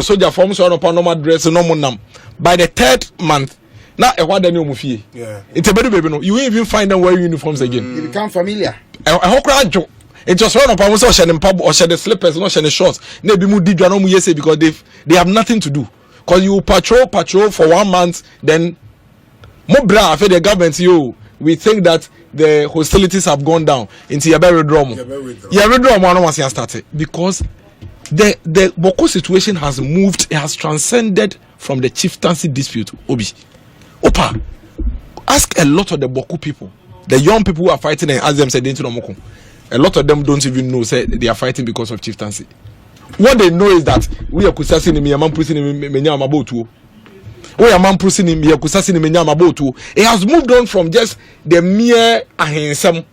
S5: soldier form so on normal dress no monam. By the third month now yeah. It's a better baby no. You won't even find them wearing uniforms again. You become familiar. It just run up and also share pub or share the slippers, not share the shorts. Maybe mu did no mu yese because they have nothing to do. Because you patrol for 1 month, then mobra after the government we think that the hostilities have gone down into your very drama. Yeah, drama once you started because the Boku situation has moved, it has transcended from the chieftaincy dispute. Opa, ask a lot of the Boku people, the young people who are fighting, and ask them say a lot of them don't even know say they are fighting because of chieftaincy. What they know is that we are kusasini mi amam pusini menya mabotu. We are man pusini mi kusasini menya mabotu. It has moved on from just the mere ahensam.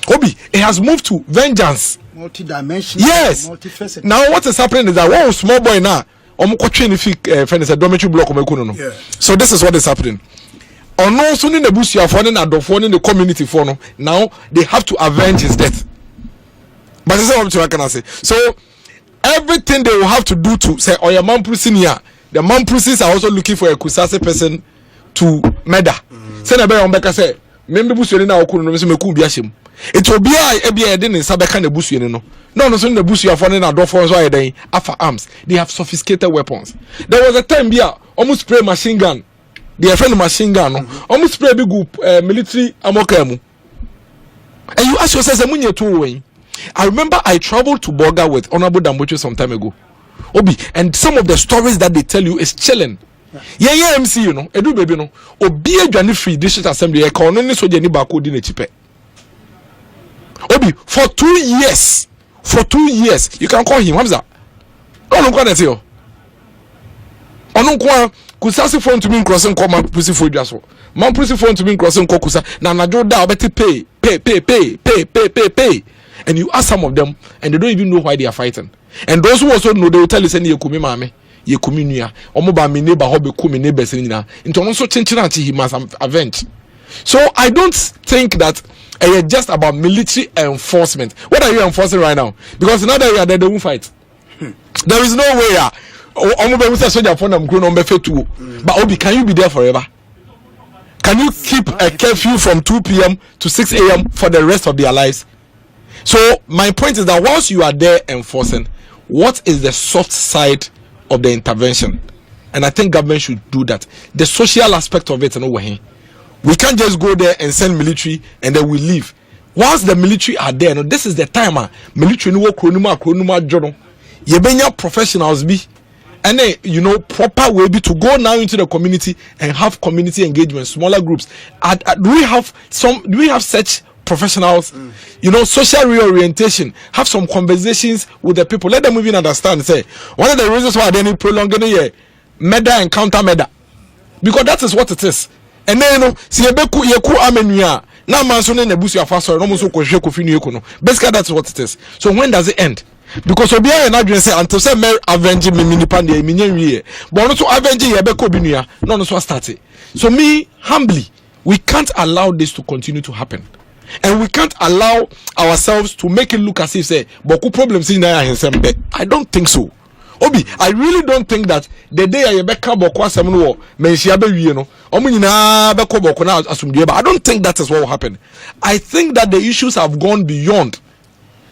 S5: It has moved to vengeance. Multi-dimensional. Yes. Multifaceted. Now what is happening is that one small boy now dormitory block. Yeah. So this is what is happening. No soon in the bush you are finding a phone in the community for now they have to avenge his death. But this is what I can say. So everything they will have to do to say your man here, the man are also looking for a kusase person to murder. Say na be on beka say membe busu ni na okunu no me ku biashim. It will be a din in Sabeka the bush, No, so in the bush you are finding a door for after arms. They have sophisticated weapons. There was a time here, almost spray machine gun. They are friend machine gun, almost spray big military amokamu. And you ask yourself, I remember I traveled to Boga with Honorable Dambocho some time ago. And some of the stories that they tell you is chilling. Yeah, MC, Edu baby, Obi a Johnny Free District Assembly, a colony so Jenny Baku didn't chipe. For 2 years, you can call him Hamza. Kusasi phone to me crossing call man pussy for jaso. Man pussy phone to me crossing call kusa. Na jo da obeti pay. and you ask some of them, and they don't even know why they are fighting. And those who also know, they will tell you, "Send you kumi mame, you kumi nuya, omoba mi neighbor, hobe kumi neighbor senina." Into also chinchinachi he must avenge. So I don't think that it's just about military enforcement. What are you enforcing right now? Because now that you are there, they won't fight. There is no way. But Obi, can you be there forever? Can you keep a curfew from 2 p.m. to 6 a.m. for the rest of their lives? So my point is that once you are there enforcing, what is the soft side of the intervention? And I think government should do that. The social aspect of it, we can't just go there and send military and then we leave. Once the military are there, this is the time military no kronuma jono. Yebenya professionals be and then proper way be to go now into the community and have community engagement, smaller groups. Do we have such professionals? Social reorientation, have some conversations with the people, let them even understand. Say one of the reasons why they prolonging the murder and counter murder, because that is what it is. And then see yeku amenua na manso ne nebusu afaso no so kohwe kofi nu yeku no basically that's what it is. So when does it end? Because obi aye na dwen say until say me avenge me nipa de me nyanwie but no so avenge ye be ko binua no so start it. So me humbly, we can't allow this to continue to happen, and we can't allow ourselves to make it look as if say boku problems in na hensembe. I don't think so. Obi, I really don't think that the day I beka boko asem no menhia be wie no omo nyina beko boko na asumdue ba. I don't think that is what will happen. I think that the issues have gone beyond.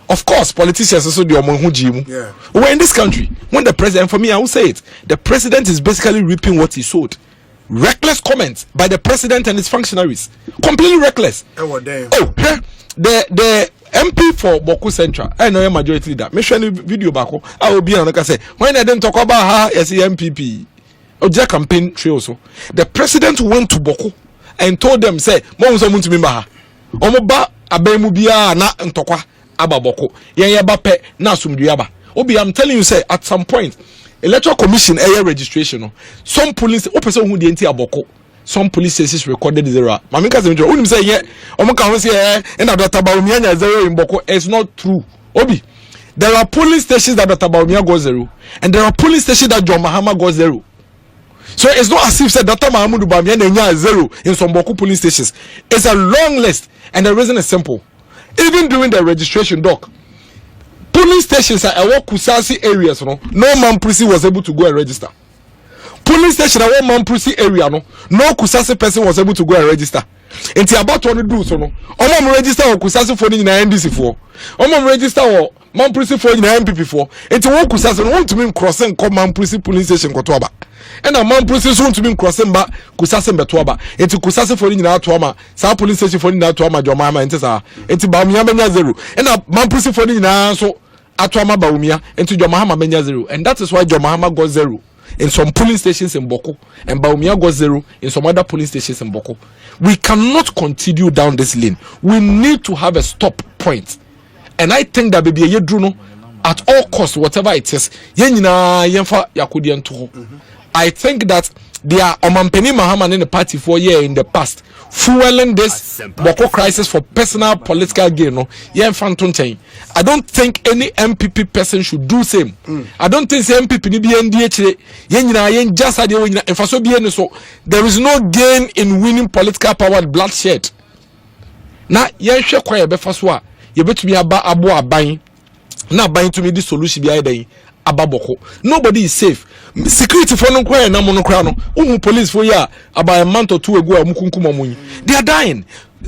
S5: Of course, politicians also do omo hujimu. Yeah. We're in this country when the president, for me I will say it, the president is basically reaping what he sowed. Reckless comments by the president and his functionaries. Completely reckless. Oh, damn. The MP for Boku Central, I know a majority leader. Me share video back. I will be on the say when I didn't talk about her as the MPP or their campaign trail. So the president went to Boku and told them, say, "Mom, someone to me, maha. Omoba abemubia na ntokwa aba Boku. Ye bape na sumduaba." Obi, I'm telling you, say at some point, Electoral Commission area registration. Some police, person who didn't Boku. Some police stations recorded 0. Mamika say yeah, and that 0 in Boko. It's not true. Obi, there are police stations that Baumia goes 0, and there are police stations that John Mahama goes 0. So it's not as if said that Mahamudu Bamian 0 in some Boko police stations. It's a long list, and the reason is simple. Even during the registration, doc, police stations are Kusasi areas. No man police was able to go and register. Police station at one Mampusi area, no Kusasi person was able to go and register. And about to do so, no. Omam register or Kusasi for the NDC for. Omam register or Mampusi for the MPP for. And to walk Kusasi want to mean crossing come Mampusi police station Kotoba. And a Mampusi want to mean crossing back Kusasi Betwaba. And to Kusasi for the Natuama, South police station for the Natuama, Jomama, and Tessa. And to Bamia 0. And a Mampusi for the Naso Atwama Baumia, and to Jomahama Benya 0. And that is why Jomahama got 0. In some polling stations in Boku, and Baumia got 0 in some other polling stations in Boku. We cannot continue down this lane. We need to have a stop point. And I think that baby Yedruno, at all costs, whatever it is, I think that they are Omampeni Mahaman in the party for a year in the past, fueling this Boko crisis for personal political gain. I don't think any MPP person should do same. I don't think MPP ni BNDH just there is no gain in winning political power with bloodshed. Now, share quiet before you bet me about Aboagye. Now, buying to me this solution behind Ababoko. Nobody is safe. Security for no cry na monocrano. Police for ya about a month or 2 ago. They are dying.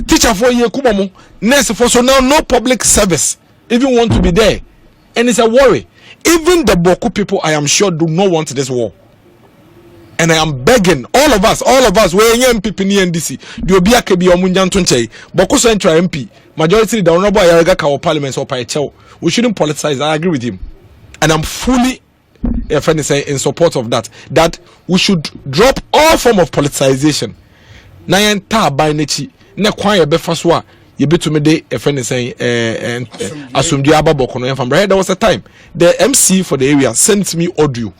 S5: Teacher for ye kumamu. Nurse for so now no public service even want to be there, and it's a worry. Even the Boku people, I am sure, do not want this war. And I am begging all of us, we're MPP ni NDC. The Obiake bi omunjan tunche. Boku Central MP majority the honorable Ayaraga Kawo Parliament or Paichel. We shouldn't politicize. I agree with him. And I'm fully in support of that. That we should drop all form of politicization. Na yenta by nechi ne kwan ye befaswa ye betume de asumdi ababoko no from there was a time the MC for the area sent me audio.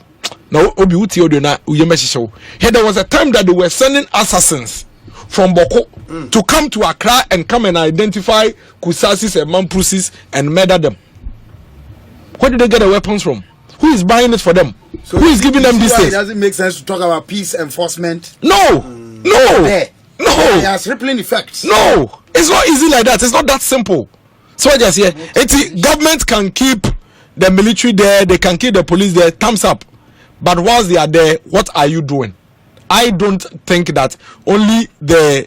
S5: Now obi uti audio na uyemeshisho. Here there was a time that they were sending assassins from Boku to come to Accra and come and identify Kusasis and Mamprusis and murder them? Where did they get the weapons from? Who is buying it for them?
S6: So
S5: who is giving them these things?
S6: It doesn't make sense to talk about peace enforcement.
S5: No.
S6: It has rippling effects.
S5: No, it's not easy like that. It's not that simple. So I just here, government can keep the military there, they can keep the police there, thumbs up. But whilst they are there, what are you doing? I don't think that only the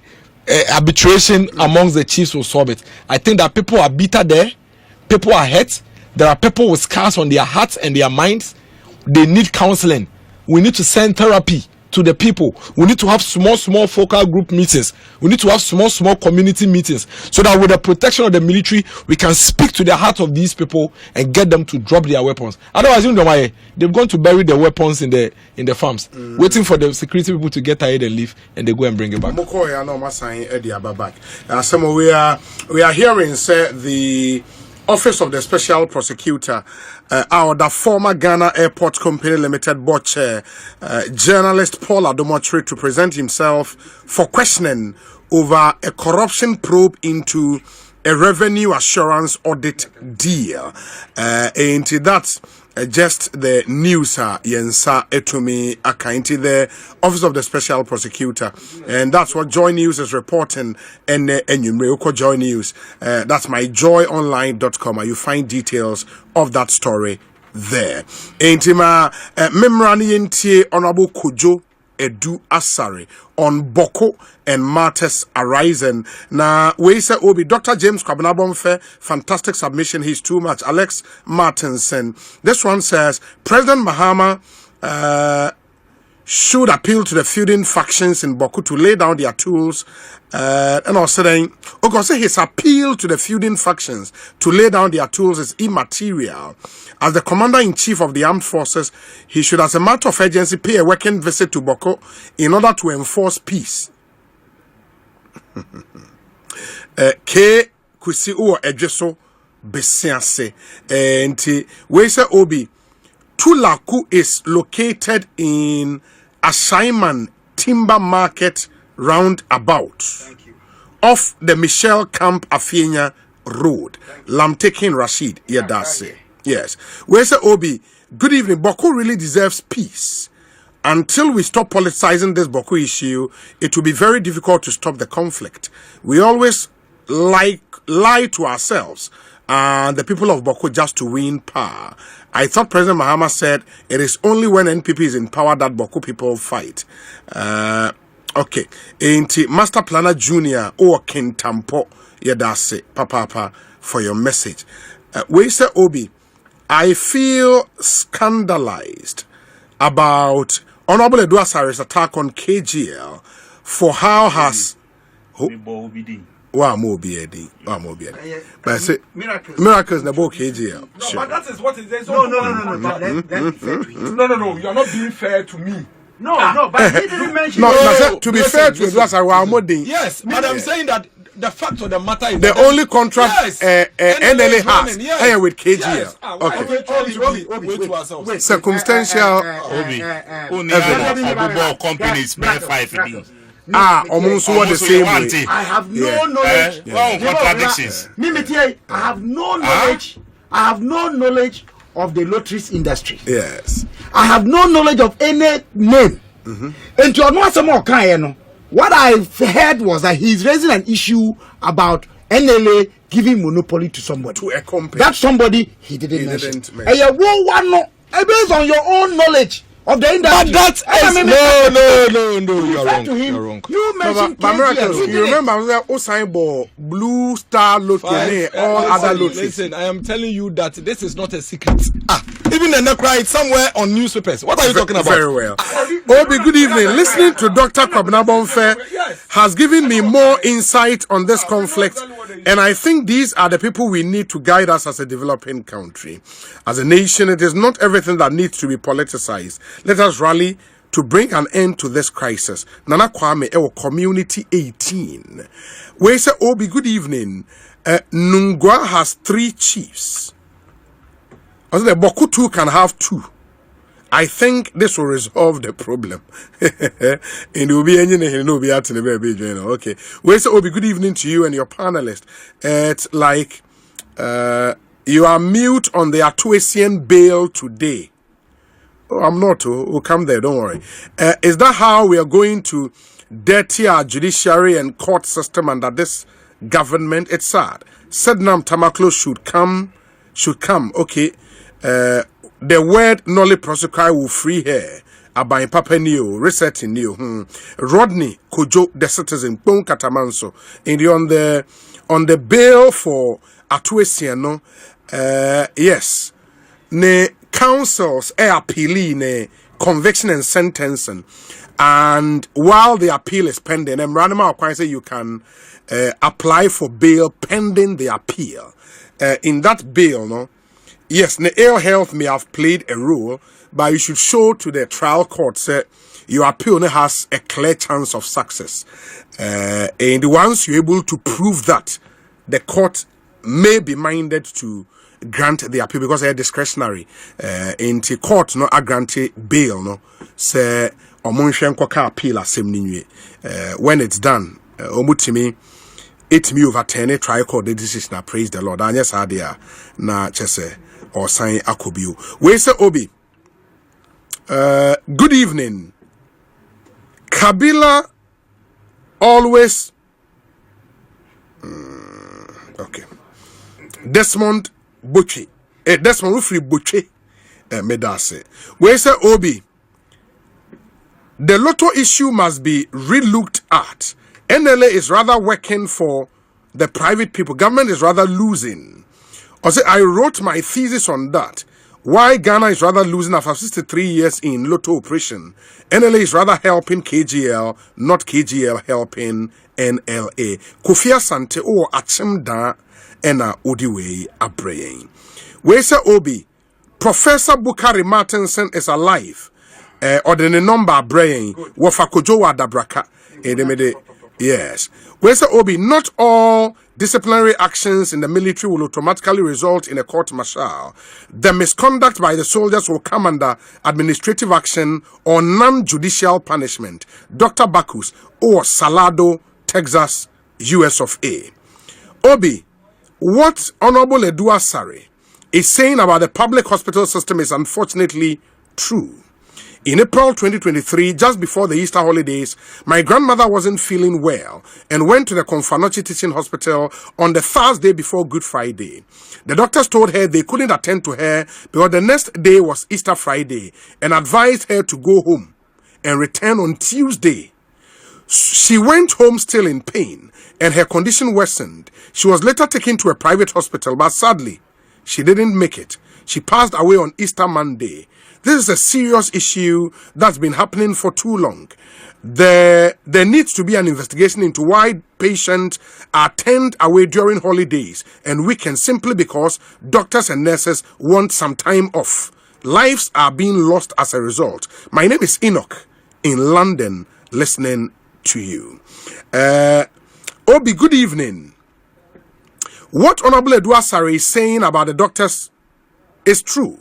S5: arbitration amongst the chiefs will solve it. I think that people are bitter there, people are hurt, there are people with scars on their hearts and their minds. They need counseling. We need to send therapy to the people. We need to have small focal group meetings. We need to have small community meetings so that with the protection of the military, we can speak to the heart of these people and get them to drop their weapons. Otherwise, they've gone to bury their weapons in the farms, waiting for the security people to get tired and leave, and they go and bring it back.
S2: We are hearing say the Office of the Special Prosecutor, the former Ghana Airport Company Limited board chair, journalist Paul Adomotri, to present himself for questioning over a corruption probe into a revenue assurance audit deal. And that's just the news, Yensa Etumi Akainti, the Office of the Special Prosecutor. And that's what Joy News is reporting. And Yumreuko Joy News. That's myjoyonline.com. You find details of that story there. Intima Memrani Yenti Honorable Kujo Edu Asari on Boku and matters arising. Now, we say Obi Dr. James Kwabnabomfe, fantastic submission. He's too much. Alex Martinson. This one says President Mahama should appeal to the feuding factions in Boku to lay down their tools. And also saying, his appeal to the feuding factions to lay down their tools is immaterial. As the commander-in-chief of the armed forces, he should, as a matter of urgency, pay a working visit to Boku in order to enforce peace. K kusi uwa ejeso besianse. And we say Obi Tulaku is located in Ashaiman Timber Market roundabout off the Michelle Camp Afienya Road. Lamtekin Rashid Yadase. Yes. We say Obi, good evening. Boku really deserves peace. Until we stop politicizing this Boku issue, it will be very difficult to stop the conflict. We always lie to ourselves and the people of Boku just to win power. I thought President Mahama said it is only when NPP is in power that Boku people fight. Okay. Ain't Master Planner Junior or Kintampo Yadase Papa for your message. We say Obi, I feel scandalized about Honorable Edu Asari's attack on KGL for how has but I say miracles na book KGL.
S5: No, but that is what it is. No. You are not being fair to me.
S6: No, but he didn't mention.
S2: To be fair to Edu Asari,
S5: yes, but I'm saying that the fact of the matter is
S2: the only contract NLA has with KGL.
S5: Okay.
S2: Circumstantial
S4: companies pay 5 billion.
S2: Almost what the same way.
S6: I have no knowledge.
S4: Contradictions.
S6: I have no knowledge. I have no knowledge of the lotteries industry.
S2: Yes.
S6: I have no knowledge of any name. And to know some more kind, what I heard was that he's raising an issue about NLA giving monopoly to somebody.
S2: To a company.
S6: That somebody he didn't mention. And you based on your own knowledge of the industry.
S5: But that is no. You're wrong.
S6: You mentioned
S2: KGL. You remember Usain Bolt, Blue Star Lottery, all other lotteries.
S5: Listen, I am telling you that this is not a secret. Even the Nekra, it's somewhere on newspapers. What are you talking about?
S2: Very well. Obi, good evening. Listening to Dr. Kwabnabomfe has given me more insight on this conflict, and I think these are the people we need to guide us as a developing country. As a nation, it is not everything that needs to be politicized. Let us rally to bring an end to this crisis. Nana Kwame, Community 18. We say, Obi, good evening. Nungwa has 3 chiefs. Also, the Boku 2 can have 2. I think this will resolve the problem. And it will be anything, no be out in the baby. Okay. Well, so Obi, good evening to you and your panelist. It's like you are mute on the Atuesian bail today. Oh, I'm not. We'll come there. Don't worry. Is that how we are going to dirty our judiciary and court system under this government? It's sad. Sednam Tamaklo should come. Okay. The word Nolly prosecutor will free her. Abai Papa Neo, resetting Neo. Rodney Kojo, the citizen, Pon Katamanso. On the bail for Atuesiano, yes. Ne councils appealing ne conviction and sentencing. And while the appeal is pending, and Ranama Okwan say you can apply for bail pending the appeal. In that bail, no. Yes, the ill health may have played a role, but you should show to the trial court that your appeal has a clear chance of success. And once you're able to prove that, the court may be minded to grant the appeal because they're discretionary. In the court, no, a grant bail, no, say, appeal when it's done, omutimi. It me overturn a trial court the decision. Praise the Lord. And yes, idea na chese or sign akobio. We say Obi. Good evening. Kabila always. Okay. Desmond Buchi. Desmond Ufri Buchi. Medase. We say Obi. The Lotto issue must be relooked at. NLA is rather working for the private people. Government is rather losing. I wrote my thesis on that. Why Ghana is rather losing after 63 years in Lotto operation. NLA is rather helping KGL, not KGL helping NLA. Kofi Asante or Achimda ena Odiwe Abraying. We say Obi, Professor Bukari Martinson is alive. Or the number Abraying. Wafakojo Dabraka. Yes. We say Obi, not all disciplinary actions in the military will automatically result in a court martial. The misconduct by the soldiers will come under administrative action or non-judicial punishment. Dr. Bakus or Salado, Texas, US of A. Obi, what Honorable Edua Sare is saying about the public hospital system is unfortunately true. In April 2023, just before the Easter holidays, my grandmother wasn't feeling well and went to the Konfanochi Teaching Hospital on the Thursday before Good Friday. The doctors told her they couldn't attend to her because the next day was Easter Friday and advised her to go home and return on Tuesday. She went home still in pain and her condition worsened. She was later taken to a private hospital, but sadly, she didn't make it. She passed away on Easter Monday. This is a serious issue that's been happening for too long. There needs to be an investigation into why patients are turned away during holidays and weekends simply because doctors and nurses want some time off. Lives are being lost as a result. My name is Enoch in London, listening to you. Obi, good evening. What Honorable Edua Sare is saying about the doctors is true.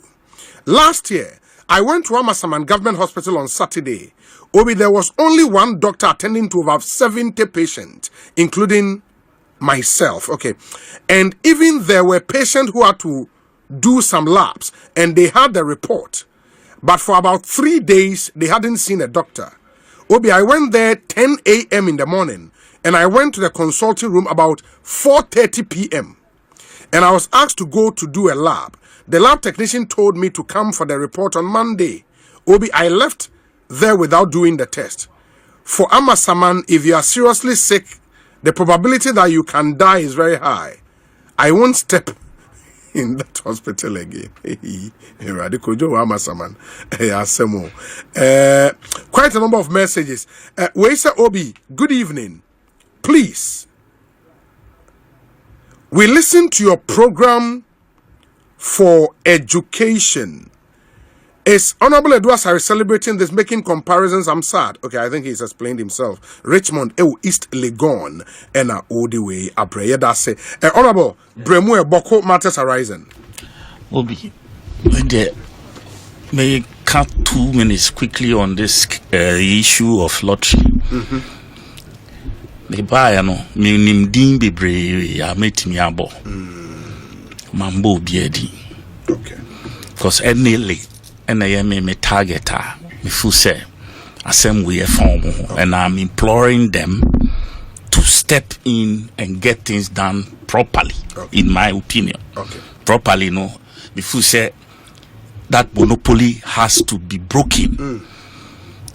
S2: Last year, I went to Amasaman Government Hospital on Saturday. Obi, there was only one doctor attending to about 70 patients, including myself. Okay. And even there were patients who had to do some labs, and they had the report. But for about 3 days, they hadn't seen a doctor. Obi, I went there 10 a.m. in the morning, and I went to the consulting room about 4:30 p.m. And I was asked to go to do a lab. The lab technician told me to come for the report on Monday. Obi, I left there without doing the test. For Amasaman, if you are seriously sick, the probability that you can die is very high. I won't step in that hospital again. Quite a number of messages. Weisa Obi, good evening. Please, we listen to your program for education. Is Honorable Edua Sare celebrating this, making comparisons? I'm sad. Okay, I think he's explained himself. Richmond, East Legon, and all the way Abraya. That's it. Honorable Bremu Boku matters arising.
S4: Obi, may cut 2 minutes quickly on this issue of lottery. The buyer no minim din bebre ya metimi abo. Mambo biedi.
S2: Okay.
S4: Because any me targeter me feel say asem we form and I'm imploring them to step in and get things done properly, in my opinion. Properly, no. Me feel say that monopoly has to be broken.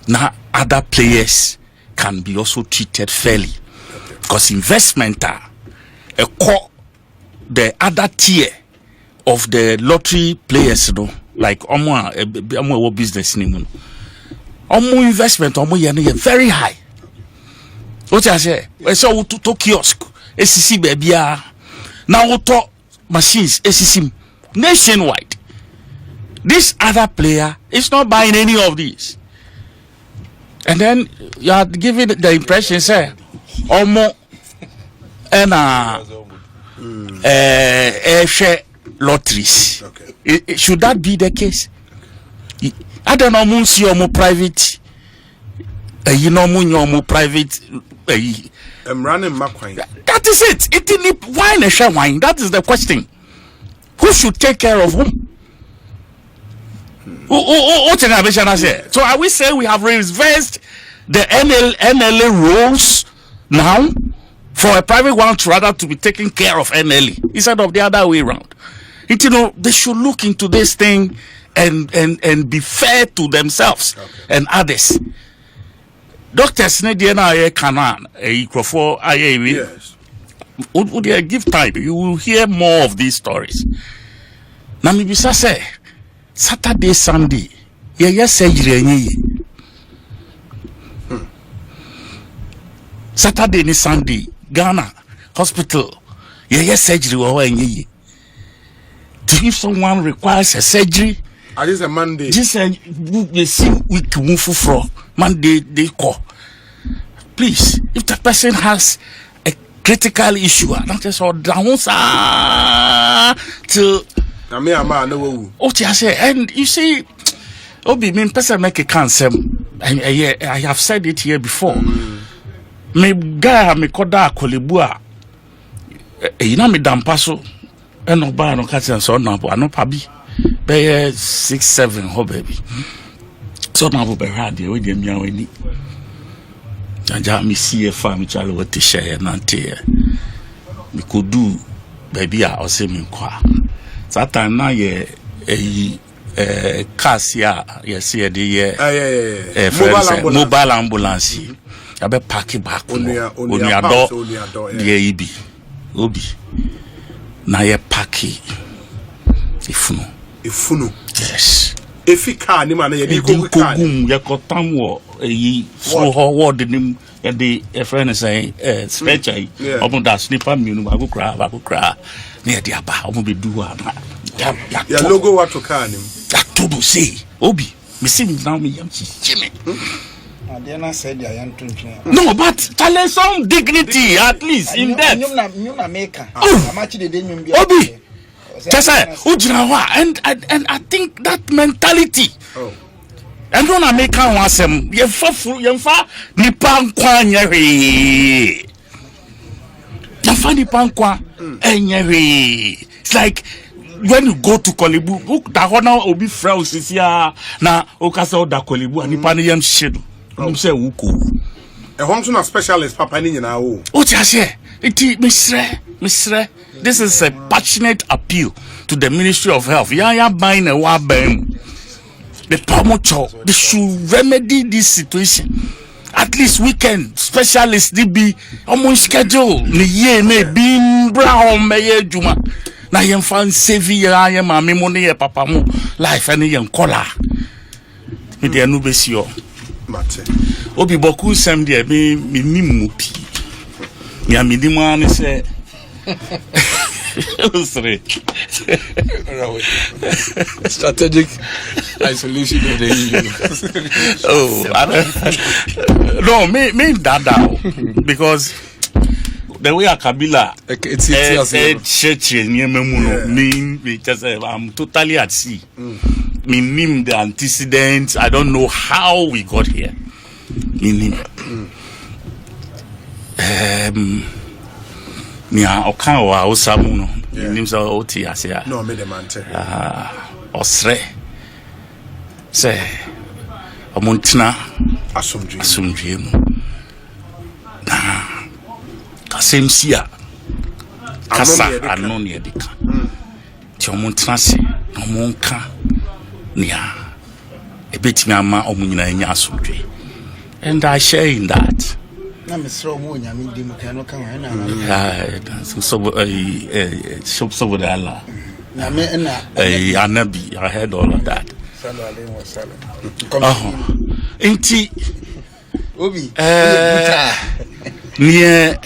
S4: Now other players can be also treated fairly. Because investment are the other tier of the lottery players, you know, like omo business ni mu. Omo investment omo ye very high. What I say? So to kiosk, SCC baby now auto machines SCC nationwide. This other player is not buying any of these. And then you are giving the impression, say, Omo and share lotteries. Should that be the case? I don't know, see Omo private. You know, Omo private.
S2: I'm running Macquine.
S4: That is it. It wine and share wine. That is the question. Who should take care of whom? So are we saying we have reversed the NLA rules now for a private one to rather to be taking care of NLA instead of the other way around? You know, they should look into this thing and be fair to themselves and others. Doctors need to canon yes. Would you give time? You will hear more of these stories. Now, maybe say Saturday, Sunday, surgery. Saturday and Sunday, Ghana hospital, surgery. If someone requires a surgery,
S2: this is a Monday.
S4: This week move from Monday they call. Please, if the person has a critical issue, not just all down to. And you see, Obi, me person make a cancer. I have said it here before. Me guy me koda kolibua. You know me dampaso. No buy no catch and so no pabi. Be 6-7 ho baby. So now be hard we dem ya we Jaja me see a family chalo what to share nante. Me could do baby a o se me kwa. Satan na ye Cassia, yes, mobile ambulance. I be pack it back on your door, the EB. Obi. Na ye pack it. If no. Yes. If you can't, man, you kotamu so what the friend is saying, stretcher, open that snipper, you cry. Near the aba, be do your
S2: logo what to call him.
S4: That to say, Obi, me see me now, me young Jimmy.
S6: I said I am
S4: no, but tell some dignity at least in that. Obi, just and I think that mentality. And when I make one some, you fa nipan kwanya he. You fa nipan kwa enye. It's like when you go to Kolibu, that one will be friends this year. Na okasa da Kolibu and nipan yam shedu. Say wuku.
S2: A home specialist papa ni na o.
S4: O ti ase. Iti Mr. This is a passionate appeal to the Ministry of Health. Ya buying a wa ben. The promoter, they should remedy this situation. At least weekend specialists they be almost schedule. Ni ye ne bin brown meye juma. Na yen fan save ya yen ma money ye papa mo life any yen kola. Me de anu besi yo.
S2: Mate.
S4: Obi Boku sem de me nimu pi. Me amidi mo an say
S5: strategic isolation of the EU.
S4: No, me that because the way Kabila I'm totally at sea. Minim the antecedents. I don't know how we got here. Minim. Nia Okawa Osamuno. Minim sa oti asia.
S2: No, me the man.
S4: Osre. Say. Omuntina. Asumdwe mu. Na. Kasem sia. Kasa anon ye dika. Ti omuntina se. Omunka. Nia. Ebetimi ama omunyina enya asumdwe. And I share in that.
S6: Na mesro mo nya mi dim kan no kan na
S4: so with Allah.
S6: Na me na
S4: Anabi, I heard all of that.
S6: Sallallahu alaihi wasallam.
S4: Inti
S6: Obi
S4: near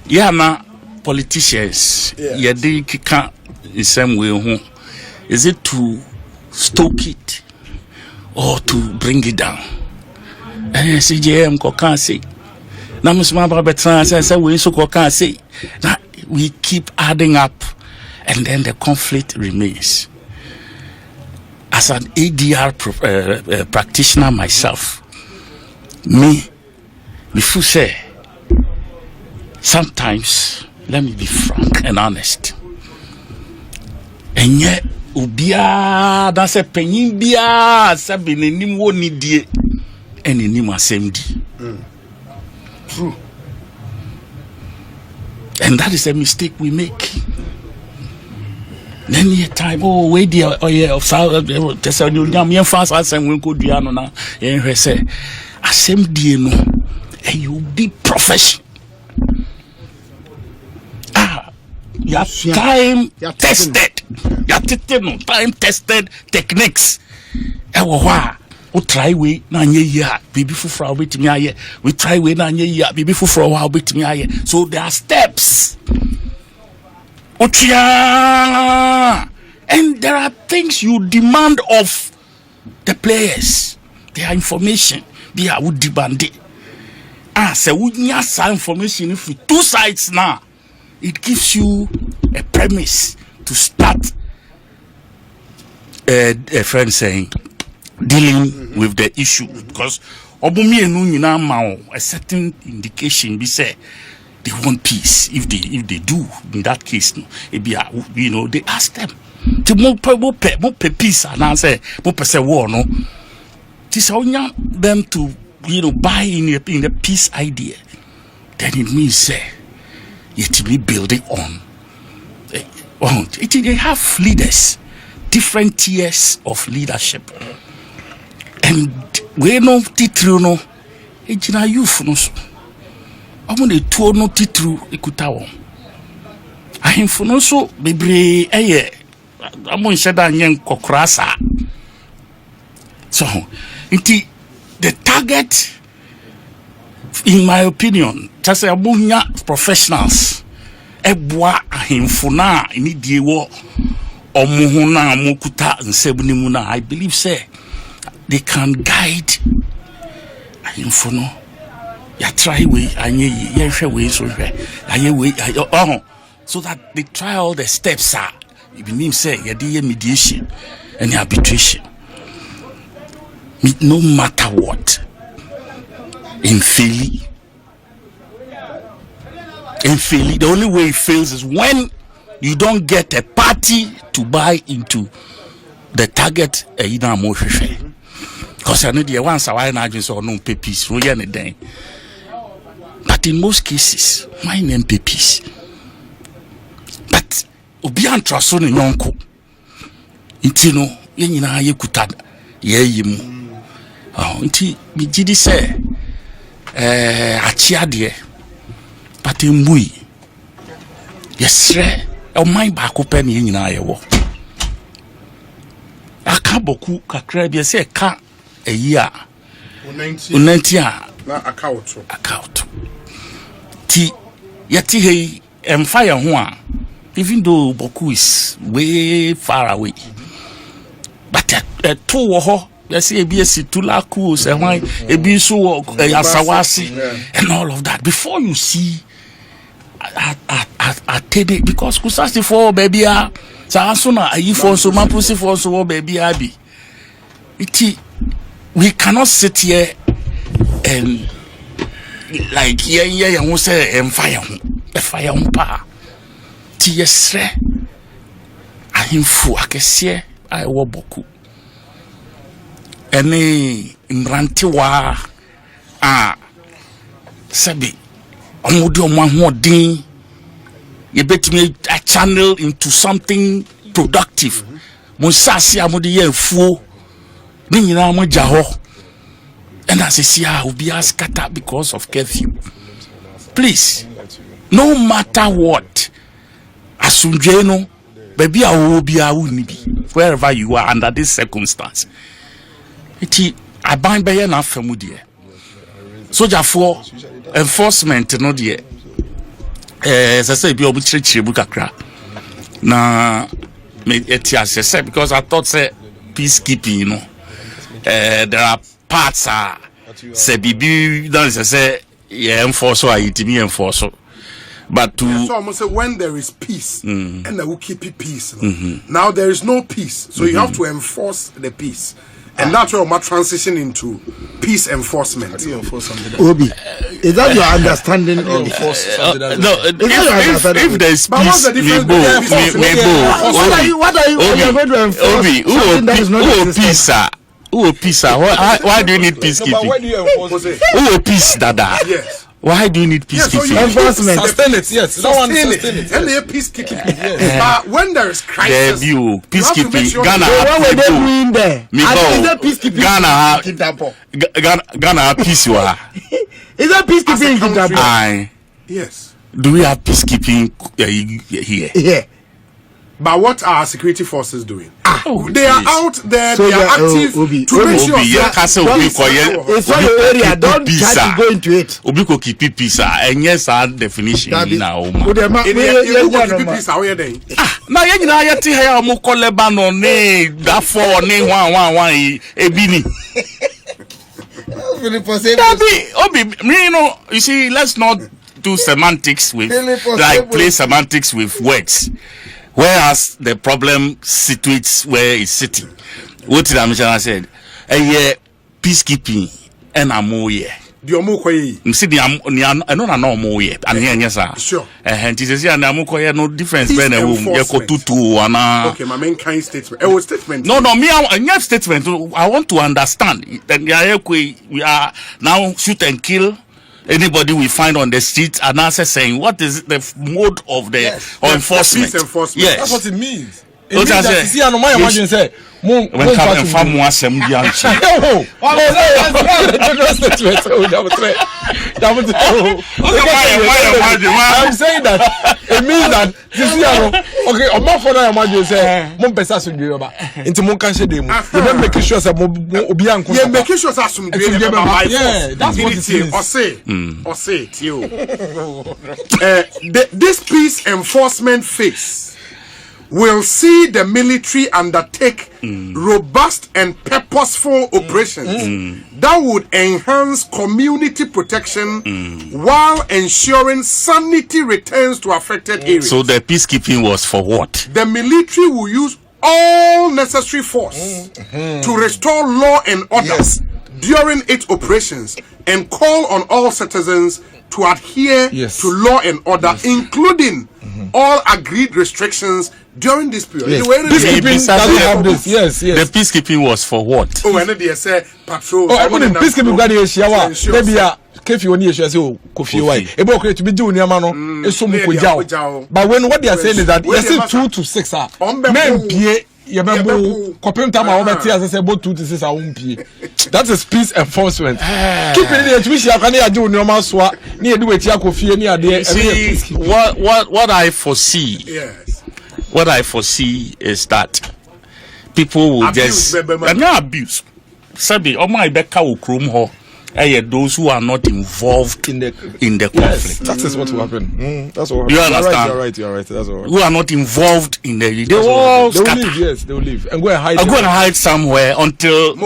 S4: Yama politicians, Yadi Kika in some way. Is it to stoke it or to bring it down? And CJM can't say. Now, we keep adding up, and then the conflict remains. As an ADR practitioner myself, before say, sometimes, let me be frank and honest. And yet, ubia that's a penny bia sabi nim woni die eni nim asem di.
S2: True.
S4: And that is a mistake we make. Then ye time we dear of South just on your fast asem we could do no na ye say asem die no and you be professional. Your time tested. Time tested techniques. We try we na nye ya bibi fufra obetimi aye. We try we na nye ya bibi fufra wa obetimi aye. So there are steps. And there are things you demand of the players. Their information. Be a would demand it. So we need some information if two sides now. It gives you a premise to start a friend saying dealing with the issue, because a certain indication be say they want peace. If they do, in that case, they ask them to more peace and answer more war no. This only them to buy in the peace idea. Then it means say it be building on. They have leaders, different tiers of leadership, and we know titru no. Ejina youth no so. Omo de tuo no titru ekuta won. Ahemfo no so bebre eye. Omo nsheda nyen kokora sa. So, the target, in my opinion, just a bunya professionals. Ebwa ahemfuna ini diewo omuhuna amukuta nsebunimuna. I believe say they can guide ahemfuno. Ya try we anye ye hwe we so hwe aye we so that they try all the steps are. It means say ye dey mediation and arbitration. No matter what, in Philly, the only way it fails is when you don't get a party to buy into the target. Because I know the ones I know so no peace, but in most cases, my name peace. But obian traso ni yonko. Intino yenina ye kutada ye yimu. Inti mi jidi se achiade. But mbui yesre o mind ba ko pe ne nyina ye wo aka boku kakra bi se ka eyi a unanti a
S2: na account
S4: ti yeti he emfire ho a even though Boku is way far away, but to wo ho yes e bi situla ku se hwan e bi so asawasi and all of that before you see because kusasi for baby so na ayi for so mapusi for so baby abi we cannot sit here and like who say fire pa ti yesre ahimfu akese I wo Boku ene mrantewa sabi omudi omahudin you bet me a channel into something productive musasi amudi ye fuo ni nyina mo jaho and as see will be scatter because of curfew. Please, no matter what, asunjeno baby will be wherever you are under this circumstance. It I bind by enough family. Soldier for enforcement no dear. As I say, be able to kakra. Na me etias because I thought say peacekeeping, you know. There are parts say bibi don't say enforce or it me enforce. But to
S2: so almost say when there is peace and they will keep it peace. Now there is no peace, so you have to enforce the peace. And that's where we transition into peace enforcement.
S6: Obi, is that your understanding of
S4: no, if there is peace,
S6: what are you going to enforce?
S4: Who peace? Why do you need peacekeeping?
S2: Why do you enforce it?
S4: Who peace, Dada?
S2: Yes.
S4: Why do you need peacekeeping?
S6: Enforcement.
S5: Sustain it, yes. That one sustain it.
S2: And they peacekeeping. But when there is crisis,
S4: peacekeeping.
S6: Ghana have peacekeeping.
S4: Ghana have peace.
S6: Is that peacekeeping in Zimbabwe?
S2: Yes.
S4: Do we have peacekeeping here?
S6: Yeah.
S2: But what are security forces doing? They are out there,
S6: so
S2: they are active to make sure
S6: it's not your area, don't try to go into it.
S4: Obiko keep peace, and yes, our definition now.
S2: Now,
S4: you know, I tell you, I'm call Lebanon, that for ne one, ebini. You see, let's not do semantics with, like, play semantics with words. Whereas the problem situates where it's sitting. What did I said? Peacekeeping and amoye.
S2: The omukoye.
S4: See the I know amoye. And yes, sir.
S2: Sure.
S4: And it is and amokoye no difference between a woman.
S2: Okay, my main kind statement. A statement.
S4: No, me a statement. I want to understand. Then we are now shoot and kill anybody we find on the street and answer saying what is the mode of the enforcement.
S2: Yes,
S5: that's what it means. It
S4: means
S5: that you see, I know my imagine say,
S4: when come and farm one some I'm
S5: saying that it means that you see, I know. Okay, I'm not for that. Imagine say, "Mon pesa sundue ba." Into mon cash demo. You don't make sure say obi anko.
S2: You make sure say sundue ba.
S5: Yeah, that's what it is.
S2: Or say, this peace enforcement phase will see the military undertake robust and purposeful operations that would enhance community protection while ensuring sanity returns to affected areas.
S4: So the peacekeeping was for what?
S2: The military will use all necessary force to restore law and order during its operations and call on all citizens to adhere to law and order, including all agreed restrictions during this period.
S5: Yes.
S4: The peacekeeping was for what?
S2: Oh, and they say patrol.
S5: I mean, peacekeeping got here. Maybe if you only say coffee why? About to be doing Yamano, it's so much. But when what they are saying is that you say 2 to 6 are men pay. That is peace enforcement. Keep it in
S4: See, what I foresee.
S2: Yes.
S4: What I foresee is that people will
S2: abuse,
S4: abuse. Sabi, my Becca will chrome ho. Those who are not involved in the conflict.
S5: That is what will happen. That's what.
S4: You understand?
S5: You're right. That's all.
S4: Who are not involved in the
S5: they will leave. Yes, they will leave and go and hide.
S4: I'm going to hide somewhere until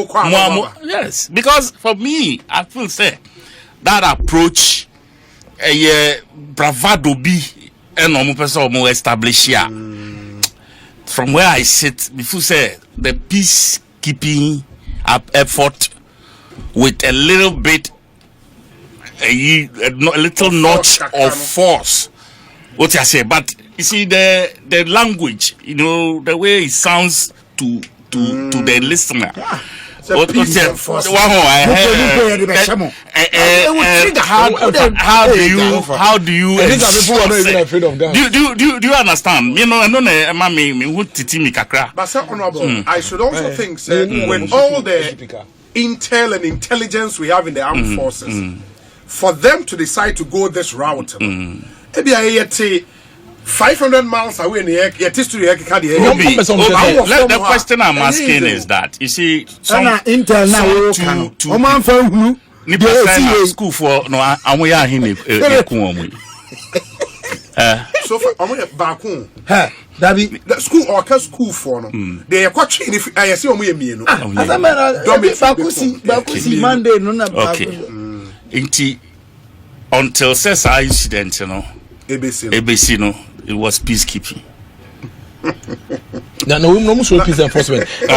S4: yes. Because for me, I feel say that approach, bravado be and no person more establish here. From where I sit, before say the peacekeeping effort with a little bit, a little notch of force. What I say, but you see the language, the way it sounds to the listener. How do you do you understand? I know
S2: but sir, honorable, I should also think, sir, with all the intel and intelligence we have in the armed forces, for them to decide to go this route, maybe I 500 miles away in the air,
S4: the question I'm asking is that, you see, some
S6: intel now
S4: school for no, and we are here.
S2: So for Baku, the school or school for no, they are watching if I see me.
S6: Bakusi Monday, no,
S4: okay. Until says incident, ABC, no. It was peacekeeping.
S5: No, peace enforcement.
S4: It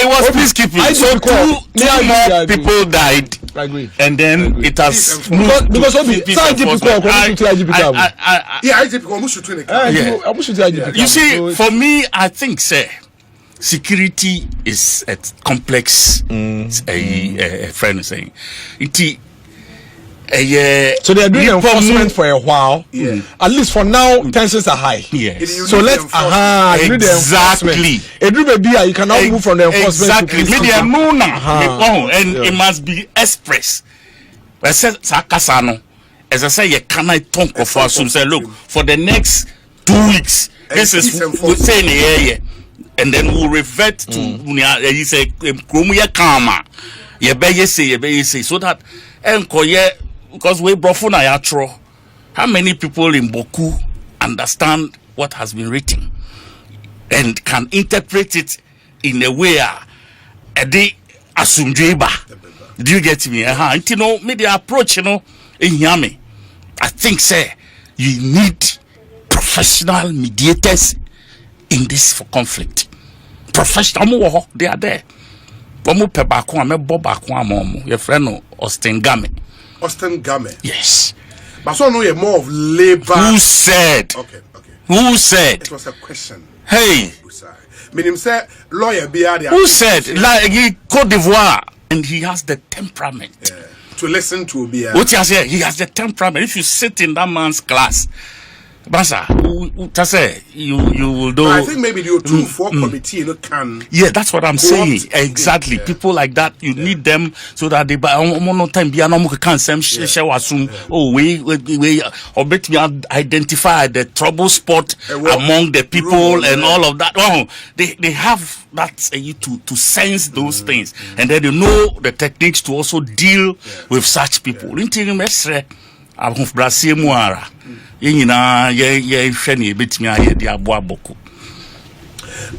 S4: was peacekeeping. So two more people died.
S5: I agree.
S4: And then it has
S5: because
S4: you see, for me, I think, sir, security is a complex. A friend is saying
S5: so they are doing enforcement for a while. At least for now, tensions are high.
S4: Yes.
S5: So let's
S4: exactly.
S5: You cannot move from the enforcement
S4: exactly.
S5: to
S4: And it must be expressed. I said Sakasano. As I say, you cannot talk of us. Say, look, for the next 2 weeks, this is we say in the area, and then we'll revert to he say Karma. You say so that because we brought for Nayatro, how many people in Boku understand what has been written and can interpret it in a way they asumjeba? Do you get me? Maybe approach, in Yami. I think, sir, you need professional mediators in this conflict. Professional, they are there. Your friend Austin Game. Yes.
S2: But so no, you're more of labor.
S4: Who said?
S2: Okay.
S4: Who said?
S2: It was a question.
S4: Hey.
S2: Meaning, say lawyer Biadia.
S4: Who said? Like Côte d'Ivoire, and he has the temperament.
S2: To listen to Biadia.
S4: What you say? He has the temperament. If you sit in that man's class, Basa, you will do.
S2: I think maybe the 2-4 committee can.
S4: Yeah, that's what I'm saying. Exactly. People like that, you need them so that they no time be we identify the trouble spot among the people and all of that. They have that to sense those things, and then they know the techniques to also deal with such people.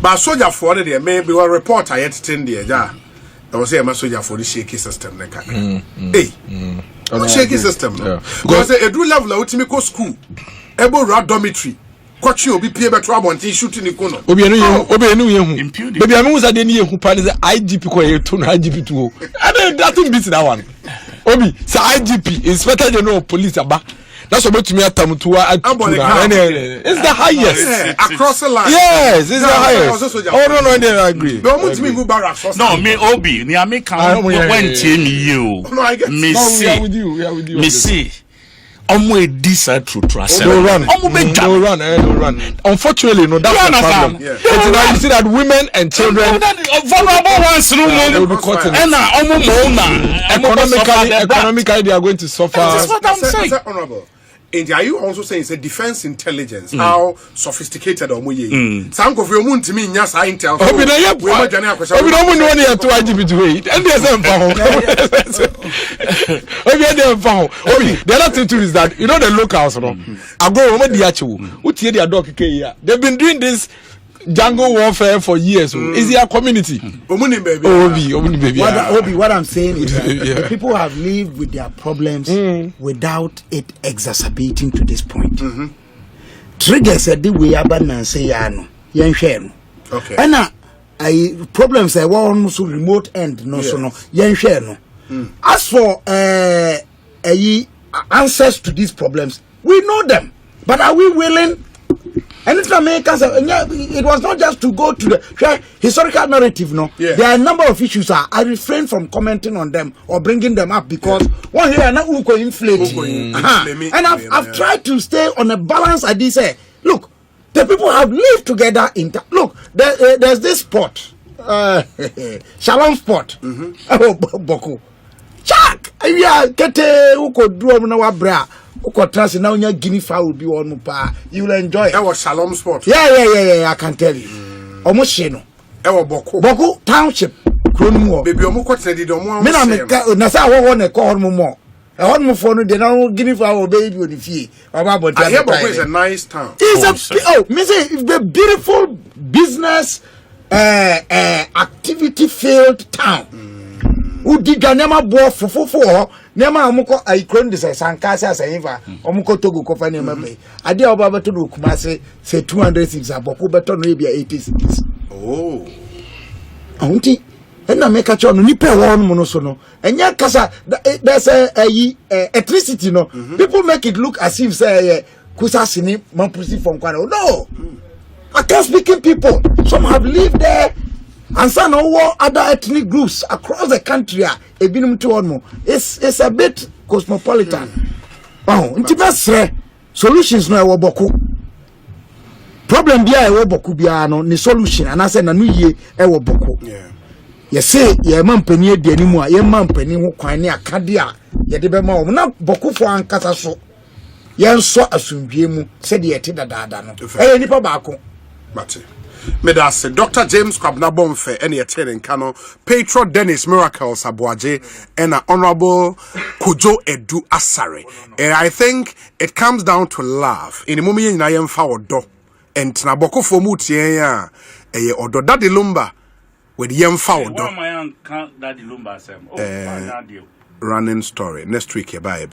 S2: But soldier for the maybe one report I had to there. I was saying my soldier for the shaky system. Shaky system. Because a do level of Timiko school, able rad dormitory. Coaching will be paid by trouble until shooting the corner.
S5: Baby, I know that they need who punish the IGP to IGP2. I mean, that won't beat that one. Obi, so IGP, Inspector General of Police are back. That's what to me at Tamutua. It's the highest
S2: across the line.
S5: Yes, it's the highest. Oh no, I agree.
S2: Don't want me go barracks.
S4: No, me Obi, ni ame kan when team you.
S2: No, I get.
S5: We are with you.
S4: Me see. Omo e decide to trust.
S5: They'll run. Unfortunately, no, that's the problem. You see that women and children,
S4: vulnerable ones,
S5: will be caught in it. Economically, they are going to suffer.
S4: That's what I'm saying.
S2: Honorable. And are you also saying it's a defense intelligence? How sophisticated are we? Some of you want to mean yes, I intel.
S5: The other thing too is that you know the locals, I go over the actual. They've been doing this jungle warfare for years. Is their community?
S6: Obi, what I'm saying is that the people have lived with their problems without it exacerbating to this point. Triggers at the way Abanan say, okay. And problems one so remote end no so no yen share no. As for answers to these problems, we know them, but are we willing? And it's Americans. It was not just to go to the historical narrative. No, there are a number of issues. I refrain from commenting on them or bringing them up because one here now we go inflate. And I've tried to stay on a balance. I did say, look, the people have lived together in. Look, there's this spot, Shalom spot. Oh, Boku. Chuck, yeah, kete uko do na wabra. Uko trans now nya guinea fowl be on pa. You will enjoy it.
S2: That was Shalom spot.
S6: Yeah, I can tell you. Almost sheno. Boku township. Kronumo.
S2: Baby omo kwatna di do mo.
S6: Me na say wo na call mo mo. E hon mo for no de na guinea fowl baby on the fie. Baba body.
S2: I hear Boku is a nice town.
S6: It's me say it's a beautiful business activity filled town. Udiga nema bo fofofo nema amuko aikron de sankasa asayiva omuko togo kofa nema be ade oba beto do kumase say 206 aboko beto no e bia 86.
S2: Oh
S6: ahunti na make cho no nipa won mu no so no enya kasa there's electricity no people make it look as if say kusa sini mampusi from kwano no I can't speaking people some have lived there. And some other ethnic groups across the country it's a bit cosmopolitan. Intimacy solutions no e Boku. Problem bia e Boku bia no ni solution and I say na no ye e Boku. Yeah. You say ye mampani adi animu a ye mampani ho kwan ne akade a ye de be ma wo na Boku fo ankasa so ye nso asundwie mu se de ye te dadaada no. E nipa baako.
S2: Mate. Medase Dr. James Kwabna Bomfe and your Kano, Petro Dennis Miracles Aboagye, and Honorable Kojo Edu Asare. And I think it comes down to love. In the moment I am for do and Naboko for Mutia, odo daddy lumba with yam foul do.
S4: Daddy lumba,
S2: Running story next week, bye.